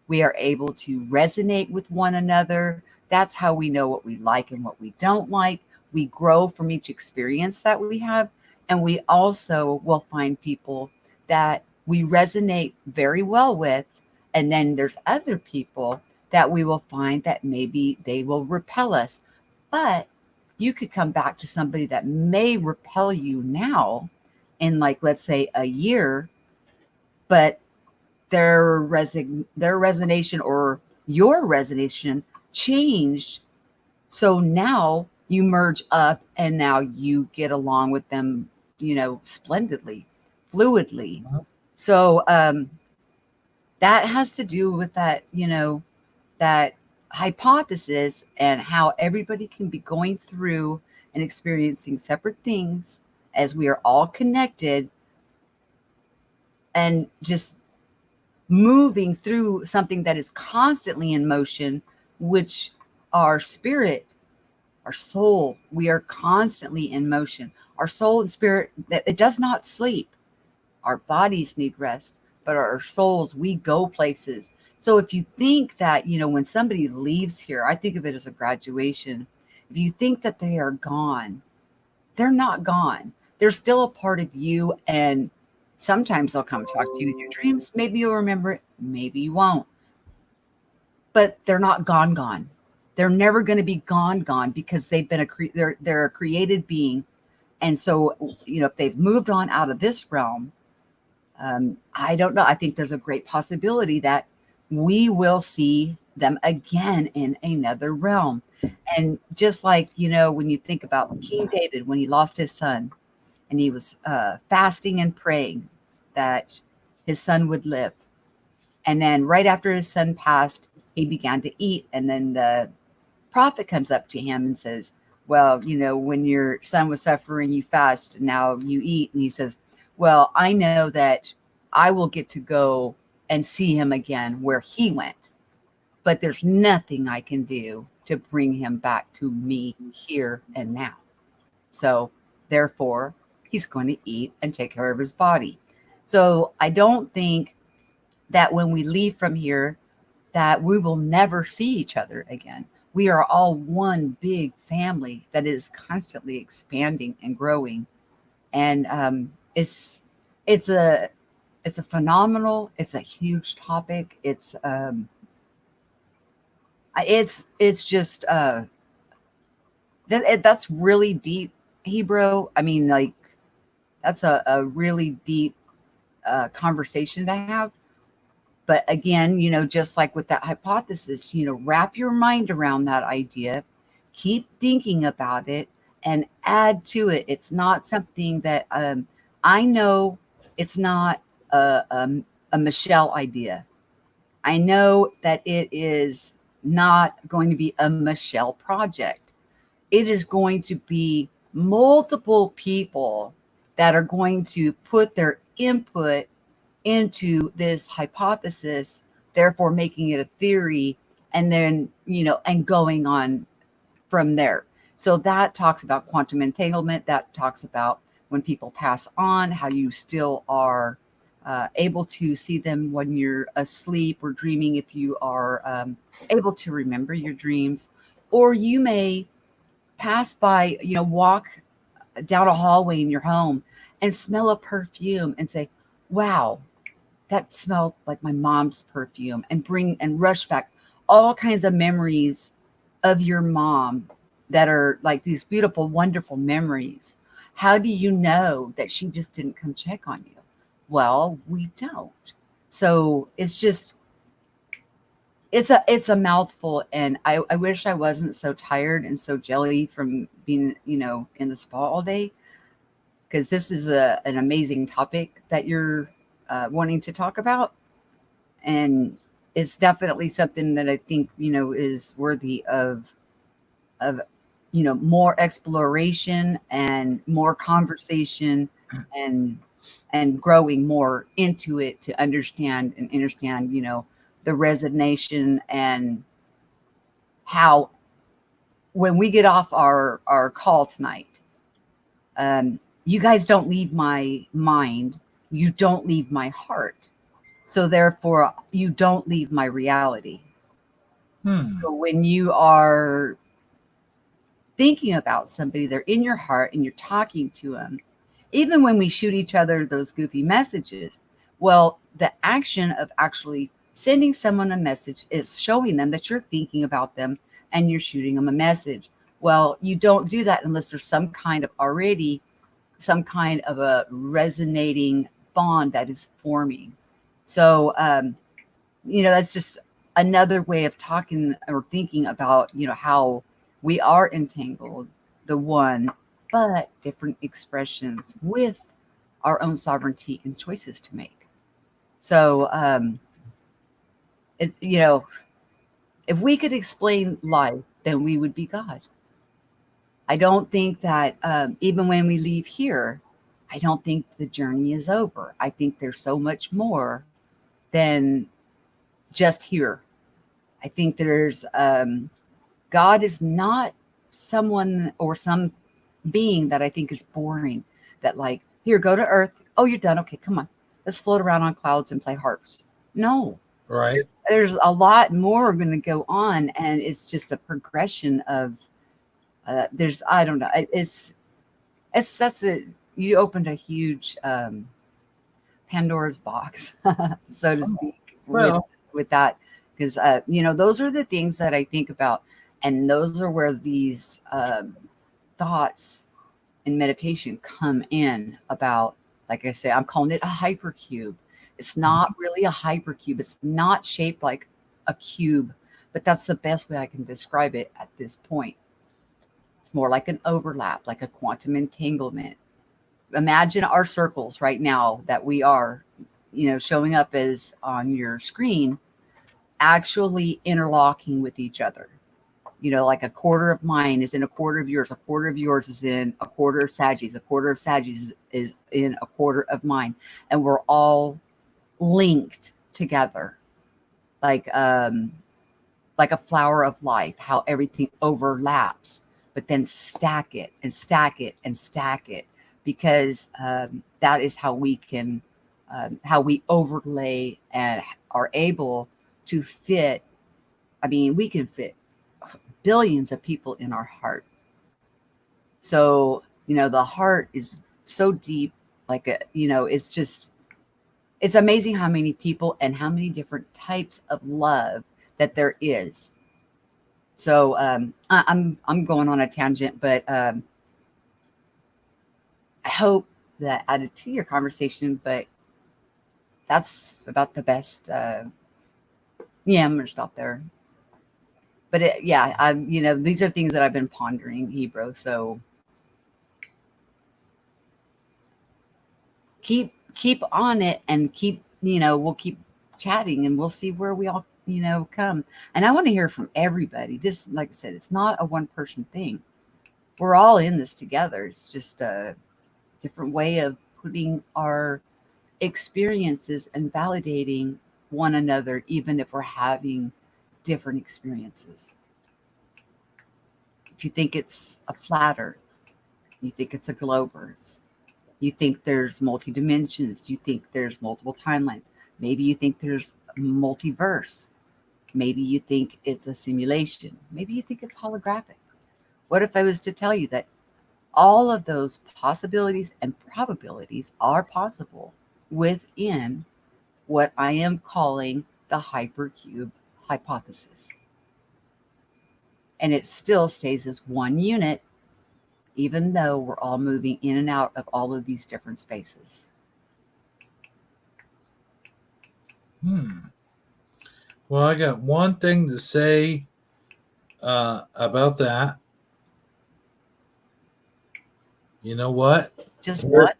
We are able to resonate with one another. That's how we know what we like and what we don't like. We grow from each experience that we have. And we also will find people that we resonate very well with. And then there's other people that we will find that maybe they will repel us. But you could come back to somebody that may repel you now in, like, let's say a year, but their resonation or your resonation changed. So now you merge up and now you get along with them, splendidly, fluidly. So that has to do with that, that hypothesis, and how everybody can be going through and experiencing separate things as we are all connected, and just moving through something that is constantly in motion, which our spirit, our soul, we are constantly in motion. Our soul and spirit, that it does not sleep. Our bodies need rest, but our souls, we go places. So if you think that, when somebody leaves here, I think of it as a graduation. If you think that they are gone, they're not gone. They're still a part of you. And sometimes they'll come talk to you in your dreams. Maybe you'll remember it. Maybe you won't. But they're not gone. They're never going to be gone, because they've been they're a created being. And so, if they've moved on out of this realm, I don't know. I think there's a great possibility that we will see them again in another realm. And just like, when you think about King David, when he lost his son and he was fasting and praying that his son would live. And then right after his son passed, he began to eat. And then the prophet comes up to him and says, well, when your son was suffering, you fast, and now you eat. And he says, well, I know that I will get to go and see him again where he went, but there's nothing I can do to bring him back to me here and now. So therefore, he's going to eat and take care of his body. So I don't think that when we leave from here, that we will never see each other again. We are all one big family that is constantly expanding and growing. And it's a phenomenal, it's a huge topic. It's just That's really deep, Hebrew. I mean, like, that's a really deep conversation to have. But again, just like with that hypothesis, wrap your mind around that idea, keep thinking about it, and add to it. It's not something that I know it's not a Michelle idea. I know that it is not going to be a Michelle project. It is going to be multiple people that are going to put their input into this hypothesis, therefore making it a theory, and then, and going on from there. So that talks about quantum entanglement. That talks about when people pass on, how you still are able to see them when you're asleep or dreaming, if you are able to remember your dreams. Or you may pass by, walk down a hallway in your home and smell a perfume and say, wow, that smelled like my mom's perfume, and rush back all kinds of memories of your mom that are like these beautiful, wonderful memories. How do you know that she just didn't come check on you? Well, we don't. So it's a mouthful, and I wish I wasn't so tired and so jelly from being, in the spa all day, because this is an amazing topic that you're wanting to talk about. And it's definitely something that I think, is worthy of more exploration and more conversation, and growing more into it to understand the resignation, and how, when we get off our call tonight, you guys don't leave my mind, you don't leave my heart, so therefore you don't leave my reality. So when you are thinking about somebody, they're in your heart and you're talking to them, even when we shoot each other those goofy messages, well, the action of actually sending someone a message is showing them that you're thinking about them and you're shooting them a message. Well, you don't do that unless there's some kind of a resonating bond that is forming. So, that's just another way of talking or thinking about, how we are entangled, the one, but different expressions with our own sovereignty and choices to make. So, if we could explain life, then we would be God. I don't think that even when we leave here, I don't think the journey is over. I think there's so much more than just here. I think there's God is not someone or some being that I think is boring. That, like, here, go to Earth. Oh, you're done. Okay, come on. Let's float around on clouds and play harps. No. Right. There's a lot more going to go on, and it's just a progression of I don't know. You opened a huge Pandora's box, so to speak, Well, with that, because those are the things that I think about, and those are where these thoughts in meditation come in about, like I say, I'm calling it a hypercube. It's not really a hypercube. It's not shaped like a cube, but that's the best way I can describe it at this point. It's more like an overlap, like a quantum entanglement. Imagine our circles right now that we are, showing up as on your screen, actually interlocking with each other. Like a quarter of mine is in a quarter of yours, a quarter of yours is in a quarter of Sagi's, a quarter of Sagi's is in a quarter of mine. And we're all linked together, like a flower of life, how everything overlaps, but then stack it and stack it and stack it, because that is how we can, how we overlay and are able to fit. I mean, we can fit billions of people in our heart. So, the heart is so deep, like it's amazing how many people and how many different types of love that there is. So I'm going on a tangent, but I hope that added to your conversation. But that's about the best. Yeah, I'm gonna stop there. But these are things that I've been pondering, Hebrew. So keep on it and we'll keep chatting and we'll see where we all come. And I want to hear from everybody. This, like I said, it's not a one person thing. We're all in this together. It's just a different way of putting our experiences and validating one another, even if we're having different experiences. If you think it's a flat earth, you think it's a globe earth, you think there's multi dimensions, you think there's multiple timelines, maybe you think there's a multiverse, maybe you think it's a simulation, maybe you think it's holographic. What if I was to tell you that all of those possibilities and probabilities are possible within what I am calling the hypercube hypothesis? And it still stays as one unit, even though we're all moving in and out of all of these different spaces. Well, I got one thing to say about that. You know what? Just what?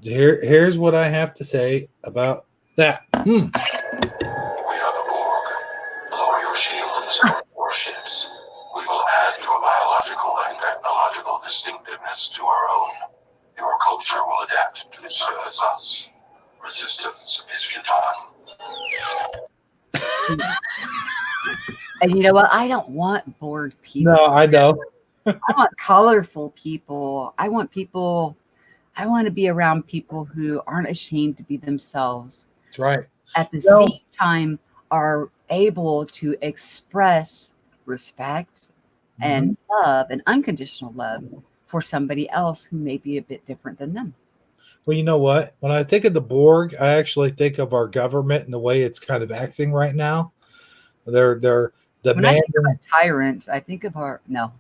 Here's what I have to say about that. We are the Borg. Lower your shields and support warships. We will add your biological and technological distinctiveness to our own. Your culture will adapt to service us. Resistance is futile. And you know what? I don't want bored people. No, I know. I want colorful people. I want to be around people who aren't ashamed to be themselves. That's right. At the same time, are able to express respect and love and unconditional love for somebody else who may be a bit different than them. Well, you know what? When I think of the Borg, I actually think of our government and the way it's kind of acting right now. They're demanding. When I think of a tyrant, I think of our no.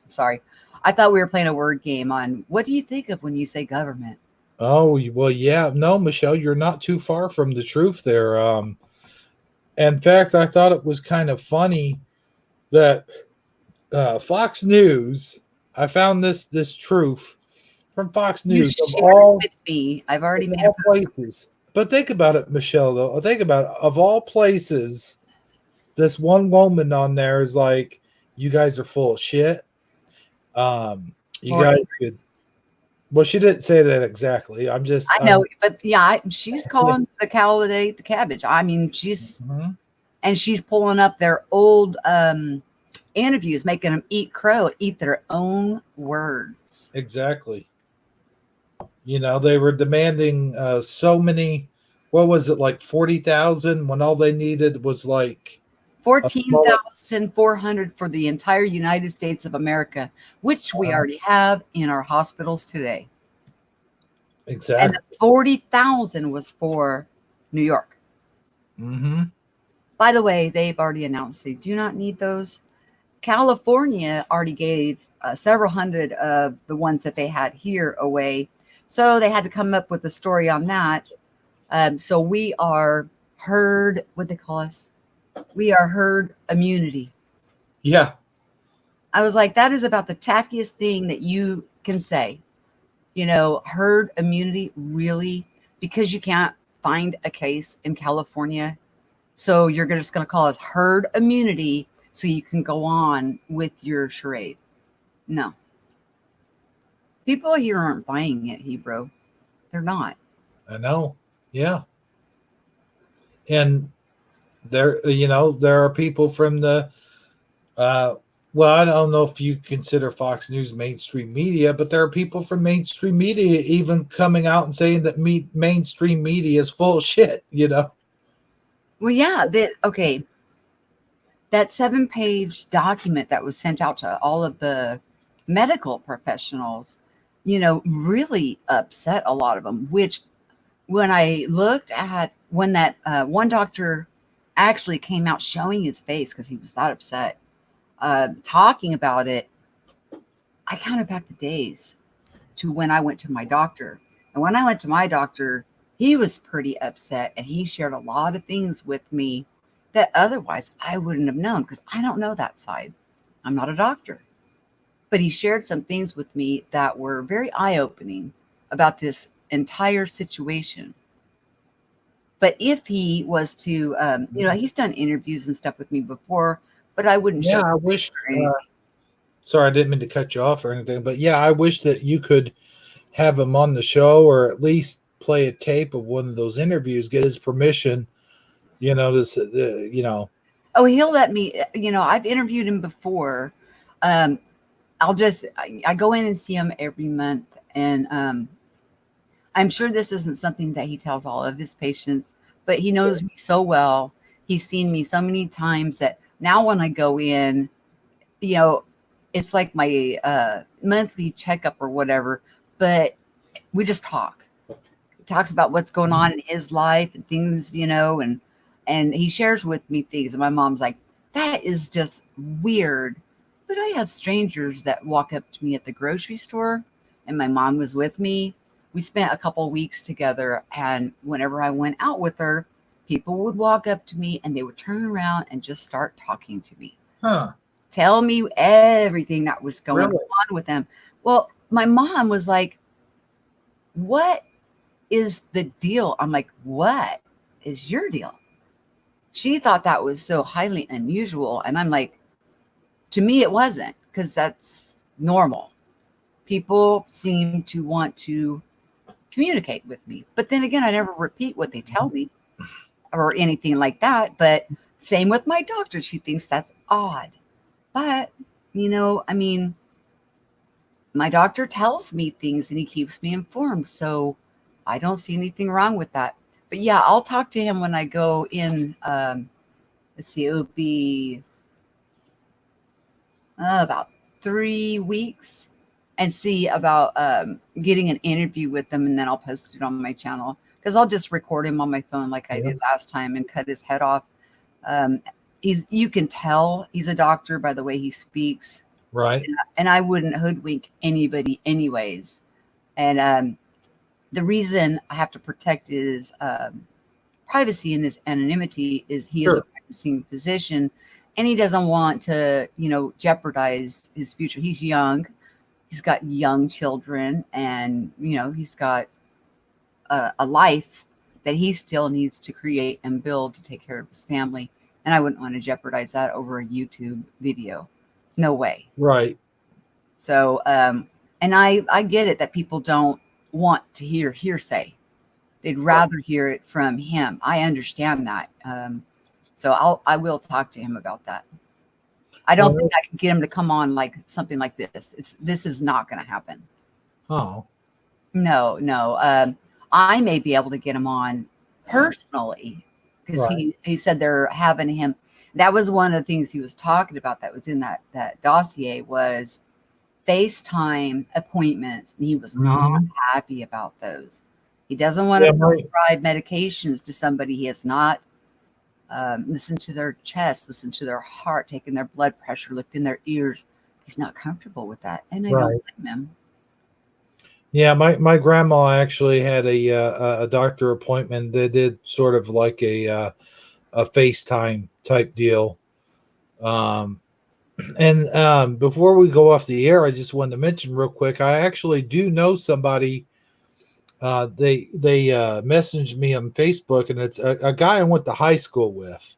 Sorry, I thought we were playing a word game on what do you think of when you say government? Oh well, yeah. No, Michelle, you're not too far from the truth there. In fact, I thought it was kind of funny that Fox News. I found this truth from Fox News. You shared it with me. I've already made a post. Places. But think about it, Michelle, though. Think about it. Of all places, this one woman on there is like, you guys are full of shit. You guys could. Well, she didn't say that exactly. I know, but yeah, she's calling the cow that ate the cabbage. I mean, she's pulling up their old interviews, making them eat their own words. Exactly. You know, they were demanding so many. What was it, like 40,000 when all they needed was like 14,400 for the entire United States of America, which we already have in our hospitals today. Exactly. And the 40,000 was for New York. By the way, they've already announced they do not need those. California already gave several hundred of the ones that they had here away. So they had to come up with a story on that. So we are herd, what they call us? We are herd immunity. Yeah. I was like, that is about the tackiest thing that you can say. You know, herd immunity, really? Because you can't find a case in California. So you're just going to call us herd immunity so you can go on with your charade. No. People here aren't buying it, Hebrew. They're not. I know. Yeah. And there are people from the well, I don't know if you consider Fox News mainstream media, but there are people from mainstream media even coming out and saying that mainstream media is full of shit, you know? Well, yeah. Okay. That 7-page document that was sent out to all of the medical professionals, really upset a lot of them, which when I looked at when that one doctor actually came out showing his face because he was that upset, talking about it, I counted back the days to when I went to my doctor. And when I went to my doctor, he was pretty upset, and he shared a lot of things with me that otherwise I wouldn't have known, because I don't know that side. I'm not a doctor. But he shared some things with me that were very eye-opening about this entire situation. But if he was to, he's done interviews and stuff with me before, but I wouldn't show. I wish. Sorry, I didn't mean to cut you off or anything, but yeah, I wish that you could have him on the show, or at least play a tape of one of those interviews, get his permission. Oh, he'll let me. I've interviewed him before. I go in and see him every month, and I'm sure this isn't something that he tells all of his patients, but he knows me so well. He's seen me so many times that now when I go in, it's like my monthly checkup or whatever, but we just talk. He talks about what's going on in his life and things, and he shares with me things. And my mom's like, that is just weird. But I have strangers that walk up to me at the grocery store, and my mom was with me. We spent a couple of weeks together, and whenever I went out with her, people would walk up to me and they would turn around and just start talking to me. Tell me everything that was going on with them. Well, my mom was like, what is the deal? I'm like, what is your deal? She thought that was so highly unusual. And I'm like, to me, it wasn't, because that's normal. People seem to want to communicate with me. But then again, I never repeat what they tell me or anything like that. But same with my doctor. She thinks that's odd. But, my doctor tells me things and he keeps me informed. So I don't see anything wrong with that. But yeah, I'll talk to him when I go in. Let's see, it would be about 3 weeks, and see about getting an interview with them. And then I'll post it on my channel, because I'll just record him on my phone like I did last time and cut his head off. You can tell he's a doctor by the way he speaks. Right. And I wouldn't hoodwink anybody anyways. And the reason I have to protect his privacy and his anonymity is he is a practicing physician, and he doesn't want to, jeopardize his future. He's young. He's got young children, and, he's got a life that he still needs to create and build to take care of his family. And I wouldn't want to jeopardize that over a YouTube video. No way. Right. So, and I get it that people don't want to hear hearsay. They'd rather hear it from him. I understand that. So I will talk to him about that. I don't think I can get him to come on like something like this. This is not going to happen. Oh. No. I may be able to get him on personally, because he said they're having him. That was one of the things he was talking about that was in that dossier was FaceTime appointments. And he was not happy about those. He doesn't want to prescribe medications to somebody he has not listened to their chest, listened to their heart, taken their blood pressure, looked in their ears. He's not comfortable with that. And I don't blame him. Yeah, my grandma actually had a doctor appointment. They did sort of like a FaceTime type deal. And before we go off the air, I just wanted to mention real quick, I actually do know somebody. They messaged me on Facebook, and it's a guy I went to high school with.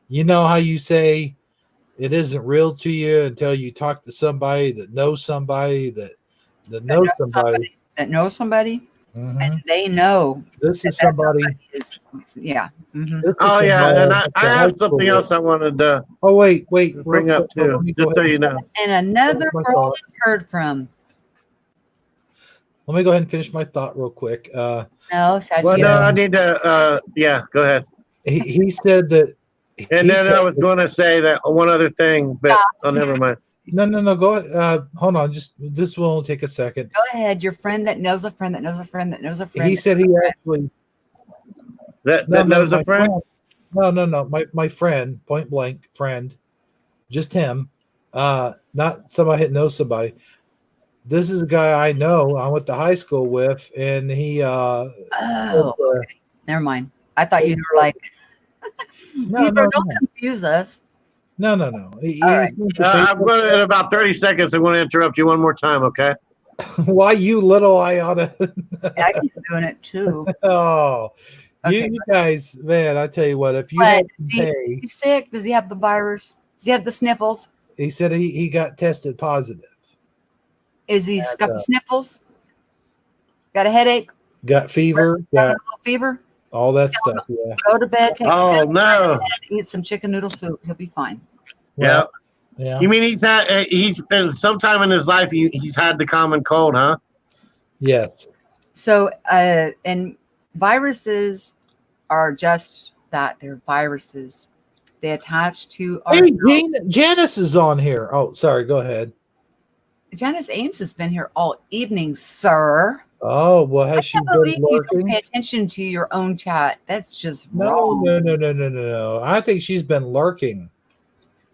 You know how you say it isn't real to you until you talk to somebody that knows somebody that knows somebody that knows somebody, mm-hmm. and they know this is somebody. Mm-hmm. Oh yeah, and I have something else I wanted to. Oh wait, bring up too, just so you know. And another girl was heard from. Let me go ahead and finish my thought real quick. No, well, no, I need to. Yeah, go ahead. He said that. And then I was going to say that one other thing, but never mind. No. Go ahead. Hold on. This will only take a second. Go ahead. Your friend that knows a friend that knows a friend that knows a friend. He said he actually. That knows a friend? No. My friend, point blank friend, just him. Not somebody that knows somebody. This is a guy I know. I went to high school with, and he. Oh, okay. Never mind. I thought you were like, No, no, don't no. confuse us. No. All right. I'm going to, in about 30 seconds, I'm going to interrupt you one more time, okay? Why you little iota? I keep doing it too. Oh, Okay. you guys, man! I tell you what, if you But had is to he pay, sick? Does he have the virus? Does he have the sniffles? he said he got tested positive. Is he got the sniffles? Got a headache? Got fever, Got a got little fever? all that stuff. Yeah. Go to bed. Take Oh, no. eat some chicken noodle soup. He'll be fine. Yeah. Yeah. You mean he's been sometime in his life he's had the common cold, huh? Yes. So, and viruses are just that. They're viruses. They attach to our. Hey, Janice is on here. Oh, sorry. Go ahead. Janice Ames has been here all evening, sir. Oh, well, has she I can't believe been you don't lurking? pay attention to your own chat. That's just No, wrong. no. I think she's been lurking.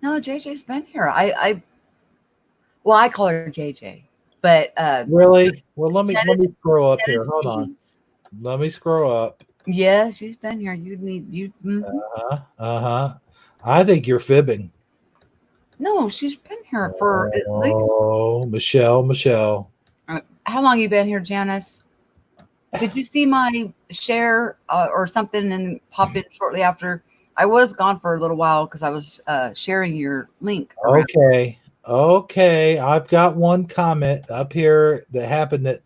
No, JJ's been here. I call her JJ, but Really? Well, let me Janice- scroll up here. Janice Hold on. Ames. Let me scroll up. Yeah, she's been here. I think you're fibbing. No, she's been here for at least. Oh, Michelle. How long you been here, Janice? Did you see my share or something and pop in shortly after? I was gone for a little while because I was sharing your link. around. Okay. I've got one comment up here that happened at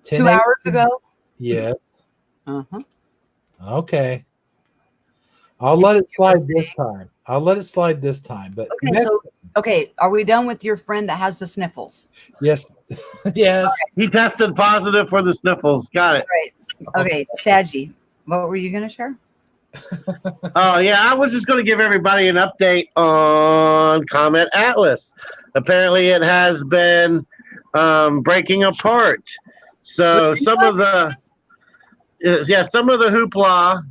10 2 hours ago. Yes. Uh-huh. Okay. I'll let it slide this time. But okay. Are we done with your friend that has the sniffles? yes. Yes. He tested positive for the sniffles. Got it. Right. Okay, Saji, what were you going to share? Oh, yeah. I was just going to give everybody an update on Comet Atlas. Apparently, it has been breaking apart. So some of the hoopla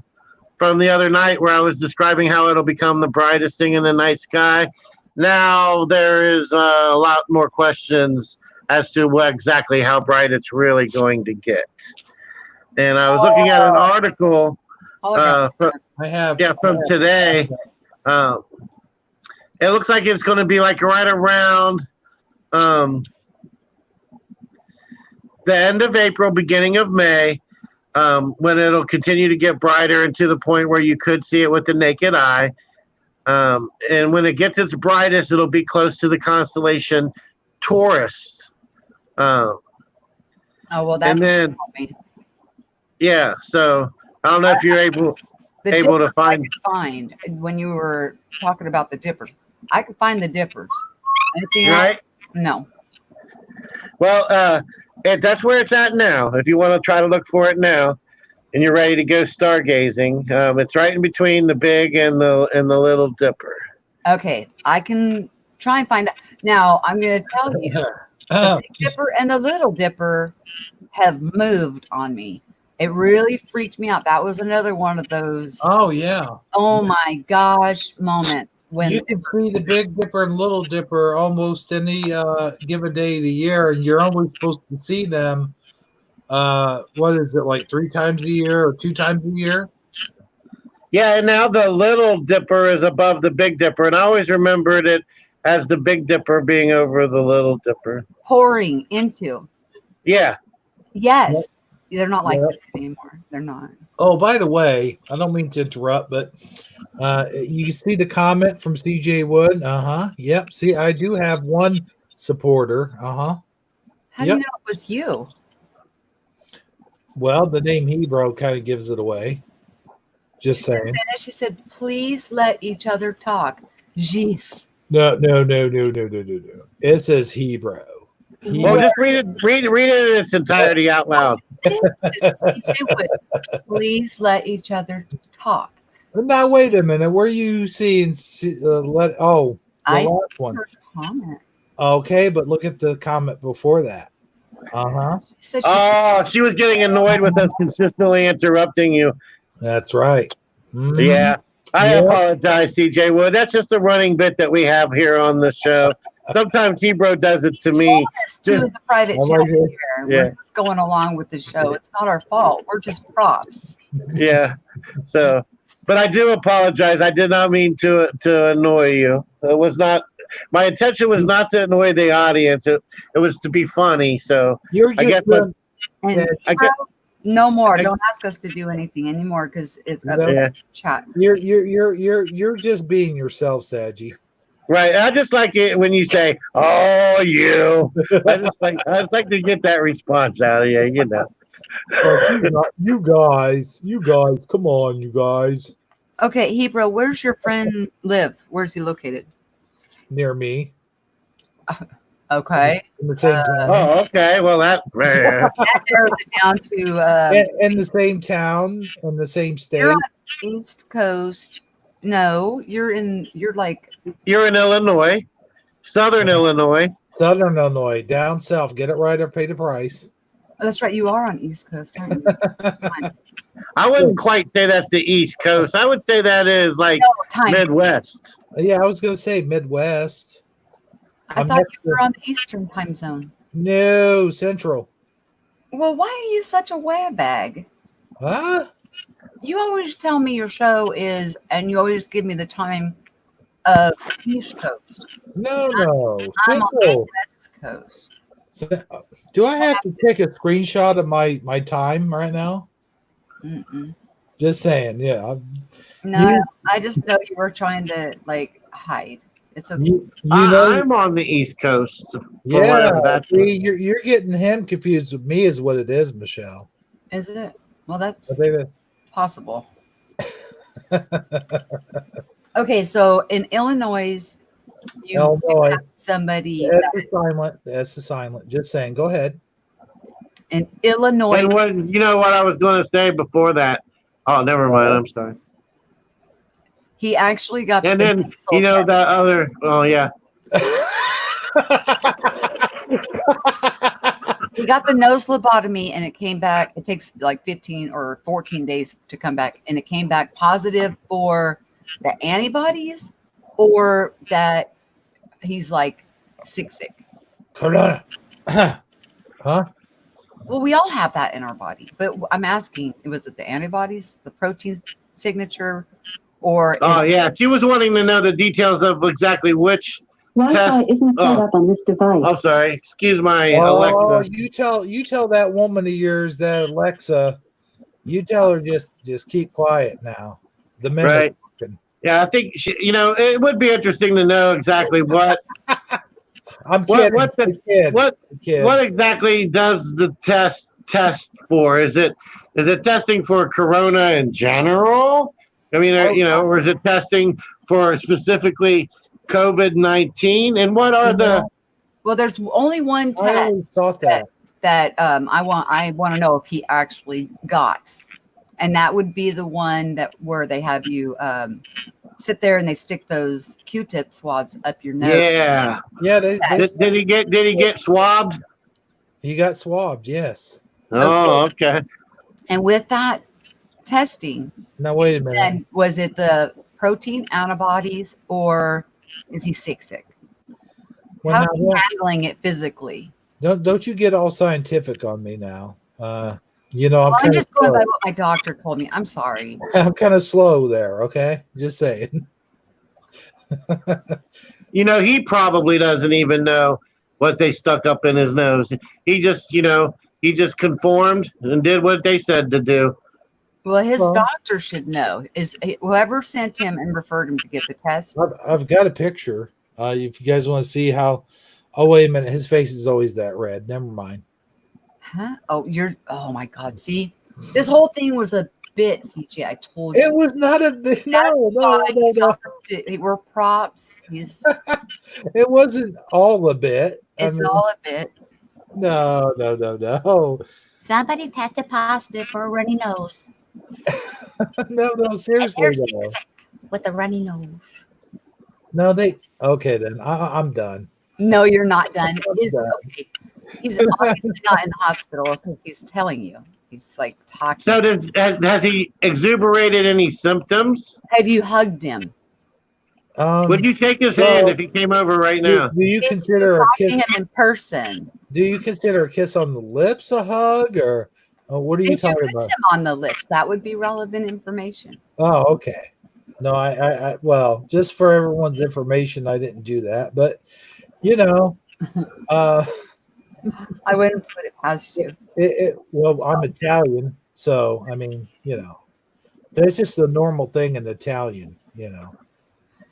from the other night where I was describing how it'll become the brightest thing in the night sky. Now there is a lot more questions as to exactly how bright it's really going to get. And I was looking at an article from today. It looks like it's going to be like right around the end of April, beginning of May, when it'll continue to get brighter and to the point where you could see it with the naked eye. And when it gets its brightest, it'll be close to the constellation Taurus. Oh, well, that's and then, yeah, so I don't know if you're able to find. I could find when you were talking about the dippers. I could find the dippers. Anything Right? else? No. Well, that's where it's at now. If you want to try to look for it now, and you're ready to go stargazing, it's right in between the Big and the Little Dipper. Okay, I can try and find that. Now I'm going to tell you, the Big Dipper and the Little Dipper have moved on me. It really freaked me out. That was another one of those. Oh yeah. Oh my gosh, moments when you can see the Big Dipper and Little Dipper almost any given day of the year, and you're only supposed to see them. What is it, like 3 times a year or 2 times a year? Yeah, and now the Little Dipper is above the Big Dipper, and I always remembered it as the Big Dipper being over the Little Dipper. Pouring into. Yeah. Yes. Yep. They're not like that anymore. They're not. Oh, by the way, I don't mean to interrupt, but you see the comment from CJ Wood? Yep. See, I do have one supporter. How do you know it was you? Well, the name Hebrew kind of gives it away. Just saying. She said, please let each other talk. Jeez. No. It says Hebrew. Well, just read it in its entirety out loud. Please let each other talk. Now, wait a minute. Where are you seeing the last one? Comment. Okay, but look at the comment before that. She was getting annoyed with us consistently interrupting you. That's right. Mm-hmm. Yeah. I apologize, CJ Wood. That's just a running bit that we have here on the show. sometimes Hebrew does it to He me. told us to in the private I chat like it. here. Yeah. We're just going along with the show. It's not our fault. We're just props. Yeah. So, but I do apologize. I did not mean to annoy you. It was not. My intention was not to annoy the audience. It was to be funny. So You're I guess. just doing, And Yeah, I get- no more. I- Don't ask us to do anything anymore because it's up No. to Yeah. chat. you're just being yourself, Saji. Right. I just like it when you say, "Oh, you." I just like to get that response out of you. You know. You guys, come on, you guys. Okay, Hebrew, where's your friend live? Where's he located? Near me. Okay. In the same town. Oh, okay. Well, that. That narrows it down to In the same town, in the same state. you're on East Coast. No, you're like You're in Illinois, Southern Illinois. Southern Illinois, down south. Get it right or pay the price. oh, that's right, you are on East Coast, aren't you? That's fine. I wouldn't quite say that's the East Coast. I would say that is like No, time. Midwest. Yeah, I was gonna say Midwest. I I'm thought next you were on the Eastern time zone. No, Central. Well, why are you such a wag? Huh? You always tell me your show is, and you always give me the time of East Coast. No. I'm on the Central. West Coast. Do I have to take a screenshot of my time right now? Mm-mm. Just saying. Yeah. No, I just know you were trying to like hide. It's okay. You know. I'm on the East Coast. for Yeah. whatever that's See, you're getting him confused with me, is what it is, Michelle. Is it? Well, I that's think that- possible. Okay, so in Illinois, you Illinois. have somebody That's a silent. Just saying. Go ahead. in Illinois. And when you know what I was going to say before that. Oh, never mind. I'm sorry. He actually got And the then nasal you know test. that other. Oh yeah. He got the nose lobotomy and it came back. It takes like 15 or 14 days to come back. And it came back positive for the antibodies or that he's like sick. Corona. Huh? Well, we all have that in our body. But I'm asking, was it the antibodies, the protein signature, or Oh yeah. She was wanting to know the details of exactly which. Wi-Fi Test- isn't set oh. up on this device. I'm sorry. Excuse my Oh, Alexa. you tell that woman of yours, that Alexa, you tell her just keep quiet now. The minute. Right. Yeah, I think it would be interesting to know exactly what I'm kidding. what exactly does the test for? Is it testing for corona in general? I mean, or is it testing for specifically COVID-19? And what are the? well, there's only one I always test thought that. I want to know if he actually got, and that would be the one where they have you sit there and they stick those Q-tip swabs up your nose. Yeah. Did he get swabbed? He got swabbed. Yes. Oh, okay. And with that testing, Now wait a minute. then was it the protein antibodies or is he sick? Well, How's now, he handling it physically? don't you get all scientific on me now. I'm I'm just going by what my doctor told me. I'm sorry. I'm kind of slow there. Okay, just saying. He probably doesn't even know what they stuck up in his nose. He just conformed and did what they said to do. Well, his Well- doctor should know. Is whoever sent him and referred him to get the test? I've got a picture. If you guys want to see how. Oh wait a minute, his face is always that red. Never mind. Huh? Oh my God. See, this whole thing was a bit, CJ. I told you. It was not a bit. That's No. why he tells us we're props. It wasn't all a bit. It's all a bit. No. Somebody tested positive for a runny nose. No, seriously. They're though. sick with a runny nose. No, okay then. I'm done. No, you're not done. I'm done. Okay. He's obviously not in the hospital because he's telling you. He's like talking. So has he exuberated any symptoms? Have you hugged him? Would you shake his hand if he came over right now? Do you If consider you a talk to kiss? him in person, Do you consider a kiss on the lips a hug, or what are you if you talking kiss about? him on the lips, that would be relevant information. Oh, okay. No, well, just for everyone's information, I didn't do that, but you know, uh, I wouldn't put it past you. well, I'm Italian, so I mean, that's just the normal thing in Italian,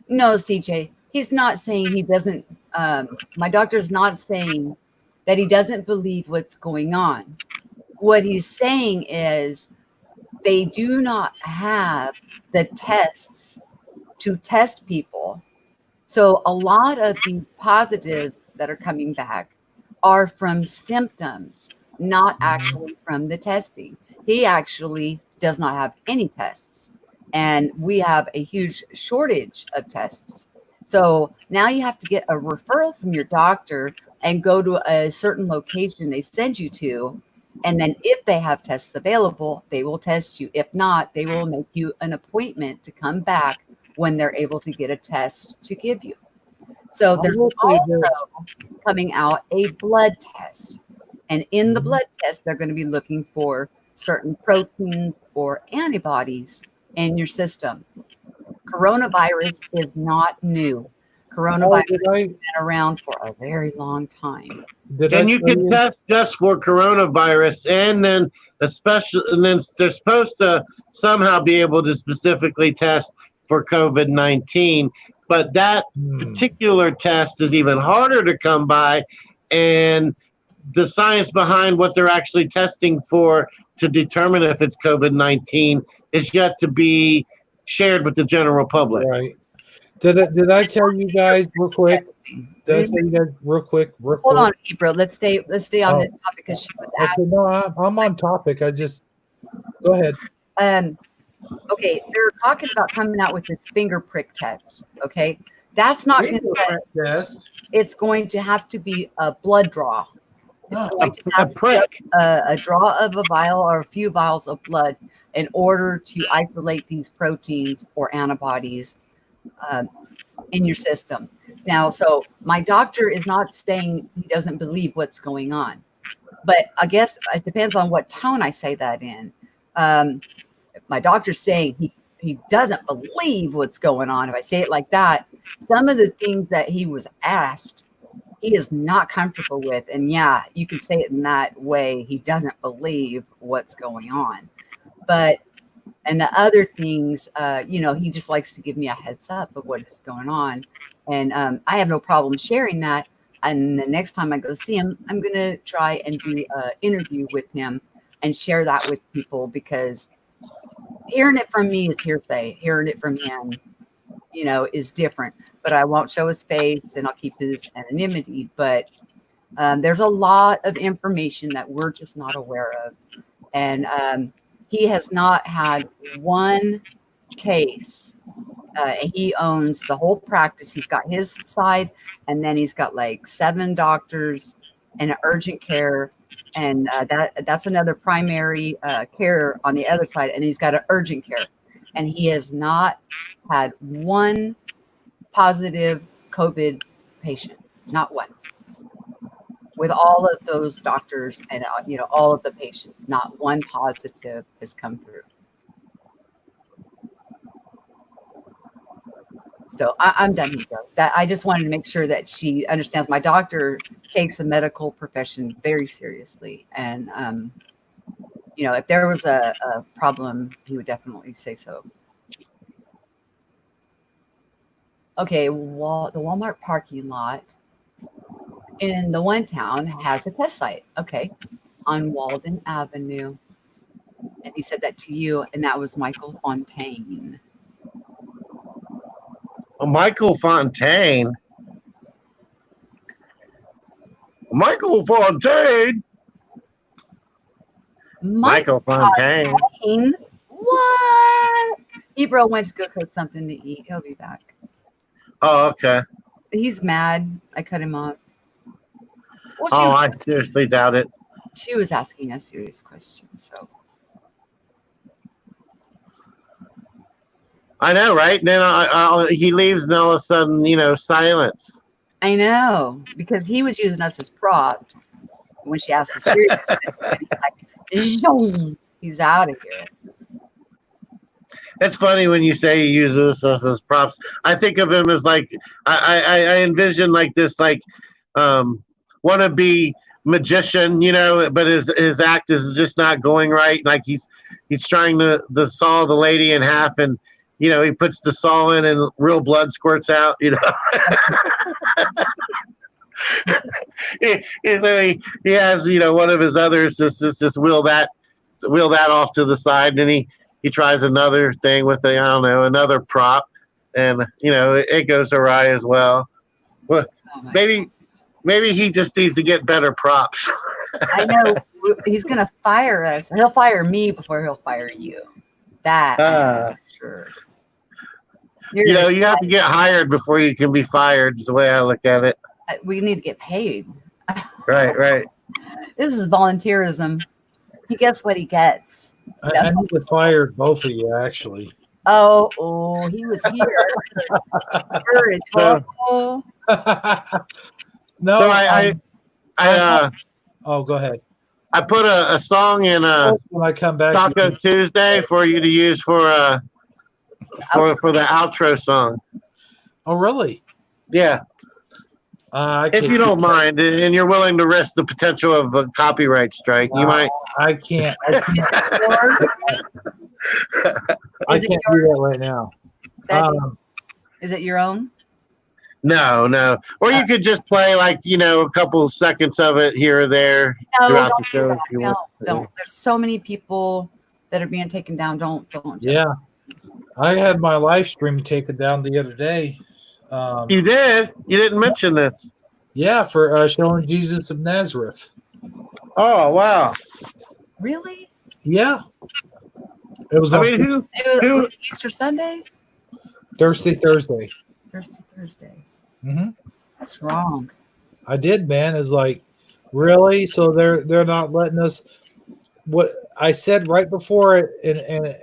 No, CJ, he's not saying he doesn't. My doctor's not saying that he doesn't believe what's going on. What he's saying is they do not have the tests to test people. So a lot of the positives that are coming back are from symptoms, not actually from the testing. He actually does not have any tests, and we have a huge shortage of tests. So now you have to get a referral from your doctor and go to a certain location they send you to. And then if they have tests available, they will test you. If not, they will make you an appointment to come back when they're able to get a test to give you. So there's also coming out a blood test. And in the blood test, they're going to be looking for certain proteins or antibodies in your system. Coronavirus is not new. Coronavirus has been around for a very long time. And you can test just for coronavirus, and then they're supposed to somehow be able to specifically test for COVID-19. But that particular test is even harder to come by, and the science behind what they're actually testing for to determine if it's COVID-19 is yet to be shared with the general public. Right. Did I tell you guys real quick? Did I tell you guys real quick? Hold on, Ebro. Let's stay on this topic because she was asking. No, I'm on topic. I just go ahead. Okay, they're talking about coming out with this finger prick test. Okay, that's not going to test. It's going to have to be a blood draw. It's going to have a draw of a vial or a few vials of blood in order to isolate these proteins or antibodies in your system. Now, so my doctor is not saying he doesn't believe what's going on, but I guess it depends on what tone I say that in. My doctor's saying he doesn't believe what's going on. If I say it like that, some of the things that he was asked, he is not comfortable with. And yeah, you can say it in that way. He doesn't believe what's going on. And the other things, he just likes to give me a heads up of what is going on. And I have no problem sharing that. And the next time I go see him, I'm going to try and do an interview with him and share that with people, because hearing it from me is hearsay. Hearing it from him, is different. But I won't show his face, and I'll keep his anonymity. But there's a lot of information that we're just not aware of. And he has not had one case. He owns the whole practice. He's got his side, and then he's got like 7 doctors and an urgent care. And that's another primary care on the other side. And he's got an urgent care. And he has not had one positive COVID patient, not one. With all of those doctors and, all of the patients, not one positive has come through. So I'm done here. That I just wanted to make sure that she understands. My doctor takes the medical profession very seriously, and if there was a problem, he would definitely say so. Okay, the Walmart parking lot in the one town has a test site. Okay, on Walden Avenue, and he said that to you, and that was Michael Fontaine. Michael Fontaine. Michael Fontaine. Michael Fontaine. What? Ebro went to go cook something to eat. He'll be back. Oh, okay. He's mad. I cut him off. Well, I seriously doubt it. She was asking a serious question, so. I know, right? And then he leaves, and all of a sudden, silence. I know, because he was using us as props when she asked the serious question. He's like, "Zoom." He's out of here. It's funny when you say he uses us as props. I think of him as like I envision like this wannabe magician, but his act is just not going right. Like he's trying to saw the lady in half, and he puts the saw in and real blood squirts out. He has one of his others just wheel that off to the side, and he tries another thing with another prop, and it goes awry as well. Well, maybe he just needs to get better props. I know he's gonna fire us. He'll fire me before he'll fire you. That I'm sure. You have to get hired before you can be fired. Is the way I look at it. We need to get paid. Right. This is volunteerism. He gets what he gets. I need to fire both of you, actually. Oh, he was here. We're in trouble. No, so go ahead. I put a song in when I come back Taco Tuesday for you to use for the outro song. Oh, really? Yeah. If you don't mind, and you're willing to risk the potential of a copyright strike, you might. I can't. I can't do that right now. Is it your own? No. Or you could just play a couple seconds of it here or there throughout the show if you want. Don't. There's so many people that are being taken down. Don't. Yeah. I had my live stream taken down the other day. You did? You didn't mention this. Yeah, for showing Jesus of Nazareth. Oh, wow. Really? Yeah. It was. Who? Easter Sunday. Thursday. Thursday. Mm-hmm. That's wrong. I did, man. It's like, really? So they're not letting us. What I said right before it,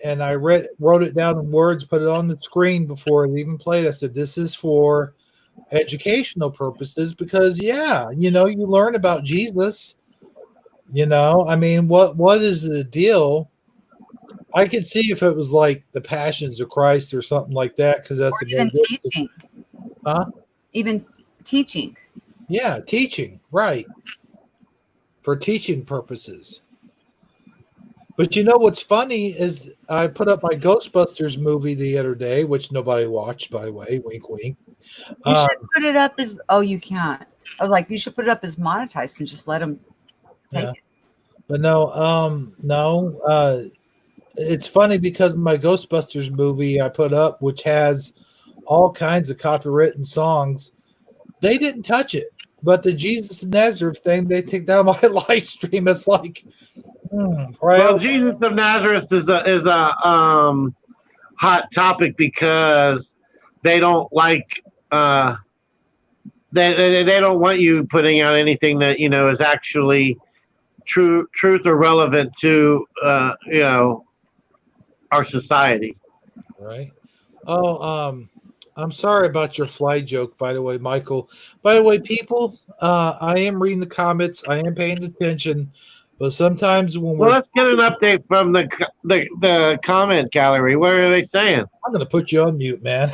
and I wrote it down in words, put it on the screen before it even played. I said, this is for educational purposes because, you learn about Jesus. I mean, what is the deal? I could see if it was like the Passions of Christ or something like that, because that's even teaching. Huh? Even teaching. Yeah, teaching, right. For teaching purposes. But what's funny is I put up my Ghostbusters movie the other day, which nobody watched, by the way. Wink, wink. You should put it up as. Oh, you can't. I was like, you should put it up as monetized and just let them take it. But no. It's funny because my Ghostbusters movie I put up, which has all kinds of copywritten songs, they didn't touch it. But the Jesus of Nazareth thing, they take down my live stream. It's like. Well, Jesus of Nazareth is a hot topic because they don't like they don't want you putting out anything that is actually truth or relevant to our society. Right. Oh, I'm sorry about your fly joke, by the way, Michael. By the way, people, I am reading the comments. I am paying attention. But sometimes let's get an update from the comment gallery. What are they saying? I'm going to put you on mute, man.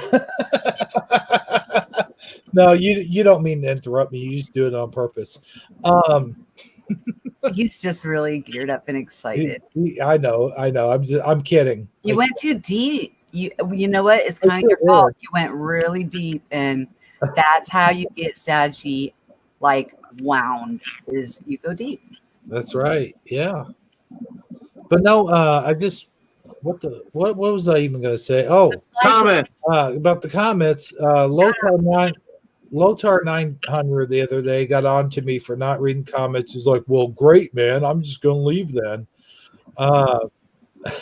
No, you don't mean to interrupt me. You just do it on purpose. He's just really geared up and excited. I know. I'm kidding. You went too deep. You know what? It's kind of your fault. You went really deep, and that's how you get Saji wound. Is you go deep. That's right. Yeah. But no, I just what was I even going to say? Oh, comments about the comments. Lotar 900 the other day got on to me for not reading comments. He's like, "Well, great, man. I'm just going to leave then."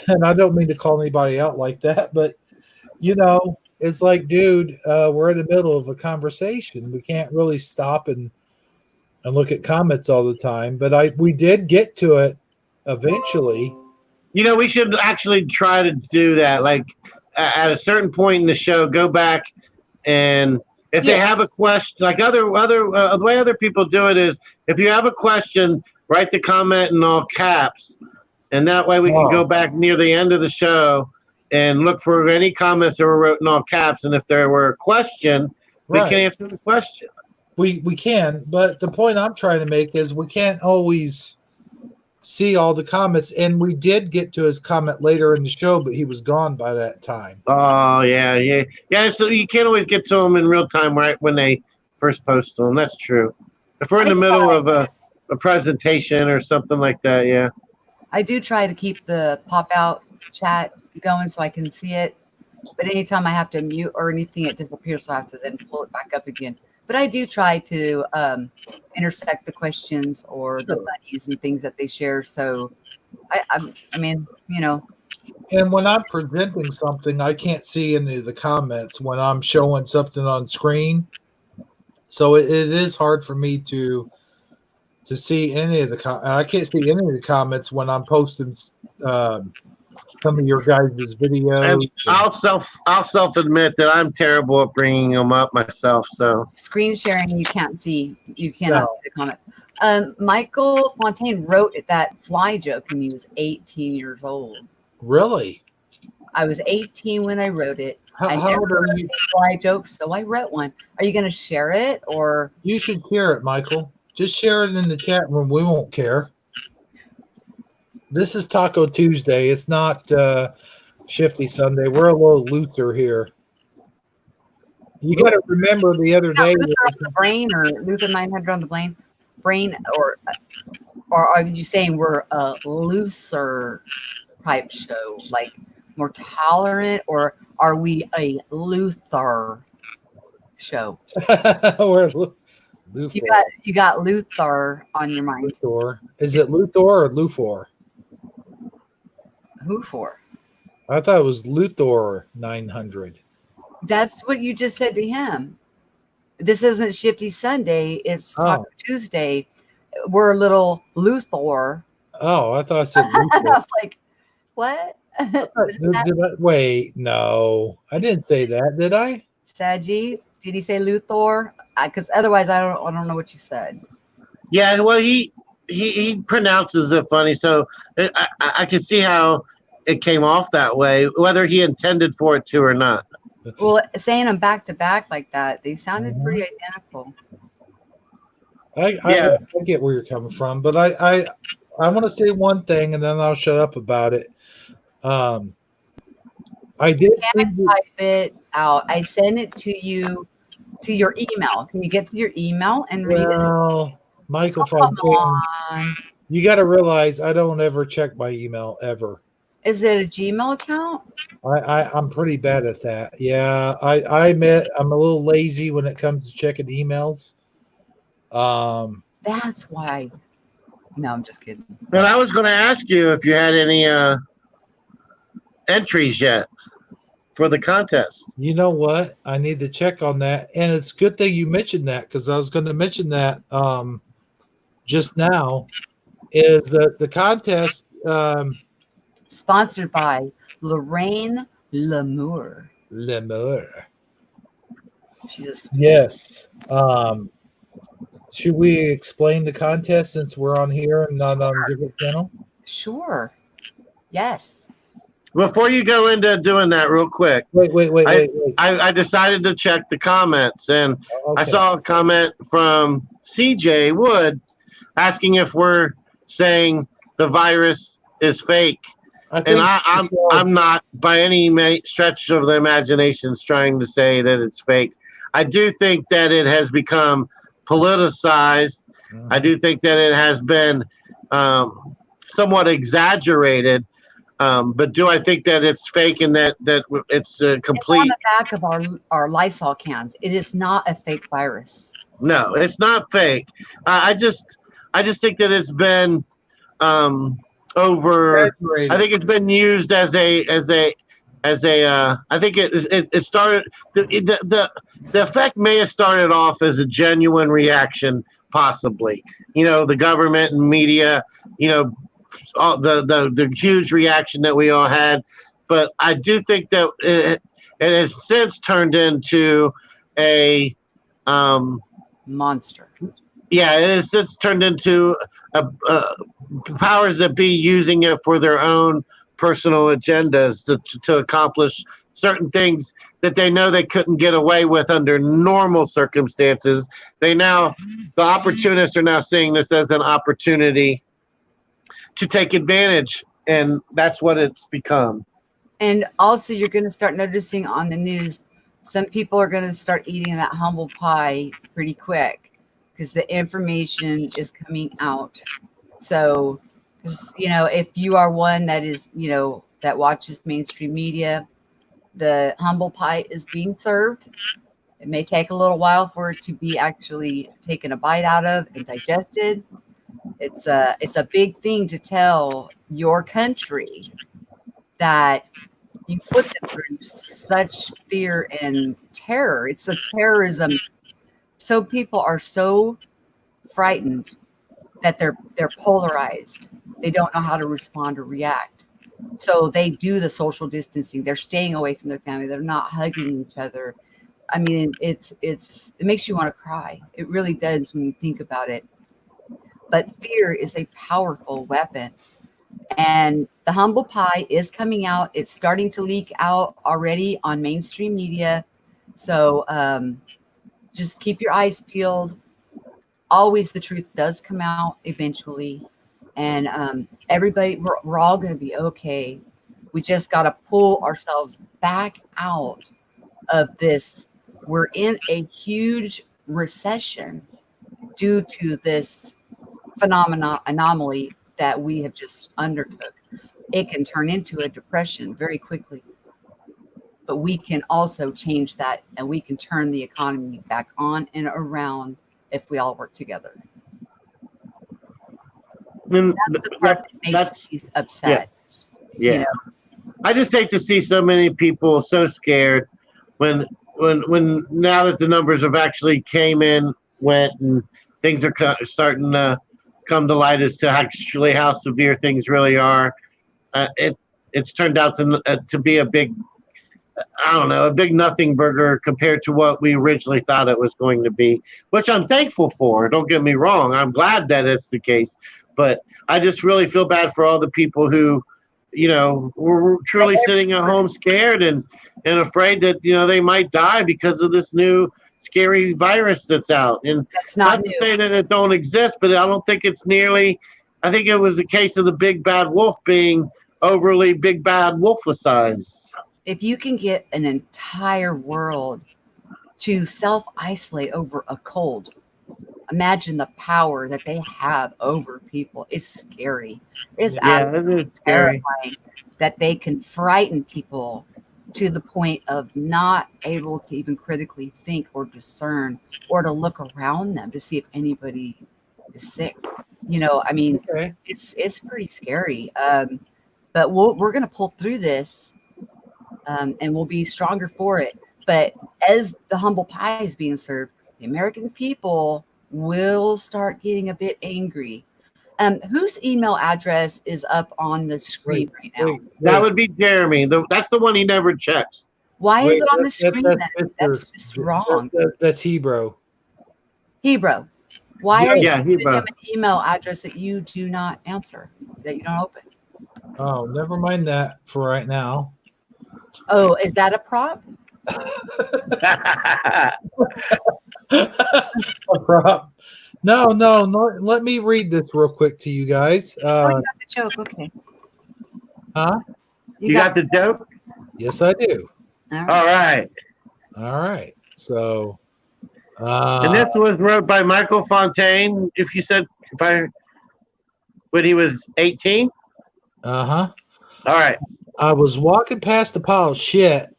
And I don't mean to call anybody out like that, but it's like, dude, we're in the middle of a conversation. We can't really stop and look at comments all the time, but we did get to it eventually. We should actually try to do that. at a certain point in the show, go back and if they have a question, like the way other people do it is, if you have a question, write the comment in all caps, and that way we can go back near the end of the show and look for any comments that were wrote in all caps, and if there were a question, we can answer the question. We can, but the point I'm trying to make is we can't always see all the comments, and we did get to his comment later in the show, but he was gone by that time. Oh yeah. So you can't always get to them in real time, right when they first post them. That's true. If we're in the middle of a presentation or something like that, yeah. I do try to keep the pop out chat going so I can see it, but anytime I have to mute or anything, it disappears, so I have to then pull it back up again. But I do try to intersect the questions or the buddies and things that they share. So, I mean, you know. And when I'm presenting something, I can't see any of the comments when I'm showing something on screen. So it is hard for me to see any of the I can't see any of the comments when I'm posting some of your guys' videos. And I'll self admit that I'm terrible at bringing them up myself. So screen sharing, you can't see. You cannot see the comments. Michael Fontaine wrote that fly joke when he was 18 years old. Really? I was 18 when I wrote it. How old are you? Fly joke, so I wrote one. Are you going to share it, or you should share it, Michael? Just share it in the chat room. We won't care. This is Taco Tuesday. It's not Shifty Sunday. We're a little looser here. You got to remember the other day. Luther on the brain, or Luther 900 on the brain, or are you saying we're a looser type show, like more tolerant, or are we a Luther show? We're Luthor. You got Luther on your mind. Luthor. Is it Luthor or Luthor? Who for? I thought it was Luthor 900. That's what you just said to him. This isn't Shifty Sunday. It's Taco Tuesday. We're a little Luthor. Oh, I thought I said Luthor. I was like, what? Wait, no. I didn't say that, did I? Saji, did he say Luthor? Because otherwise, I don't know what you said. Yeah, well, he pronounces it funny, so I can see how it came off that way, whether he intended for it to or not. Well, saying them back to back like that, they sounded pretty identical. I get where you're coming from, but I want to say one thing, and then I'll shut up about it. I did type it out. I sent it to you to your email. Can you get to your email and read it? Michael Fontaine, you got to realize I don't ever check my email ever. Is it a Gmail account? I'm pretty bad at that. Yeah, I admit I'm a little lazy when it comes to checking emails. That's why. No, I'm just kidding. But I was going to ask you if you had any entries yet for the contest. You know what? I need to check on that. And it's a good thing you mentioned that, because I was going to mention that just now, is that the contest sponsored by Lorraine Lamour. Yes. Should we explain the contest since we're on here and not on a different channel? Sure. Yes. Before you go into doing that real quick. Wait. I decided to check the comments, and I saw a comment from CJ Wood asking if we're saying the virus is fake. I'm not by any stretch of the imagination trying to say that it's fake. I do think that it has become politicized. I do think that it has been somewhat exaggerated. But do I think that it's fake and that it's complete? It's on the back of our Lysol cans. It is not a fake virus. No, it's not fake. I just think that it's been over. I think it's been used as a. I think it started. The effect may have started off as a genuine reaction, possibly. The government and media. The huge reaction that we all had, but I do think that it has since turned into a monster. Yeah, it has since turned into powers that be using it for their own personal agendas to accomplish certain things that they know they couldn't get away with under normal circumstances. The opportunists are now seeing this as an opportunity to take advantage, and that's what it's become. And also, you're going to start noticing on the news, some people are going to start eating that humble pie pretty quick because the information is coming out. So, just, if you are one that is, that watches mainstream media, the humble pie is being served. It may take a little while for it to be actually taken a bite out of and digested. It's a big thing to tell your country that you put them through such fear and terror. It's a terrorism. So people are so frightened that they're polarized. They don't know how to respond or react. So they do the social distancing. They're staying away from their family. They're not hugging each other. I mean, it makes you want to cry. It really does when you think about it. But fear is a powerful weapon. And the humble pie is coming out. It's starting to leak out already on mainstream media. So just keep your eyes peeled. Always the truth does come out eventually. And everybody, we're all going to be okay. We just got to pull ourselves back out of this. We're in a huge recession due to this anomaly that we have just undertook. It can turn into a depression very quickly, but we can also change that, and we can turn the economy back on and around if we all work together. That's the part that makes me upset. Yeah. You know? I just hate to see so many people so scared when now that the numbers have actually went, and things are starting to come to light as to actually how severe things really are. It's turned out to be a big nothing burger compared to what we originally thought it was going to be, which I'm thankful for. Don't get me wrong. I'm glad that it's the case, but I just really feel bad for all the people who, were truly sitting at home scared and afraid that, they might die because of this new scary virus that's out. And that's not to say that it don't exist, but I don't think it's nearly. I think it was a case of the big bad wolf being overly big bad wolficized. If you can get an entire world to self-isolate over a cold, imagine the power that they have over people. It's scary. It's absolutely terrifying that they can frighten people to the point of not able to even critically think or discern or to look around them to see if anybody is sick. It's pretty scary. But we're going to pull through this, and we'll be stronger for it. But as the humble pie is being served, the American people will start getting a bit angry. Whose email address is up on the screen right now? That would be Jeremy. That's the one he never checks. Why is it on the screen then? That's just wrong. That's Hebrew. Hebrew. Why are you giving Hebrew. him an email address that you do not answer, that you don't open? Oh, never mind that for right now. Oh, is that a prop? A prop. No. Let me read this real quick to you guys. You got the joke. Okay. Huh? You got the joke? Yes, I do. All right. So, and this was wrote by Michael Fontaine. When he was 18. All right. I was walking past a pile of shit.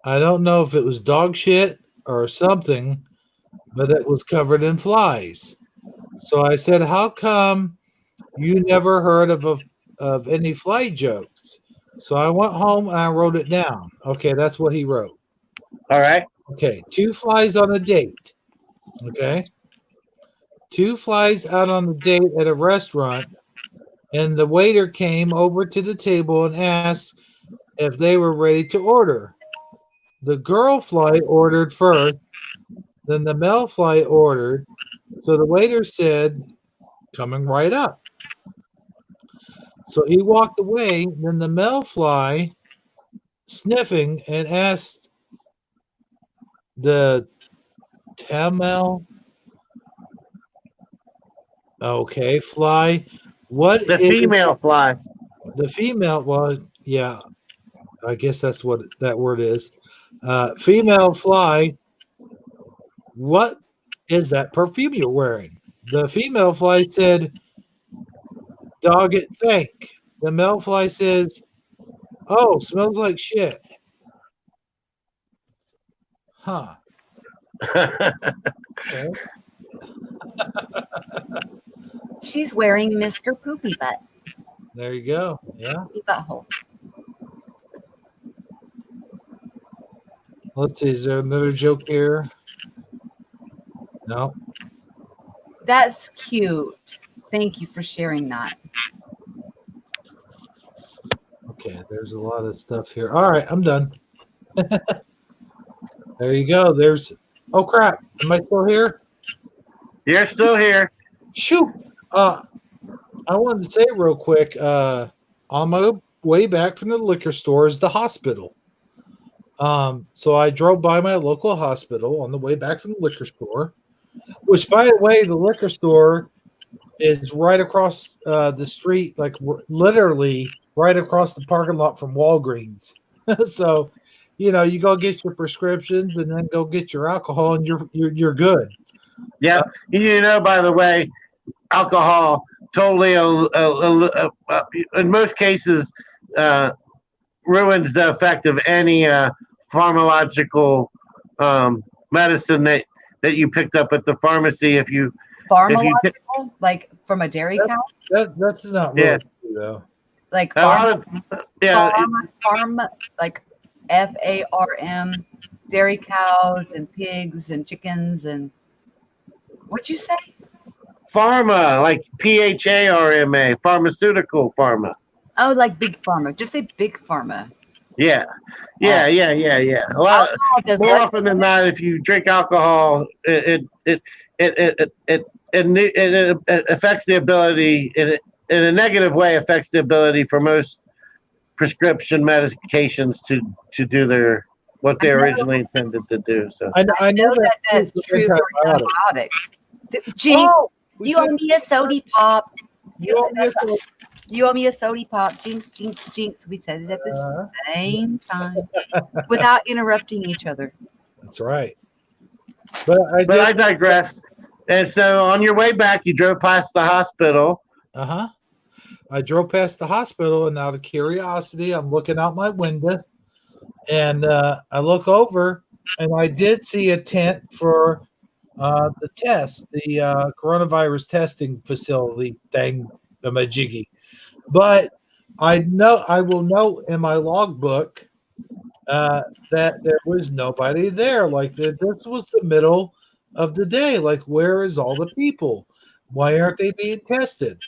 I don't know if it was dog shit or something, but it was covered in flies. So I said, "How come you never heard of any fly jokes?" So I went home and I wrote it down. Okay, that's what he wrote. All right. Okay, 2 flies on a date. Okay. 2 flies out on a date at a restaurant, and the waiter came over to the table and asked if they were ready to order. The girl flight ordered first, then the male flight ordered. So the waiter said, coming right up. So he walked away. Then the male fly, sniffing, and asked the Tamil, okay, fly, what The is female fly. the female? Well, yeah, I guess that's what that word is. Female fly, what is that perfume you're wearing? The female fly said, dog it think. The male fly says, oh, smells like shit. Huh. Okay. She's wearing Mr. Poopy Butt. There you go. Yeah. Poopy Butthole. Let's see. Is there another joke here? No. That's cute. Thank you for sharing that. Okay. There's a lot of stuff here. All right. I'm done. There you go. There's. Oh, crap. Am I still here? You're still here. Shoot. I wanted to say real quick, on my way back from the liquor store is the hospital. So I drove by my local hospital on the way back from the liquor store, which, by the way, the liquor store is right across the street, like literally right across the parking lot from Walgreens. So, you go get your prescriptions and then go get your alcohol, and you're good. Yeah. By the way, alcohol totally, in most cases, ruins the effect of any pharmacological medicine that you picked up at the pharmacy. If you like from a dairy cow? That's not really true, though. Like farm, like FARM, dairy cows and pigs and chickens and what'd you say? Pharma, like PHARMA, pharmaceutical pharma. Oh, like big pharma. Just say big pharma. Yeah. A lot more often than not, if you drink alcohol, it affects the ability in a negative way. Affects the ability for most prescription medications to do what they originally intended to do. So I know that's true for antibiotics. Jinx, you owe me a soda pop. You owe me a soda pop. Jinx, jinx, jinx. We said it at the same time without interrupting each other. That's right. But I digress. And so on your way back, you drove past the hospital. Uh-huh. I drove past the hospital, and out of curiosity, I'm looking out my window, and I look over, and I did see a tent for the test, the coronavirus testing facility thing, the majiggy. But I will note in my logbook that there was nobody there. Like this was the middle of the day. Like, where is all the people? Why aren't they being tested?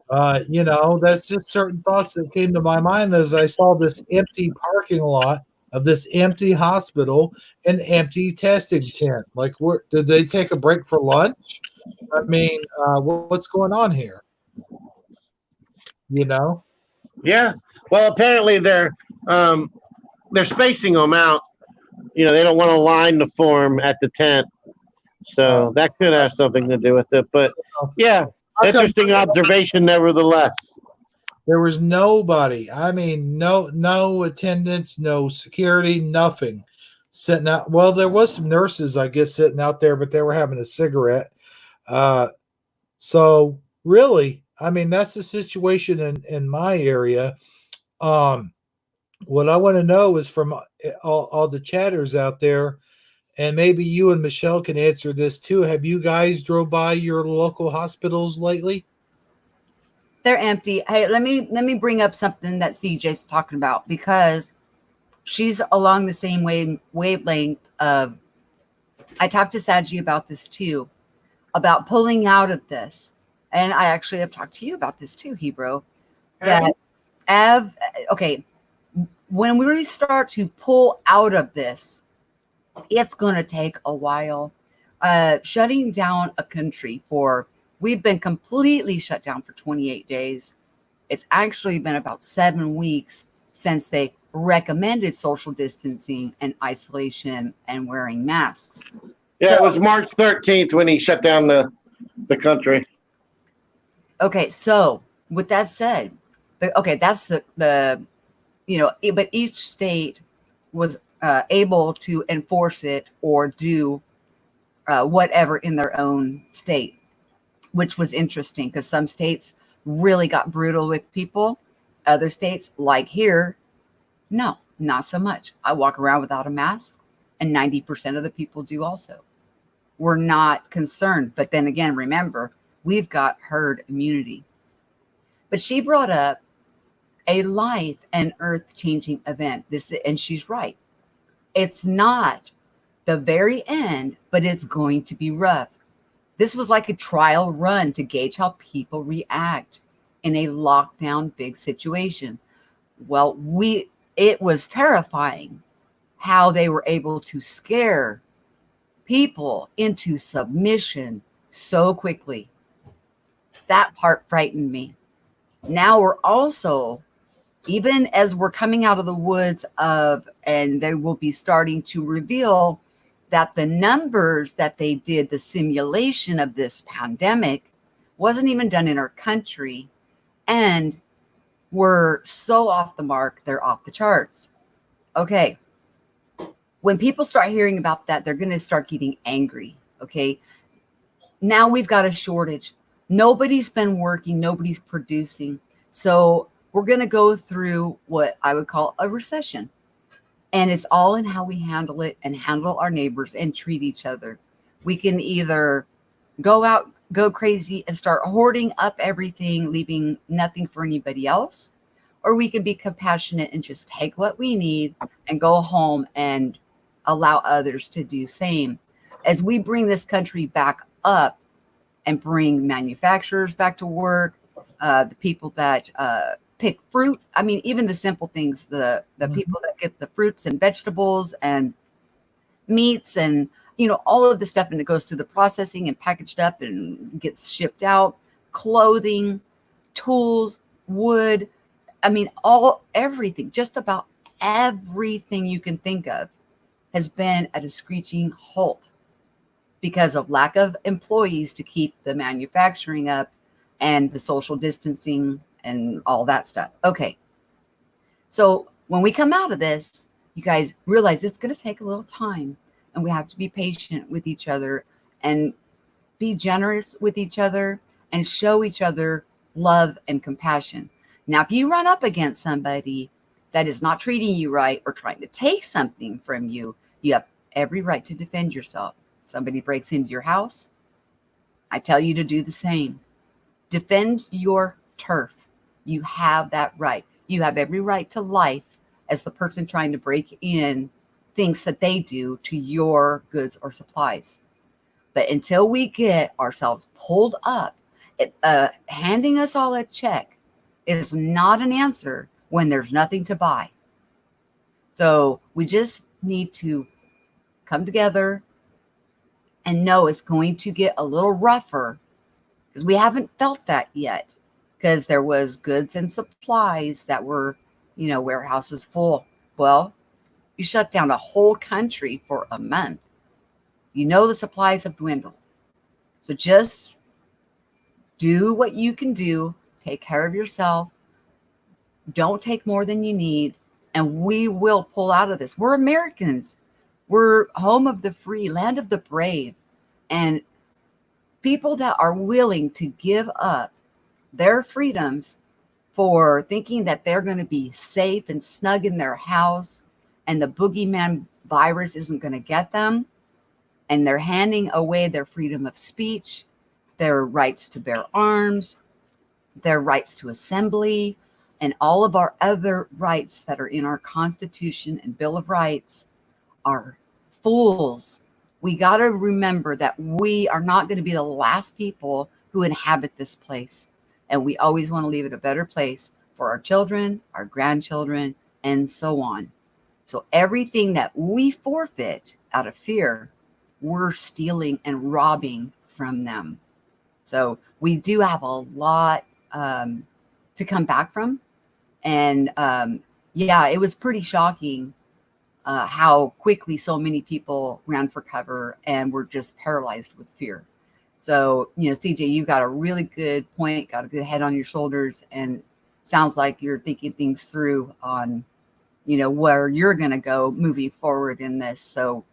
That's just certain thoughts that came to my mind as I saw this empty parking lot of this empty hospital and empty testing tent. Like, did they take a break for lunch? I mean, what's going on here? Yeah. Well, apparently they're spacing them out. They don't want to line the form at the tent, so that could have something to do with it. But yeah, interesting observation, nevertheless. There was nobody. I mean, no attendance, no security, nothing sitting out. Well, there was some nurses, I guess, sitting out there, but they were having a cigarette. So really, I mean, that's the situation in my area. What I want to know is from all the chatters out there, and maybe you and Michelle can answer this too. Have you guys drove by your local hospitals lately? They're empty. Hey, let me bring up something that CJ's talking about, because she's along the same wavelength of. I talked to Saji about this too, about pulling out of this, and I actually have talked to you about this too, Hebrew. That when we start to pull out of this, it's going to take a while. Shutting down a country we've been completely shut down for 28 days. It's actually been about 7 weeks since they recommended social distancing and isolation and wearing masks. Yeah, it was March 13th when he shut down the country. Okay, so with that said, that's the but each state was able to enforce it or do whatever in their own state, which was interesting because some states really got brutal with people. Other states, like here, no, not so much. I walk around without a mask, and 90% of the people do also. We're not concerned. But then again, remember, we've got herd immunity. But she brought up a life and earth-changing event. And she's right. It's not the very end, but it's going to be rough. This was like a trial run to gauge how people react in a lockdown big situation. Well, it was terrifying how they were able to scare people into submission so quickly. That part frightened me. Now we're also, even as we're coming out of the woods and they will be starting to reveal that the numbers that they did, the simulation of this pandemic, wasn't even done in our country, and were so off the mark, they're off the charts. Okay. When people start hearing about that, they're going to start getting angry. Okay. Now we've got a shortage. Nobody's been working. Nobody's producing. So we're going to go through what I would call a recession. And it's all in how we handle it and handle our neighbors and treat each other. We can either go crazy and start hoarding up everything, leaving nothing for anybody else, or we can be compassionate and just take what we need and go home and allow others to do same. As we bring this country back up and bring manufacturers back to work, the people that pick fruit. I mean, even the simple things, the people that get the fruits and vegetables and meats and, all of the stuff, and it goes through the processing and packaged up and gets shipped out, clothing, tools, wood. I mean, everything, just about everything you can think of has been at a screeching halt because of lack of employees to keep the manufacturing up and the social distancing and all that stuff. Okay. So when we come out of this, you guys realize it's going to take a little time, and we have to be patient with each other and be generous with each other and show each other love and compassion. Now, if you run up against somebody that is not treating you right or trying to take something from you, you have every right to defend yourself. Somebody breaks into your house, I tell you to do the same. Defend your turf. You have that right. You have every right to life as the person trying to break in thinks that they do to your goods or supplies. But until we get ourselves pulled up, handing us all a check is not an answer when there's nothing to buy. So we just need to come together and know it's going to get a little rougher, because we haven't felt that yet, because there was goods and supplies that were, warehouses full. Well, you shut down a whole country for a month. The supplies have dwindled. So just do what you can do. Take care of yourself. Don't take more than you need. And we will pull out of this. We're Americans. We're home of the free, land of the brave. And people that are willing to give up their freedoms for thinking that they're going to be safe and snug in their house and the boogeyman virus isn't going to get them, and they're handing away their freedom of speech, their rights to bear arms, their rights to assembly, and all of our other rights that are in our Constitution and Bill of Rights are fools. We got to remember that we are not going to be the last people who inhabit this place. And we always want to leave it a better place for our children, our grandchildren, and so on. So everything that we forfeit out of fear, we're stealing and robbing from them. So we do have a lot to come back from. And yeah, it was pretty shocking how quickly so many people ran for cover and were just paralyzed with fear. So, CJ, you got a really good point, got a good head on your shoulders, and sounds like you're thinking things through on, where you're going to go moving forward in this. So,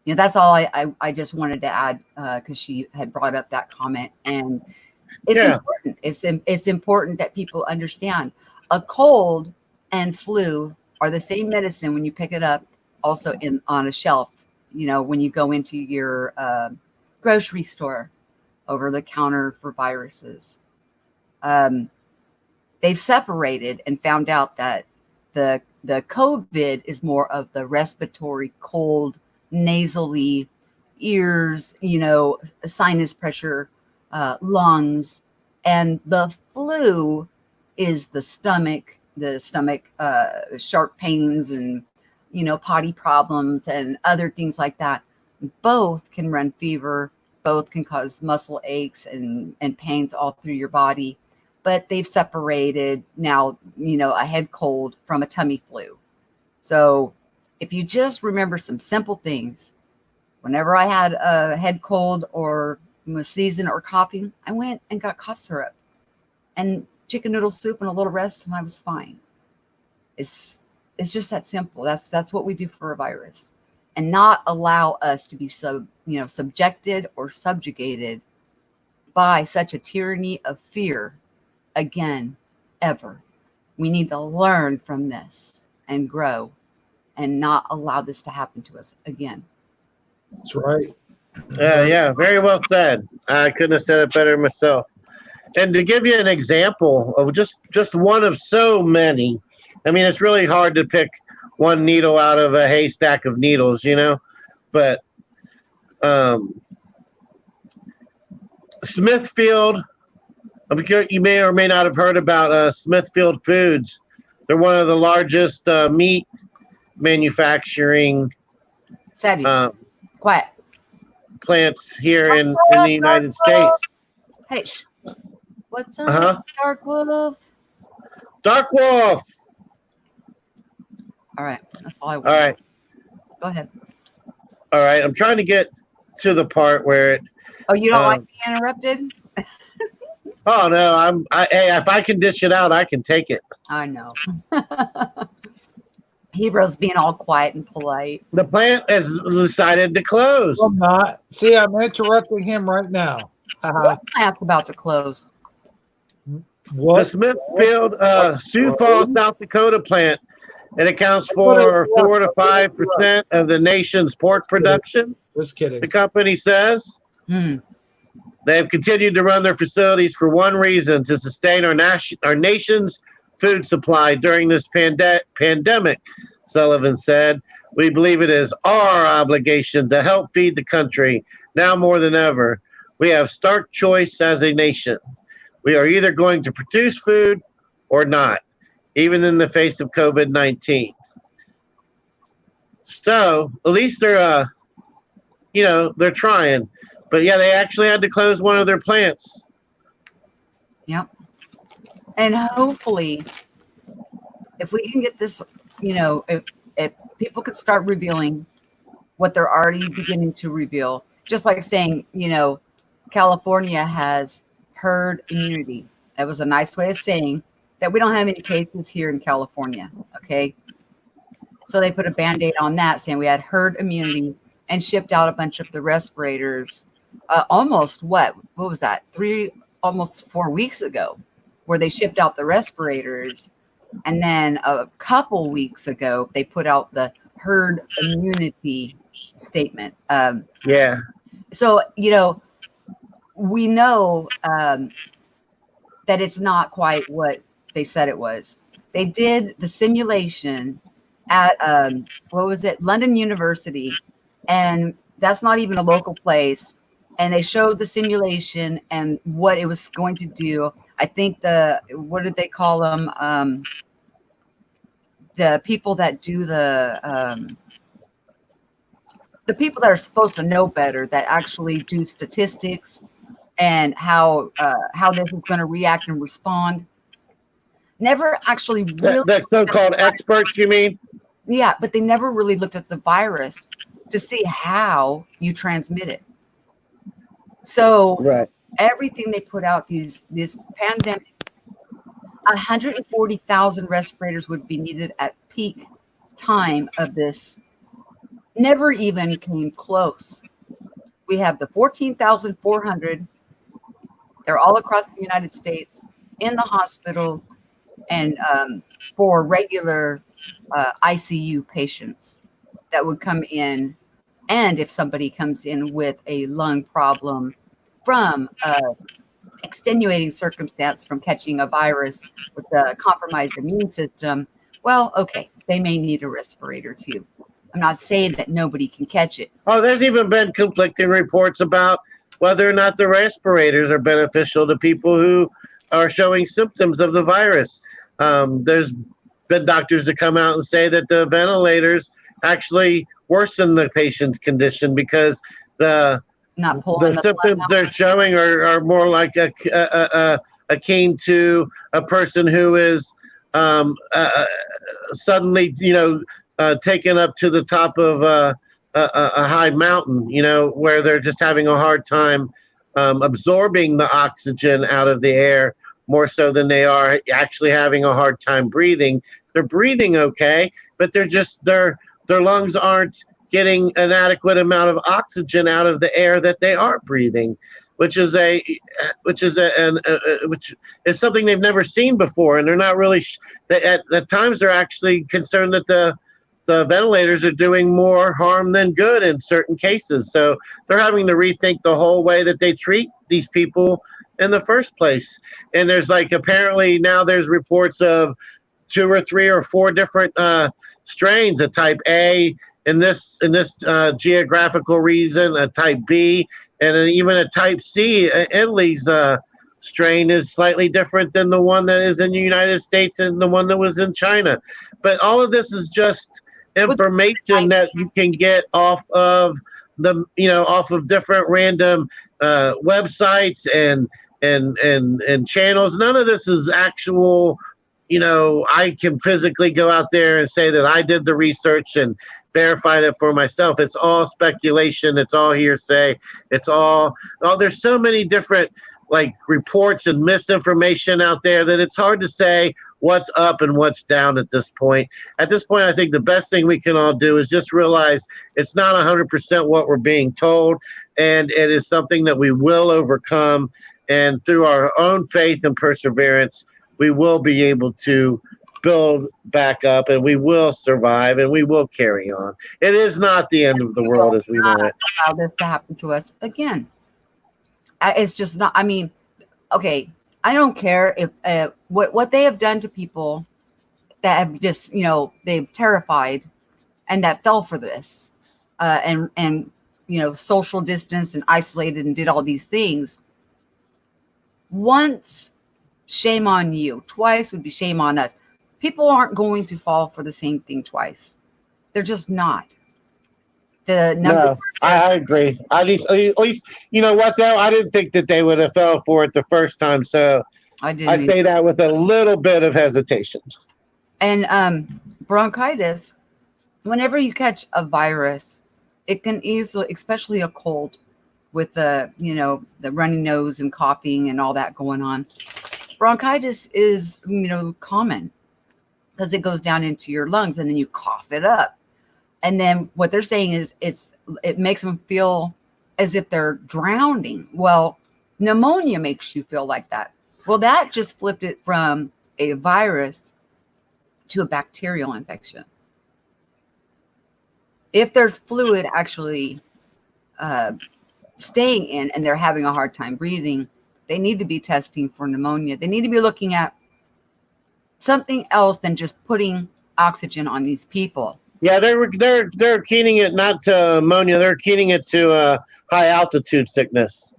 that's all I just wanted to add because she had brought up that comment. And it's important. It's important that people understand a cold and flu are the same medicine when you pick it up also on a shelf, when you go into your grocery store over the counter for viruses. They've separated and found out that the COVID is more of the respiratory cold, nasally, ears, sinus pressure, lungs, and the flu is the stomach sharp pains and potty problems and other things like that. Both can run fever, both can cause muscle aches and pains all through your body, but they've separated now, a head cold from a tummy flu. So if you just remember some simple things, whenever I had a head cold or sneezing or coughing, I went and got cough syrup and chicken noodle soup and a little rest, and I was fine. It's just that simple. That's what we do for a virus, and not allow us to be subjected or subjugated by such a tyranny of fear again, ever. We need to learn from this and grow and not allow this to happen to us again. That's right. Yeah, very well said. I couldn't have said it better myself. And to give you an example of just one of so many, I mean, it's really hard to pick one needle out of a haystack of needles, but Smithfield, you may or may not have heard about Smithfield Foods. They're one of the largest meat manufacturing Quiet. plants here in the United States. Hey, what's up, Dark Wolf? Dark Wolf. All right, that's all I want. All right. Go ahead. All right, I'm trying to get to the part where it. Oh, you don't like being interrupted? Oh no, hey, if I can dish it out, I can take it. I know. Hebrew's being all quiet and polite. The plant has decided to close. I'm not. See, I'm interrupting him right now. What plant's about to close? What? The Smithfield Sioux Falls, South Dakota plant. It accounts for 4 to 5% of the nation's pork production. Just kidding. The company says they have continued to run their facilities for one reason: to sustain our nation's food supply during this pandemic. Sullivan said, "We believe it is our obligation to help feed the country now more than ever. We have stark choice as a nation. We are either going to produce food or not, even in the face of COVID-19. So at least they're, they're trying. But yeah, they actually had to close one of their plants. Yep. And hopefully, if we can get this, if people could start revealing what they're already beginning to reveal, just like saying, California has herd immunity. That was a nice way of saying that we don't have any cases here in California. Okay. So they put a Band-Aid on that, saying we had herd immunity, and shipped out a bunch of the respirators almost what was that? Almost 4 weeks ago, where they shipped out the respirators. And then a couple weeks ago, they put out the herd immunity statement. Yeah. So, we know that it's not quite what they said it was. They did the simulation at, London University, and that's not even a local place. And they showed the simulation and what it was going to do. I think what did they call them? the people that do the people that are supposed to know better, that actually do statistics and how this is going to react and respond, never actually really. The so-called experts, you mean? Yeah, but they never really looked at the virus to see how you transmit it. So Right. everything they put out, this pandemic, 140,000 respirators would be needed at peak time of this. Never even came close. We have the 14,400. They're all across the United States in the hospital and for regular ICU patients that would come in. And if somebody comes in with a lung problem from extenuating circumstance from catching a virus with a compromised immune system, well, okay, they may need a respirator too. I'm not saying that nobody can catch it. Oh, there's even been conflicting reports about whether or not the respirators are beneficial to people who are showing symptoms of the virus. There's been doctors that come out and say that the ventilators actually worsen the patient's condition because the symptoms they're showing are more like akin to a person who is suddenly, taken up to the top of a high mountain, where they're just having a hard time absorbing the oxygen out of the air more so than they are actually having a hard time breathing. They're breathing okay, but their lungs aren't getting an adequate amount of oxygen out of the air that they are breathing, which is something they've never seen before, and they're not really at times they're actually concerned that the ventilators are doing more harm than good in certain cases. So they're having to rethink the whole way that they treat these people in the first place. And there's apparently now there's reports of 2 or 3 or 4 different strains, a type A in this geographical region, a type B, and even a type C. Italy's strain is slightly different than the one that is in the United States and the one that was in China. But all of this is just information that you can get off of different random websites and channels. None of this is actual. I can physically go out there and say that I did the research and verified it for myself. It's all speculation. It's all hearsay. There's so many different reports and misinformation out there that it's hard to say what's up and what's down at this point. At this point, I think the best thing we can all do is just realize it's not 100% what we're being told, and it is something that we will overcome. And through our own faith and perseverance, we will be able to build back up, and we will survive, and we will carry on. It is not the end of the world as we know it. Allow this to happen to us again. It's just not. I mean, okay, I don't care if what they have done to people that have just they've terrified and that fell for this, and social distance and isolated and did all these things. Once, shame on you. Twice would be shame on us. People aren't going to fall for the same thing twice. They're just not. No, I agree. At least, you know what though? I didn't think that they would have fell for it the first time. So I say that with a little bit of hesitation. And bronchitis, whenever you catch a virus, it can easily, especially a cold, with the runny nose and coughing and all that going on. Bronchitis is common because it goes down into your lungs and then you cough it up. And then what they're saying is it makes them feel as if they're drowning. Well, pneumonia makes you feel like that. Well, that just flipped it from a virus to a bacterial infection. If there's fluid actually staying in and they're having a hard time breathing, they need to be testing for pneumonia. They need to be looking at something else than just putting oxygen on these people. Yeah, they're keying it not to ammonia. They're keying it to high altitude sickness.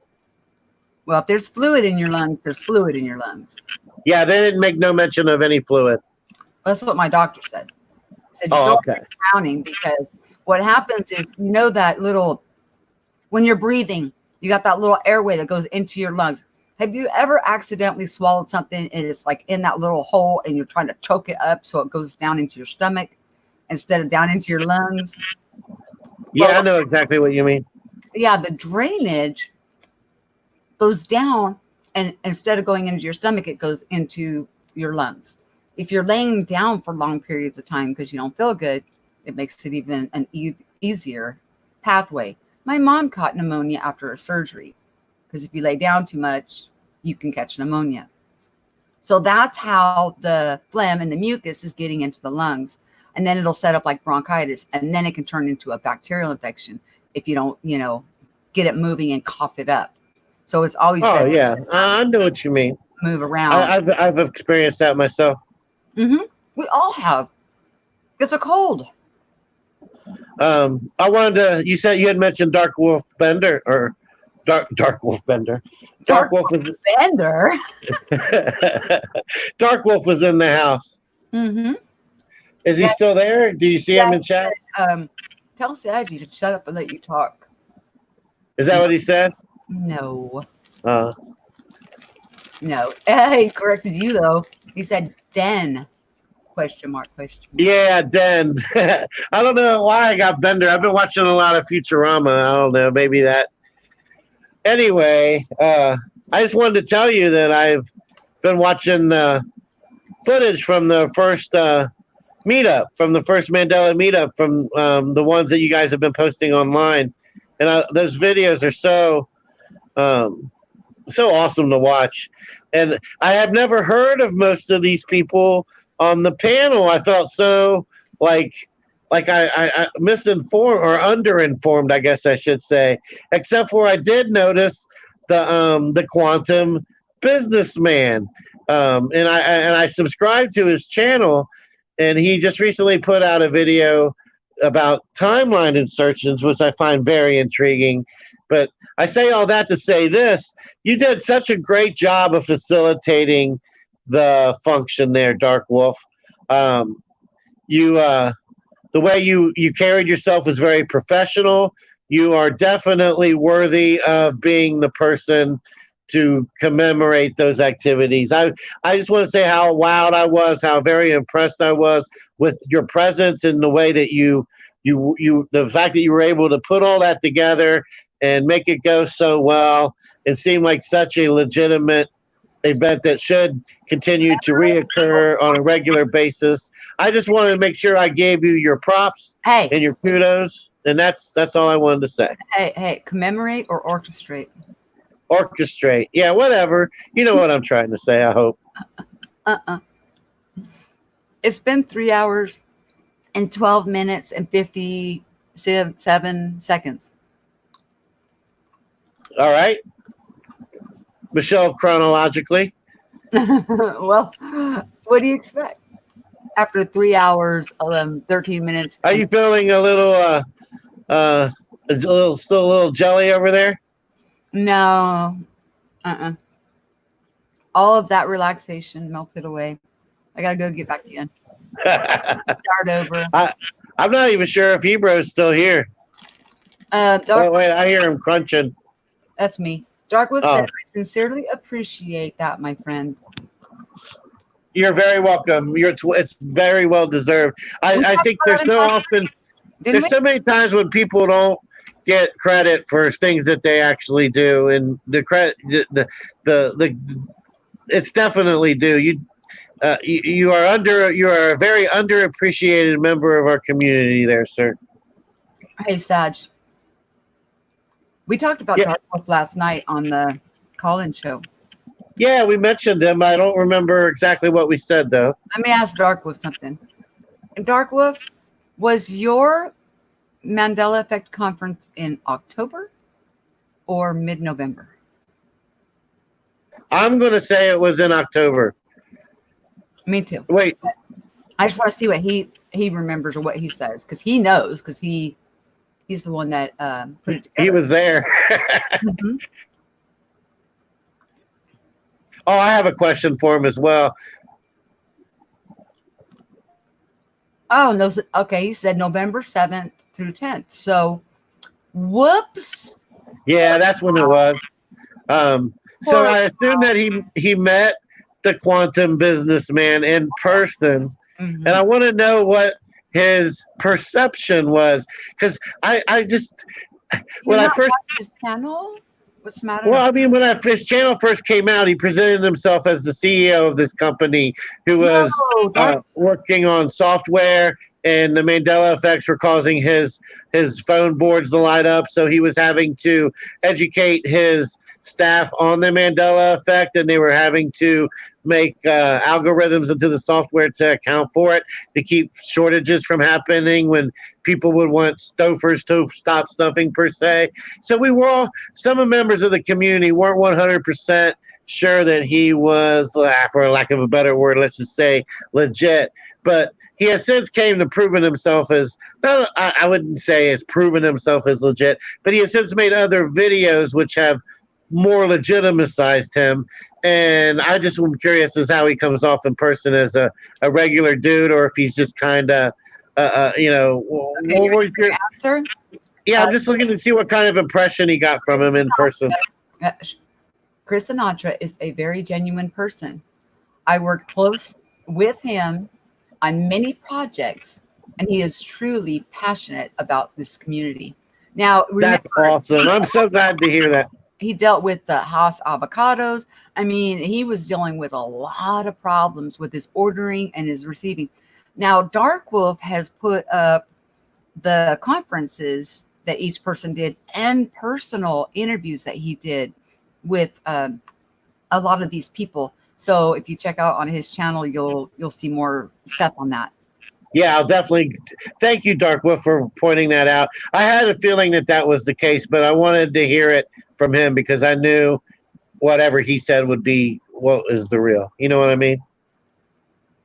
Well, if there's fluid in your lungs, there's fluid in your lungs. Yeah, they didn't make no mention of any fluid. That's what my doctor said. said you Oh, feel okay. like you're drowning because what happens is, you know, that little, when you're breathing, you got that little airway that goes into your lungs. Have you ever accidentally swallowed something and it's like in that little hole and you're trying to choke it up so it goes down into your stomach instead of down into your lungs? Yeah, Well, I know exactly what you mean. yeah, the drainage goes down, and instead of going into your stomach, it goes into your lungs. If you're laying down for long periods of time because you don't feel good, it makes it even an easier pathway. My mom caught pneumonia after a surgery because if you lay down too much, you can catch pneumonia. So that's how the phlegm and the mucus is getting into the lungs. And then it'll set up like bronchitis, and then it can turn into a bacterial infection if you don't, you know, get it moving and cough it up. So it's always Oh, better yeah. I know what you mean. to move around. I've experienced that myself. We all have. It's a cold. I wanted to. You said you had mentioned Dark Wolf Bender or Dark Wolf Bender. Dark Wolf was Bender. Dark Wolf was in the house. Mm-hmm. Is he Yeah. still there? Do you see him in chat? Tell Sadie to shut up and let you talk. Is that what he said? No. Uh, No. He corrected you though. He said Den. Question mark. yeah, Den. I don't know why I got Bender. I've been watching a lot of Futurama. I don't know. Maybe that. Anyway, I just wanted to tell you that I've been watching footage from the first meetup, from the first Mandela meetup, from the ones that you guys have been posting online, and those videos are so awesome to watch. And I have never heard of most of these people on the panel. I felt so like I misinformed or underinformed, I guess I should say. Except for I did notice the quantum businessman, and I subscribed to his channel, and he just recently put out a video about timeline insertions, which I find very intriguing. But I say all that to say this: you did such a great job of facilitating the function there, Dark Wolf. The way you carried yourself was very professional. You are definitely worthy of being the person to commemorate those activities. I just want to say how wowed I was, how very impressed I was with your presence and the way that the fact that you were able to put all that together and make it go so well. It seemed like such a legitimate event that should continue to reoccur on a regular basis. I just wanted to make sure I gave you your props and your kudos, and that's all I wanted to say. Hey, commemorate or orchestrate? Orchestrate. Yeah, whatever. You know what I'm trying to say, I hope. It's been 3 hours and 12 minutes and 57 seconds. All right. Michelle, chronologically. Well, what do you expect? After 3 hours, 13 minutes. Are you feeling still a little jelly over there? No. All of that relaxation melted away. I got to go get back in. Start over. I'm not even sure if Ebro's still here. Wait, I hear him crunching. That's me. Darkwood said, I sincerely appreciate that, my friend. You're very welcome. It's very well deserved. I think there's so many times when people don't get credit for things that they actually do, and the credit, it's definitely due. You are a very underappreciated member of our community there, sir. Hey, Sag. We talked about Darkwolf last night on the call-in show. Yeah, we mentioned him. I don't remember exactly what we said, though. Let me ask Darkwolf something. Darkwolf, was your Mandela Effect conference in October or mid-November? I'm going to say it was in October. Me too. Wait. I just want to see what he remembers or what he says, because he knows, because he's the one that put it together. He was there. Mm-hmm. Oh, I have a question for him as well. Oh no. Okay, he said November 7th through 10th. So, whoops. Yeah, that's when it was. So I assume that he met the quantum businessman in person, Mhm. and I want to know what his perception was, because I just when I not first watch his channel? What's the matter? well, I mean, when his channel first came out, he presented himself as the CEO of this company who was working on software, and the Mandela effects were causing his phone boards to light up. So he was having to educate his staff on the Mandela effect, and they were having to make algorithms into the software to account for it, to keep shortages from happening when people would want stofers to stop stuffing per se. So we were all, some members of the community weren't 100% sure that he was, for lack of a better word, let's just say legit. But he has since came to proven himself as, I wouldn't say has proven himself as legit, but he has since made other videos which have more legitimized him. And I just am curious as how he comes off in person, as a regular dude, or if he's just kind of, Okay, your answer? Yeah, I'm just looking to see what kind of impression he got from him in person. Chris Sinatra is a very genuine person. I worked close with him on many projects, and he is truly passionate about this community. Now, remember, that's awesome. I'm so glad to hear that. He dealt with the Haas avocados. I mean, he was dealing with a lot of problems with his ordering and his receiving. Now, Dark Wolf has put up the conferences that each person did and personal interviews that he did with a lot of these people. So if you check out on his channel, you'll see more stuff on that. Yeah, I'll definitely thank you, Dark Wolf, for pointing that out. I had a feeling that was the case, but I wanted to hear it from him because I knew whatever he said would be what is the real. You know what I mean?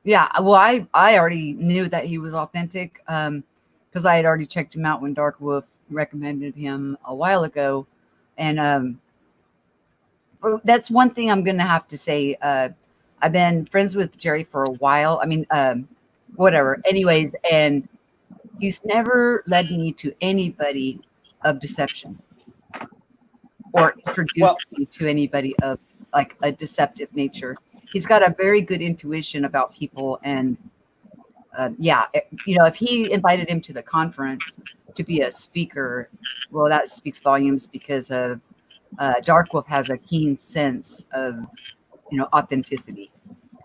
Yeah. Well, I already knew that he was authentic because I had already checked him out when Dark Wolf recommended him a while ago, and that's one thing I'm going to have to say. I've been friends with Jerry for a while. I mean, whatever. Anyways, and he's never led me to anybody of deception or introduced me to anybody of like a deceptive nature. He's got a very good intuition about people, and if he invited him to the conference to be a speaker, well, that speaks volumes because of Dark Wolf has a keen sense of authenticity.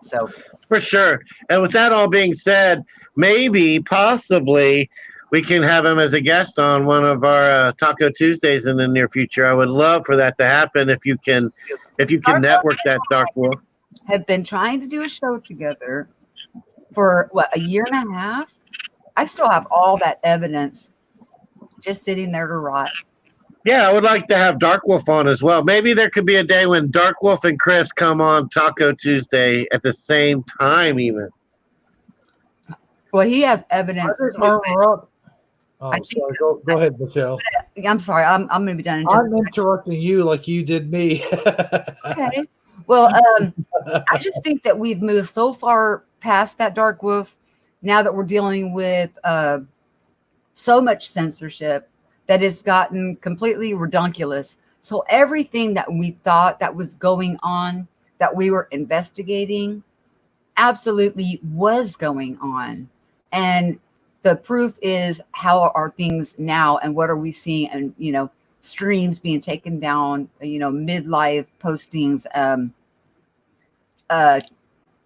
So for sure. And with that all being said, maybe possibly we can have him as a guest on one of our Taco Tuesdays in the near future. I would love for that to happen if you can network that, Dark Wolf. Have been trying to do a show together for a year and a half. I still have all that evidence just sitting there to rot. Yeah, I would like to have Dark Wolf on as well. Maybe there could be a day when Dark Wolf and Chris come on Taco Tuesday at the same time, even. Well, he has evidence. Oh, sorry. Go ahead, Michelle. I'm sorry. I'm going to be done. I'm interrupting you like you did me. Okay. Well, I just think that we've moved so far past that, Dark Wolf, now that we're dealing with so much censorship that it's gotten completely redunculous. So everything that we thought that was going on, that we were investigating, absolutely was going on. And the proof is, how are things now and what are we seeing? And, streams being taken down, midlife postings,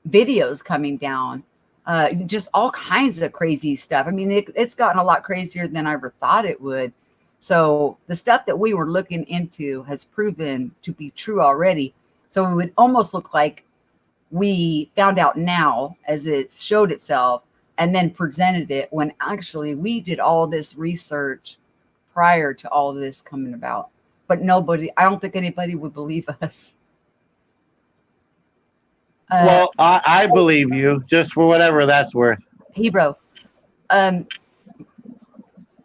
videos coming down, just all kinds of crazy stuff. I mean, it's gotten a lot crazier than I ever thought it would. So the stuff that we were looking into has proven to be true already. So it would almost look like we found out now as it showed itself and then presented it, when actually we did all this research prior to all of this coming about. But I don't think anybody would believe us. Well, I believe you, just for whatever that's worth. Hebrew.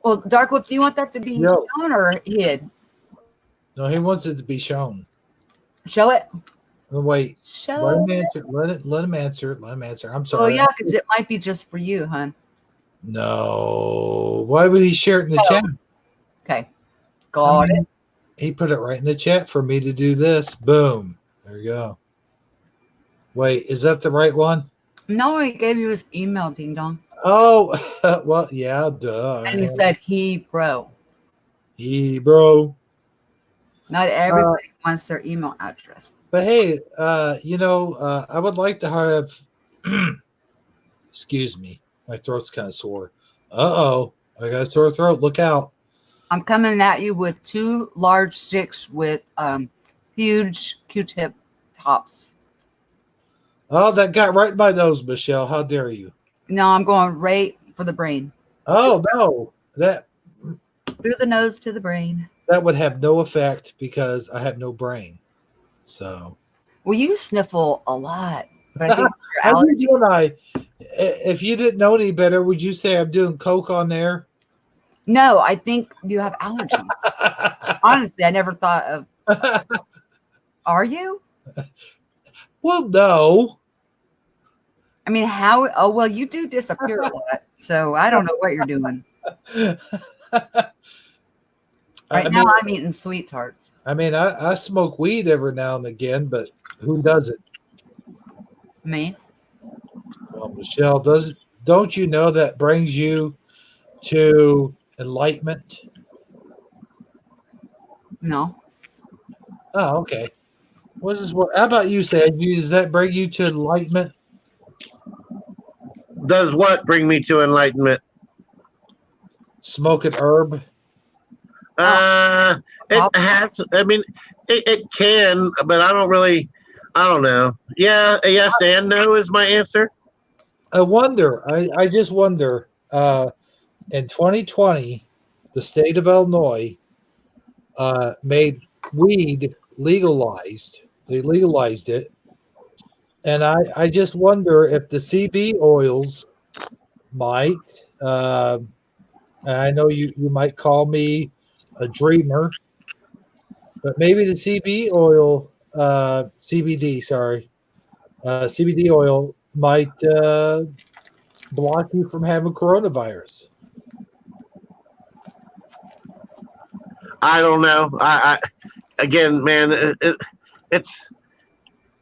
Well, Dark Wolf, do you want that to be shown or hid? No, he wants it to be shown. Show it. Wait. Show let him answer. Let him answer. I'm sorry. Oh yeah, because it might be just for you, hon. No. Why would he share it in the chat? Okay. Got it. He put it right in the chat for me to do this. Boom. There you go. Wait, is that the right one? No, he gave you his email, ding dong. Oh, well, yeah, duh. And he said Hebrew. Hebrew. Not everybody wants their email address. But hey, I would like to have. Excuse me, my throat's kind of sore. I got a sore throat. Look out! I'm coming at you with 2 large sticks with huge Q-tip tops. Oh, that got right in my nose, Michelle. How dare you? No, I'm going right for the brain. Oh no, that through the nose to the brain. That would have no effect because I have no brain. So, well, you sniffle a lot, but I think your allergy. If you didn't know any better, would you say I'm doing coke on there? No, I think you have allergies. Honestly, I never thought of. Are you? Well, no. I mean, how? Oh, well, you do disappear a lot, so I don't know what you're doing. I'm eating sweet tarts. I mean, I smoke weed every now and again, but who doesn't? Me. Well, Michelle, don't you know that brings you to enlightenment? No. Oh, okay. How about you, Sandy? Does that bring you to enlightenment? Does what bring me to enlightenment? Smoking herb. It has. I mean, it can, but I don't know. Yeah, yes and no is my answer. I wonder. I just wonder. In 2020, the state of Illinois made weed legalized. They legalized it, and I just wonder if the CB oils might. I know you might call me a dreamer, but maybe the CBD oil, CBD oil might block you from having coronavirus. I don't know. Again, man, it's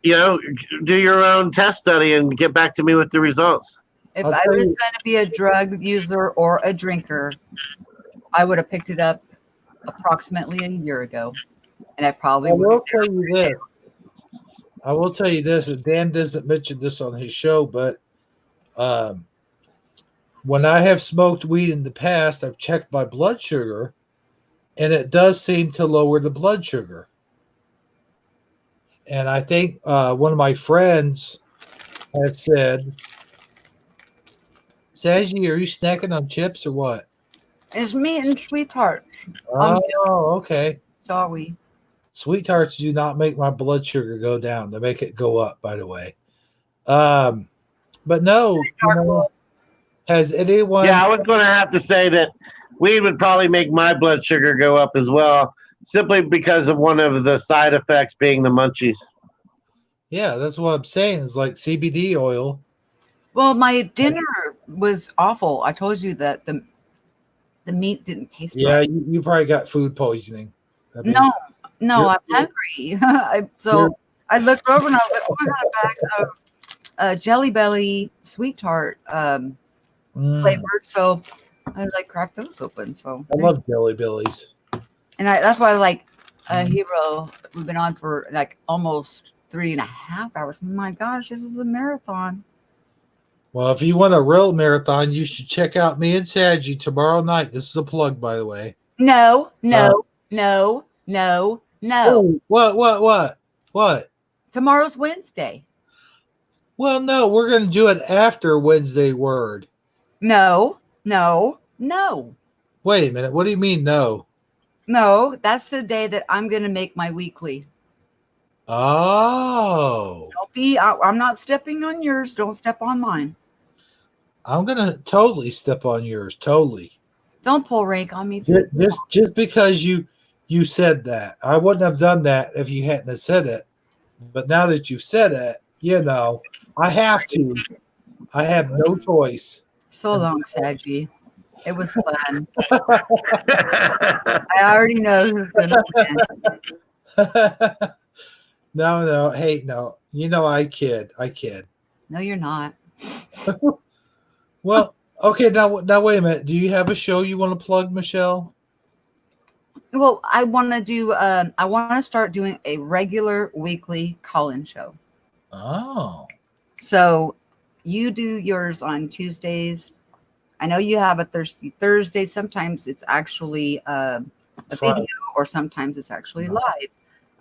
do your own test study and get back to me with the results. If I was going to be a drug user or a drinker, I would have picked it up approximately a year ago, and I probably would. I will tell you this, and Dan doesn't mention this on his show, but when I have smoked weed in the past, I've checked my blood sugar, and it does seem to lower the blood sugar. And I think one of my friends has said, Saji, are you snacking on chips or what? It's meat and sweet tarts. Oh, okay. Sorry. Sweet tarts do not make my blood sugar go down. They make it go up, by the way. But no, has anyone... Yeah, I was going to have to say that weed would probably make my blood sugar go up as well, simply because of one of the side effects being the munchies. Yeah, that's what I'm saying. It's like CBD oil. Well, my dinner was awful. I told you that the meat didn't taste right. Yeah, you probably got food poisoning. I mean, no, I'm hungry. I looked over and I was like, oh, I got a bag of Jelly Belly sweet tart flavored. So I cracked those open. So I love Jelly Bellies. And that's why I was like, Hero, we've been on for almost 3.5 hours. My gosh, this is a marathon. Well, if you want a real marathon, you should check out me and Saji tomorrow night. This is a plug, by the way. No. Oh, what? Tomorrow's Wednesday. Well, no, we're going to do it after Wednesday Word. No. Wait a minute. What do you mean, no? No, that's the day that I'm going to make my weekly. Oh. I'm not stepping on yours. Don't step on mine. I'm going to totally step on yours. Totally. Don't pull rank on me. Just because you said that. I wouldn't have done that if you hadn't have said it. But now that you've said it, I have to. I have no choice. So long, Saji. It was fun. I already know who's going to win. No. Hey, no. You know I kid. No, you're not. Well, okay. Now wait a minute. Do you have a show you want to plug, Michelle? Well, I want to do. I want to start doing a regular weekly call-in show. Oh. So you do yours on Tuesdays. I know you have a Thursday. Sometimes it's actually a video, or sometimes it's actually live.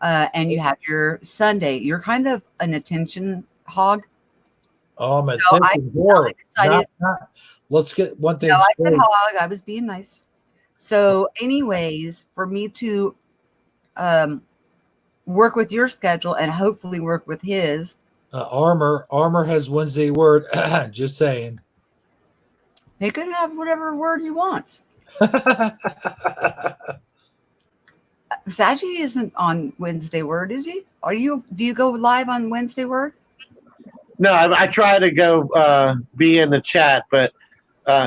And you have your Sunday. You're kind of an attention hog. Oh, I'm attention whore. Let's get one thing. No, I said hog. I was being nice. So, anyways, for me to work with your schedule and hopefully work with his. Armor has Wednesday word. Just saying. He could have whatever word he wants. Saji isn't on Wednesday word, is he? Do you go live on Wednesday word? No, I try to go be in the chat, but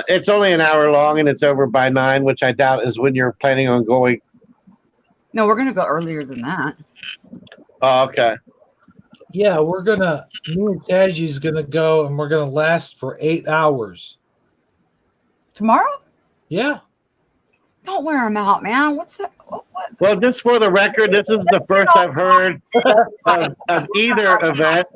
it's only an hour long and it's over by 9, which I doubt is when you're planning on going. No, we're going to go earlier than that. Oh, okay. Yeah, me and Saji's going to go, and we're going to last for 8 hours. Tomorrow? Yeah. Don't wear them out, man. What's that? What? Well, just for the record, this is the first I've heard of either event.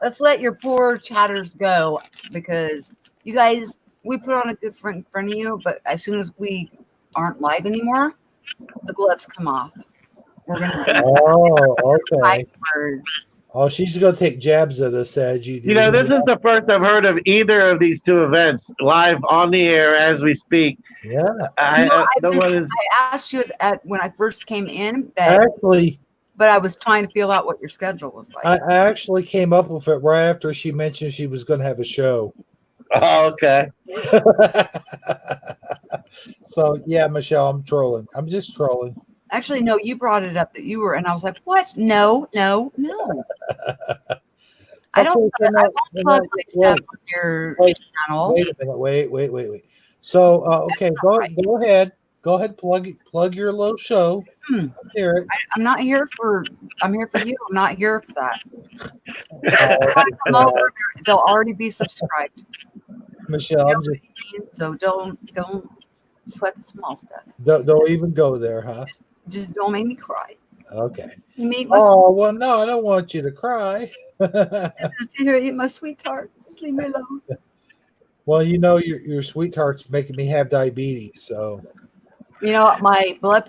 Let's let your poor chatters go, because you guys, we put on a good front in front of you, but as soon as we aren't live anymore, the gloves come off. We're going to okay. Words. Oh, she's going to take jabs at us, Saji. This is the first I've heard of either of these two events live on the air as we speak. Yeah. I asked you when I first came in but I was trying to feel out what your schedule was like. I actually came up with it right after she mentioned she was going to have a show. Oh, okay. So, yeah, Michelle, I'm trolling. I'm just trolling. Actually, no, you brought it up that you were, and I was like, what? No. I won't plug my stuff on your channel. Wait a minute. Wait. So, okay, go ahead. Go ahead, plug your little show. Hear it. I'm not here for. I'm here for you. I'm not here for that. They'll already be subscribed. Michelle, so don't sweat the small stuff. Don't even go there, huh? Just don't make me cry. Okay. Well, no, I don't want you to cry. Just sit here and eat my sweet tart. Just leave me alone. Well, your sweet tart's making me have diabetes, so. My blood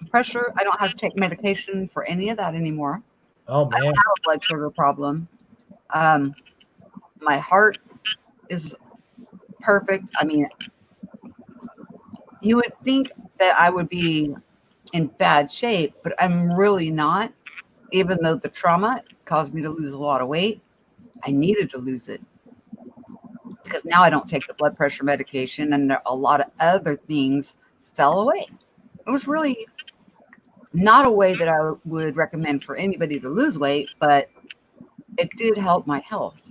pressure, I don't have to take medication for any of that anymore. Oh, man. I don't have a blood sugar problem. My heart is perfect. I mean, you would think that I would be in bad shape, but I'm really not. Even though the trauma caused me to lose a lot of weight, I needed to lose it because now I don't take the blood pressure medication, and a lot of other things fell away. It was really not a way that I would recommend for anybody to lose weight, but it did help my health.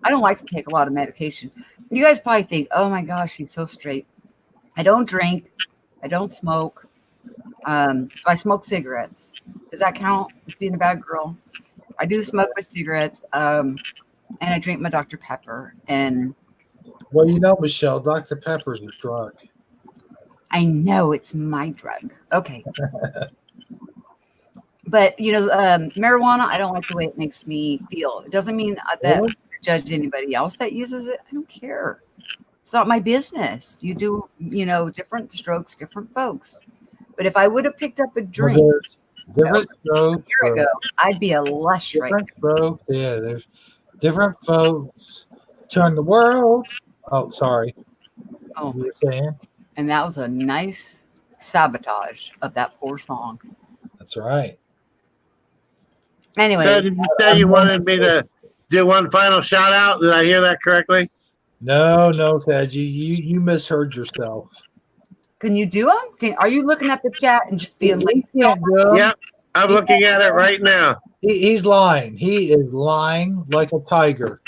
I don't like to take a lot of medication. You guys probably think, oh my gosh, she's so straight. I don't drink. I don't smoke. I smoke cigarettes. Does that count as being a bad girl? I do smoke my cigarettes, and I drink my Dr. Pepper. And well, Michelle, Dr. Pepper's a drug. I know it's my drug. Okay. But marijuana, I don't like the way it makes me feel. It doesn't mean that I judge anybody else that uses it. I don't care. It's not my business. You do, different strokes, different folks. But if I would have picked up a drink different strokes, a year ago, I'd be a lush right now. Strokes, yeah, there's different folks. Turn the world. Oh, sorry. Oh, you were saying? And that was a nice sabotage of that poor song. That's right. Anyway. So did you say you wanted me to do one final shout out? Did I hear that correctly? No, Saji. You misheard yourself. Can you do them? Are you looking at the chat and just being like, yep, I'm looking at it right now. He's lying. He is lying like a tiger.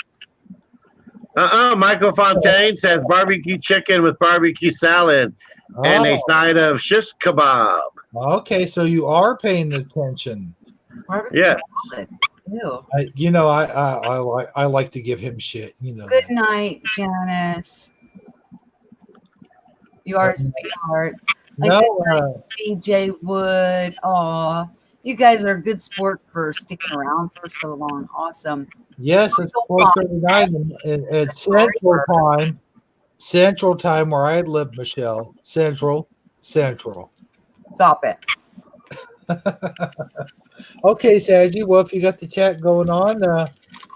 Michael Fontaine says barbecue chicken with barbecue salad and a Oh, side of shish kebab. okay. So you are paying attention. Yes. Ew. I like to give him shit. You know Good that. night, Janice. You are a sweetheart. No, Good night, CJ Wood. Aw, you guys are good sport for sticking around for so long. Awesome. yes, it's 4:39 at Central Time. Central Time, where I live, Michelle. Central. Stop it. Okay, Saji. Well, if you got the chat going on,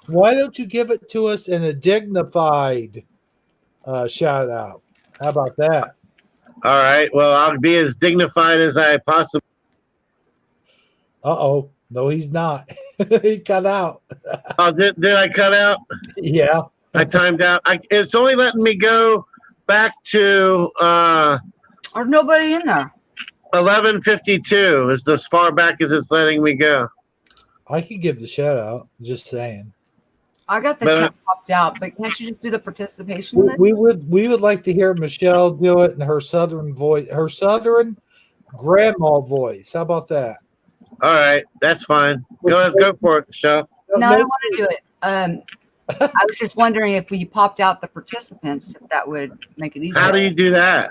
why don't you give it to us in a dignified shout out? How about that? All right. Well, I'll be as dignified as I possibly. Uh-oh. No, he's not. He cut out. Oh, did I cut out? Yeah. I timed out. It's only letting me go back to There's nobody in there. 11:52. Is as far back as it's letting me go. I could give the shout out. Just saying. I got the But, chat popped out, but can't you just do the participation list? We would like to hear Michelle do it in her southern voice, her southern grandma voice. How about that? All right, that's fine. Go for it, Michelle. No, I don't want to do it. I was just wondering if we popped out the participants, if that would make it easier. How do you do that?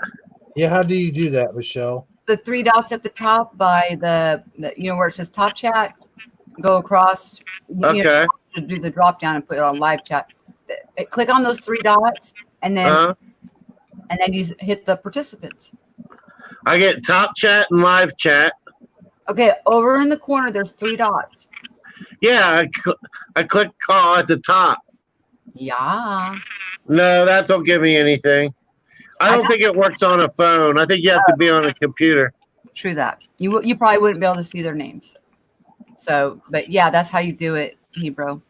Yeah, how do you do that, Michelle? The three dots at the top by the where it says top chat, go across. Okay. To do the drop down and put it on live chat. Click on those three dots and then you hit the participants. I get top chat and live chat. Okay, over in the corner there's three dots. Yeah, I click call at the top. Yeah. No, that don't give me anything. I don't think it works on a phone. I think you have to be on a computer. True that. You probably wouldn't be able to see their names. So, but yeah, that's how you do it, Hebrew.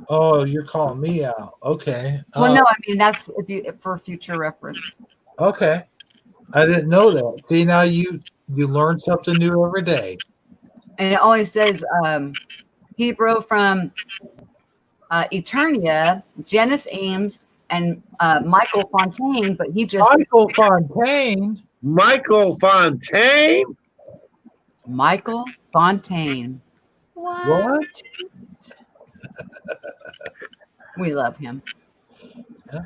Oh, you're calling me out. Okay. Well, no, I mean that's for future reference. Okay. I didn't know that. See, now you learn something new every day. And it always says Hebrew from Eternia, Janice Ames, and Michael Fontaine, but he just Michael Fontaine. Michael Fontaine. Michael Fontaine. What? We love him. Yeah.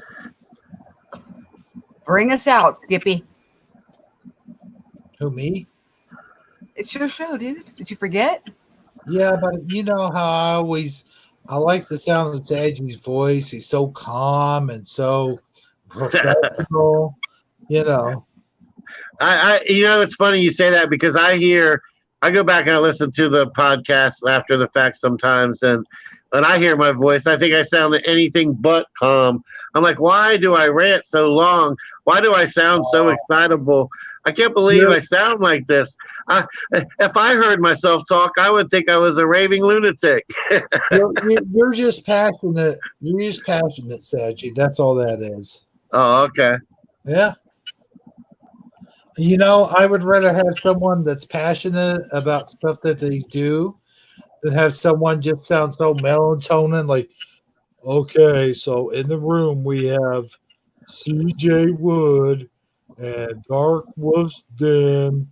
Bring us out, Skippy. Who, me? It's your show, dude. Did you forget? Yeah, but you know how I like the sound of Saji's voice. He's so calm and so professional. You know. It's funny you say that because I go back and I listen to the podcast after the fact sometimes, and when I hear my voice, I think I sound anything but calm. I'm like, why do I rant so long? Why do I sound so excitable? I can't believe I sound like this. If I heard myself talk, I would think I was a raving lunatic. you're just passionate. You're just passionate, Saji. That's all that is. Oh, okay. Yeah. I would rather have someone that's passionate about stuff that they do than have someone just sound so melatonin. Like, okay, so in the room we have CJ Wood and Dark Wolf's Den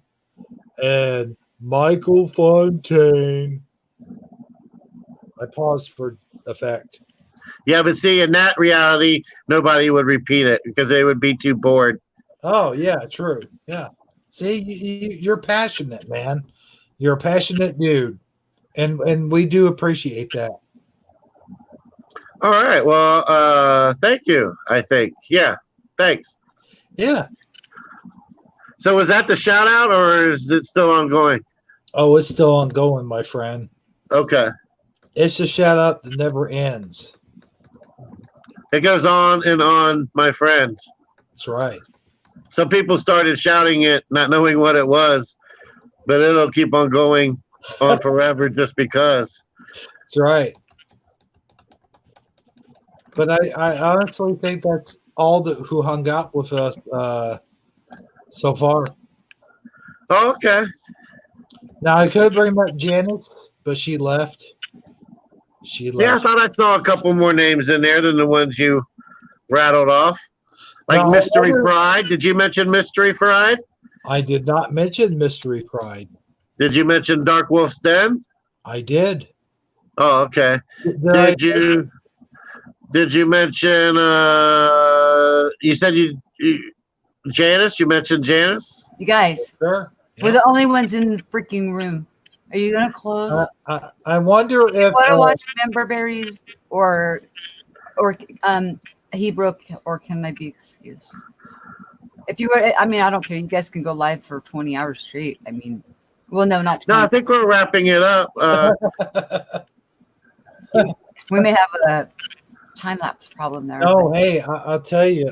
and Michael Fontaine. I paused for effect. Yeah, but see, in that reality, nobody would repeat it because they would be too bored. Oh, yeah, true. Yeah. See, you're passionate, man. You're a passionate dude. And we do appreciate that. All right. Well, thank you, I think. Yeah. Thanks. Yeah. So was that the shout out or is it still ongoing? Oh, it's still ongoing, my friend. Okay. It's a shout out that never ends. It goes on and on, my friends. That's right. Some people started shouting it, not knowing what it was, but it'll keep on going on forever just because. That's right. But I honestly think that's all who hung out with us so far. Oh, okay. Now I could bring back Janice, but she left. She Yeah, I left. thought I saw a couple more names in there than the ones you rattled off. Like Now, Mystery Fried. Did you mention Mystery Fried? I did not mention Mystery Pride. Did you mention Dark Wolf's Den? I did. Oh, okay. Did I? Did you mention you said you Janice? You mentioned Janice? You guys, Sure. we're the only ones in the freaking room. Are you gonna close? I wonder if Want to watch Member Berries or Hebrew, or can I be excused? If you were, I mean, I don't care. You guys can go live for 20 hours straight. I mean, well, no, not 20. No, I think we're wrapping it up. We may have a time lapse problem there. Oh, hey, I'll tell you,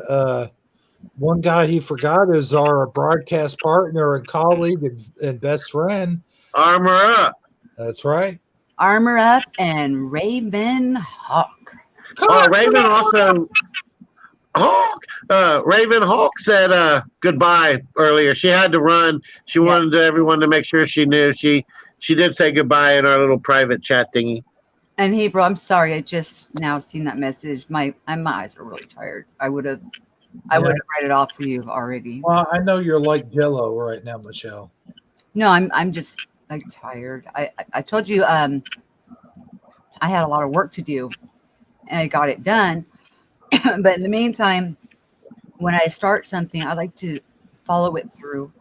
one guy he forgot is our broadcast partner and colleague and best friend. Armor Up. That's right. Armor Up and Raven Hawk. Raven also. Hawk. Raven Hawk said goodbye earlier. She had to run. She wanted everyone to make sure she knew. She did say goodbye in our little private chat thingy. And Hebrew, I'm sorry. I just now seen that message. My eyes are really tired. I would have read it off for you already. Well, I know you're like Jello right now, Michelle. No, I'm just like tired. I told you I had a lot of work to do, and I got it done. But in the meantime, when I start something, I like to follow it through,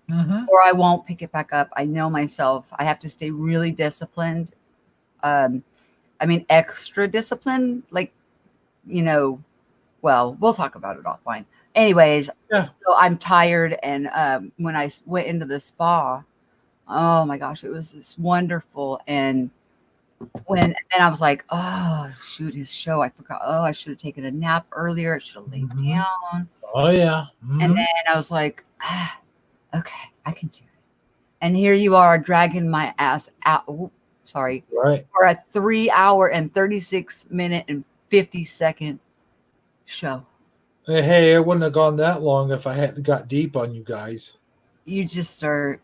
or I won't pick it back up. I know myself. I have to stay really disciplined. I mean, extra disciplined, like, well, we'll talk about it offline. Anyways, so I'm tired. And when I went into the spa, oh my gosh, it was just wonderful. And then I was like, oh, shoot, his show. I forgot. Oh, I should have taken a nap earlier. I should have laid down. Oh, yeah. And then I was like, okay, I can do it. And here you are dragging my ass out. Ooh, sorry. Right. For a 3 hour and 36-minute and 50-second show. Hey, it wouldn't have gone that long if I hadn't got deep on you guys. You just you're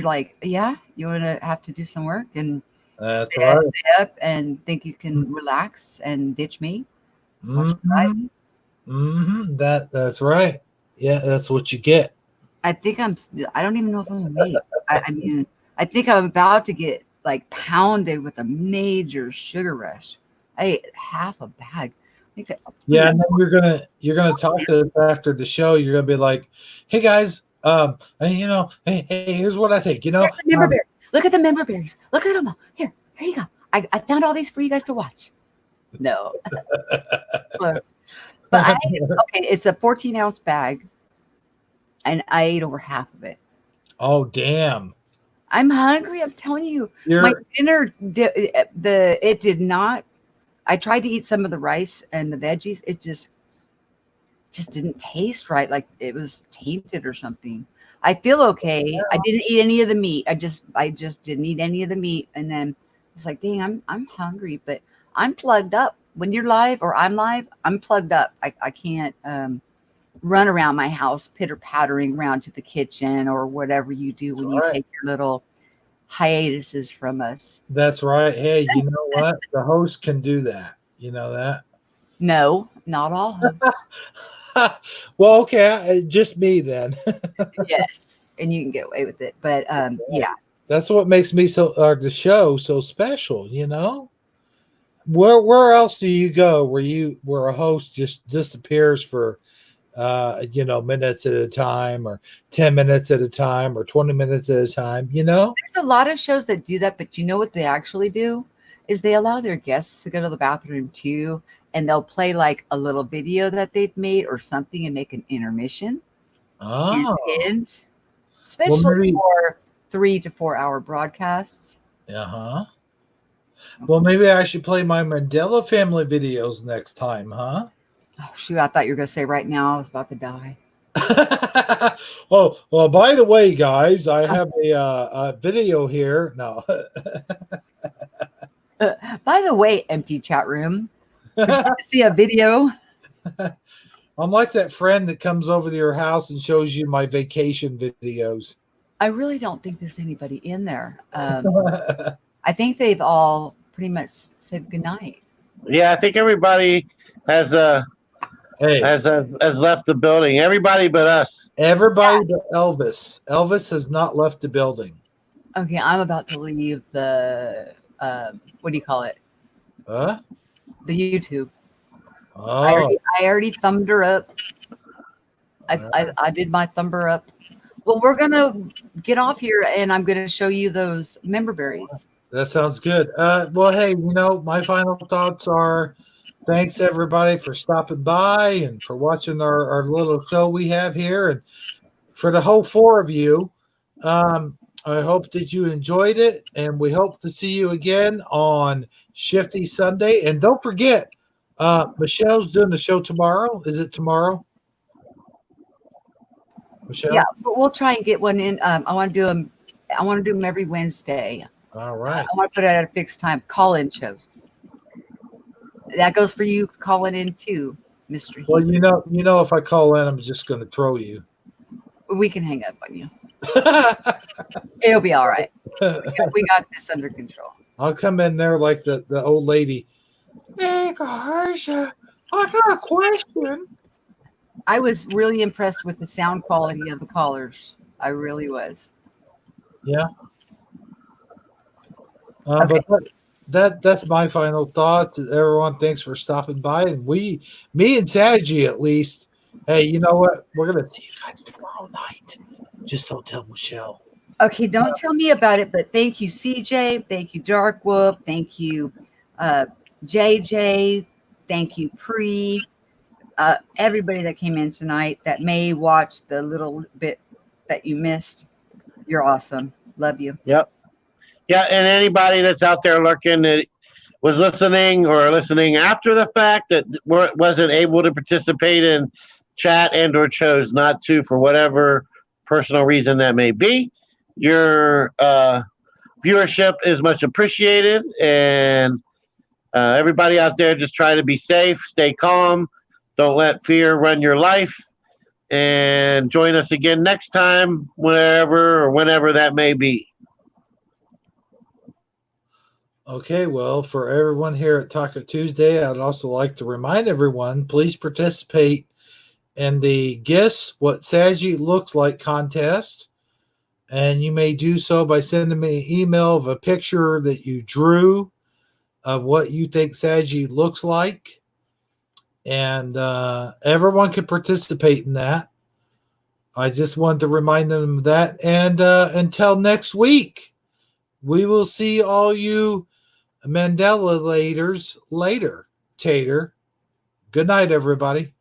like, yeah, you want to have to do some work and stay up and think you can relax and ditch me. That's right. Yeah, that's what you get. I don't even know if I'm awake. I mean, I think I'm about to get like pounded with a major sugar rush. I ate half a bag. Yeah, and then you're gonna talk to us after the show. You're gonna be like, "Hey guys, hey, here's what I think. Look at the member berries. Look at them all. Here you go. I found all these for you guys to watch." No, close. But it's a 14-ounce bag, and I ate over half of it. Oh damn! I'm hungry. I'm telling you, my dinner it did not. I tried to eat some of the rice and the veggies. It just didn't taste right. Like it was tainted or something. I feel okay. Yeah. I didn't eat any of the meat. I just didn't eat any of the meat. And then it's like, dang, I'm hungry, but I'm plugged up. When you're live or I'm live, I'm plugged up. I can't run around my house pitter-pattering around to the kitchen or whatever you do when you take your little hiatuses from us. That's right. Hey, you know what? The host can do that. You know that? No, not all hosts. Well, okay, just me then. Yes, and you can get away with it. But yeah. That's what makes me the show so special, you know? Where else do you go where a host just disappears for minutes at a time or 10 minutes at a time or 20 minutes at a time, There's a lot of shows that do that, but you know what they actually do is they allow their guests to go to the bathroom too, and they'll play like a little video that they've made or something and make an intermission. And especially for 3 to 4 hour broadcasts. Well, maybe I should play my Mandela family videos next time, huh? Oh, shoot. I thought you were going to say right now I was about to die. Oh, well, by the way, guys, I have a video here. No. By the way, empty chat room. Would you like to see a video? I'm like that friend that comes over to your house and shows you my vacation videos. I really don't think there's anybody in there. I think they've all pretty much said goodnight. Yeah, I think everybody has has left the building. Everybody but us. Everybody but Elvis. Elvis has not left the building. Okay, I'm about to leave the what do you call it? Huh? The YouTube. Oh. I already thumbed her up. I did my thumb her up. Well, we're gonna get off here, and I'm gonna show you those member berries. That sounds good. Well, hey, my final thoughts are thanks everybody for stopping by and for watching our little show we have here. And for the whole four of you, I hope that you enjoyed it. And we hope to see you again on Shifty Sunday. And don't forget, Michelle's doing the show tomorrow. Is it tomorrow? Michelle? Yeah, but we'll try and get one in. I want to do them. I want to do them every Wednesday. All right. I want to put it at a fixed time. Call-in shows. That goes for you calling in too, Mr. Heath. Well, if I call in, I'm just going to throw you. We can hang up on you. It'll be all right. We got this under control. I'll come in there like the old lady. Hey guys, I got a question. I was really impressed with the sound quality of the callers. I really was. Yeah. Okay. But that's my final thoughts. Everyone, thanks for stopping by. And me and Saji at least. Hey, you know what? We're gonna see you guys tomorrow night. Just don't tell Michelle. Okay, don't tell me about it, but thank you, CJ. Thank you, Dark Wolf. Thank you, JJ. Thank you, Pre. Everybody that came in tonight that may watch the little bit that you missed. You're awesome. Love you. Yep. Yeah, and anybody that's out there lurking that was listening or listening after the fact that wasn't able to participate in chat and or chose not to for whatever personal reason that may be, your viewership is much appreciated. And everybody out there, just try to be safe, stay calm, don't let fear run your life, and join us again next time, whenever that may be. Okay, well, for everyone here at Taco Tuesday, I'd also like to remind everyone, please participate in the Guess What Saji Looks Like contest. And you may do so by sending me an email of a picture that you drew of what you think Saji looks like. And everyone can participate in that. I just wanted to remind them of that. And until next week, we will see all you Mandela later. Tater. Good night, everybody.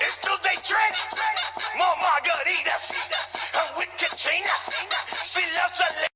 It's true they drink more margaritas and wicked China. She loves a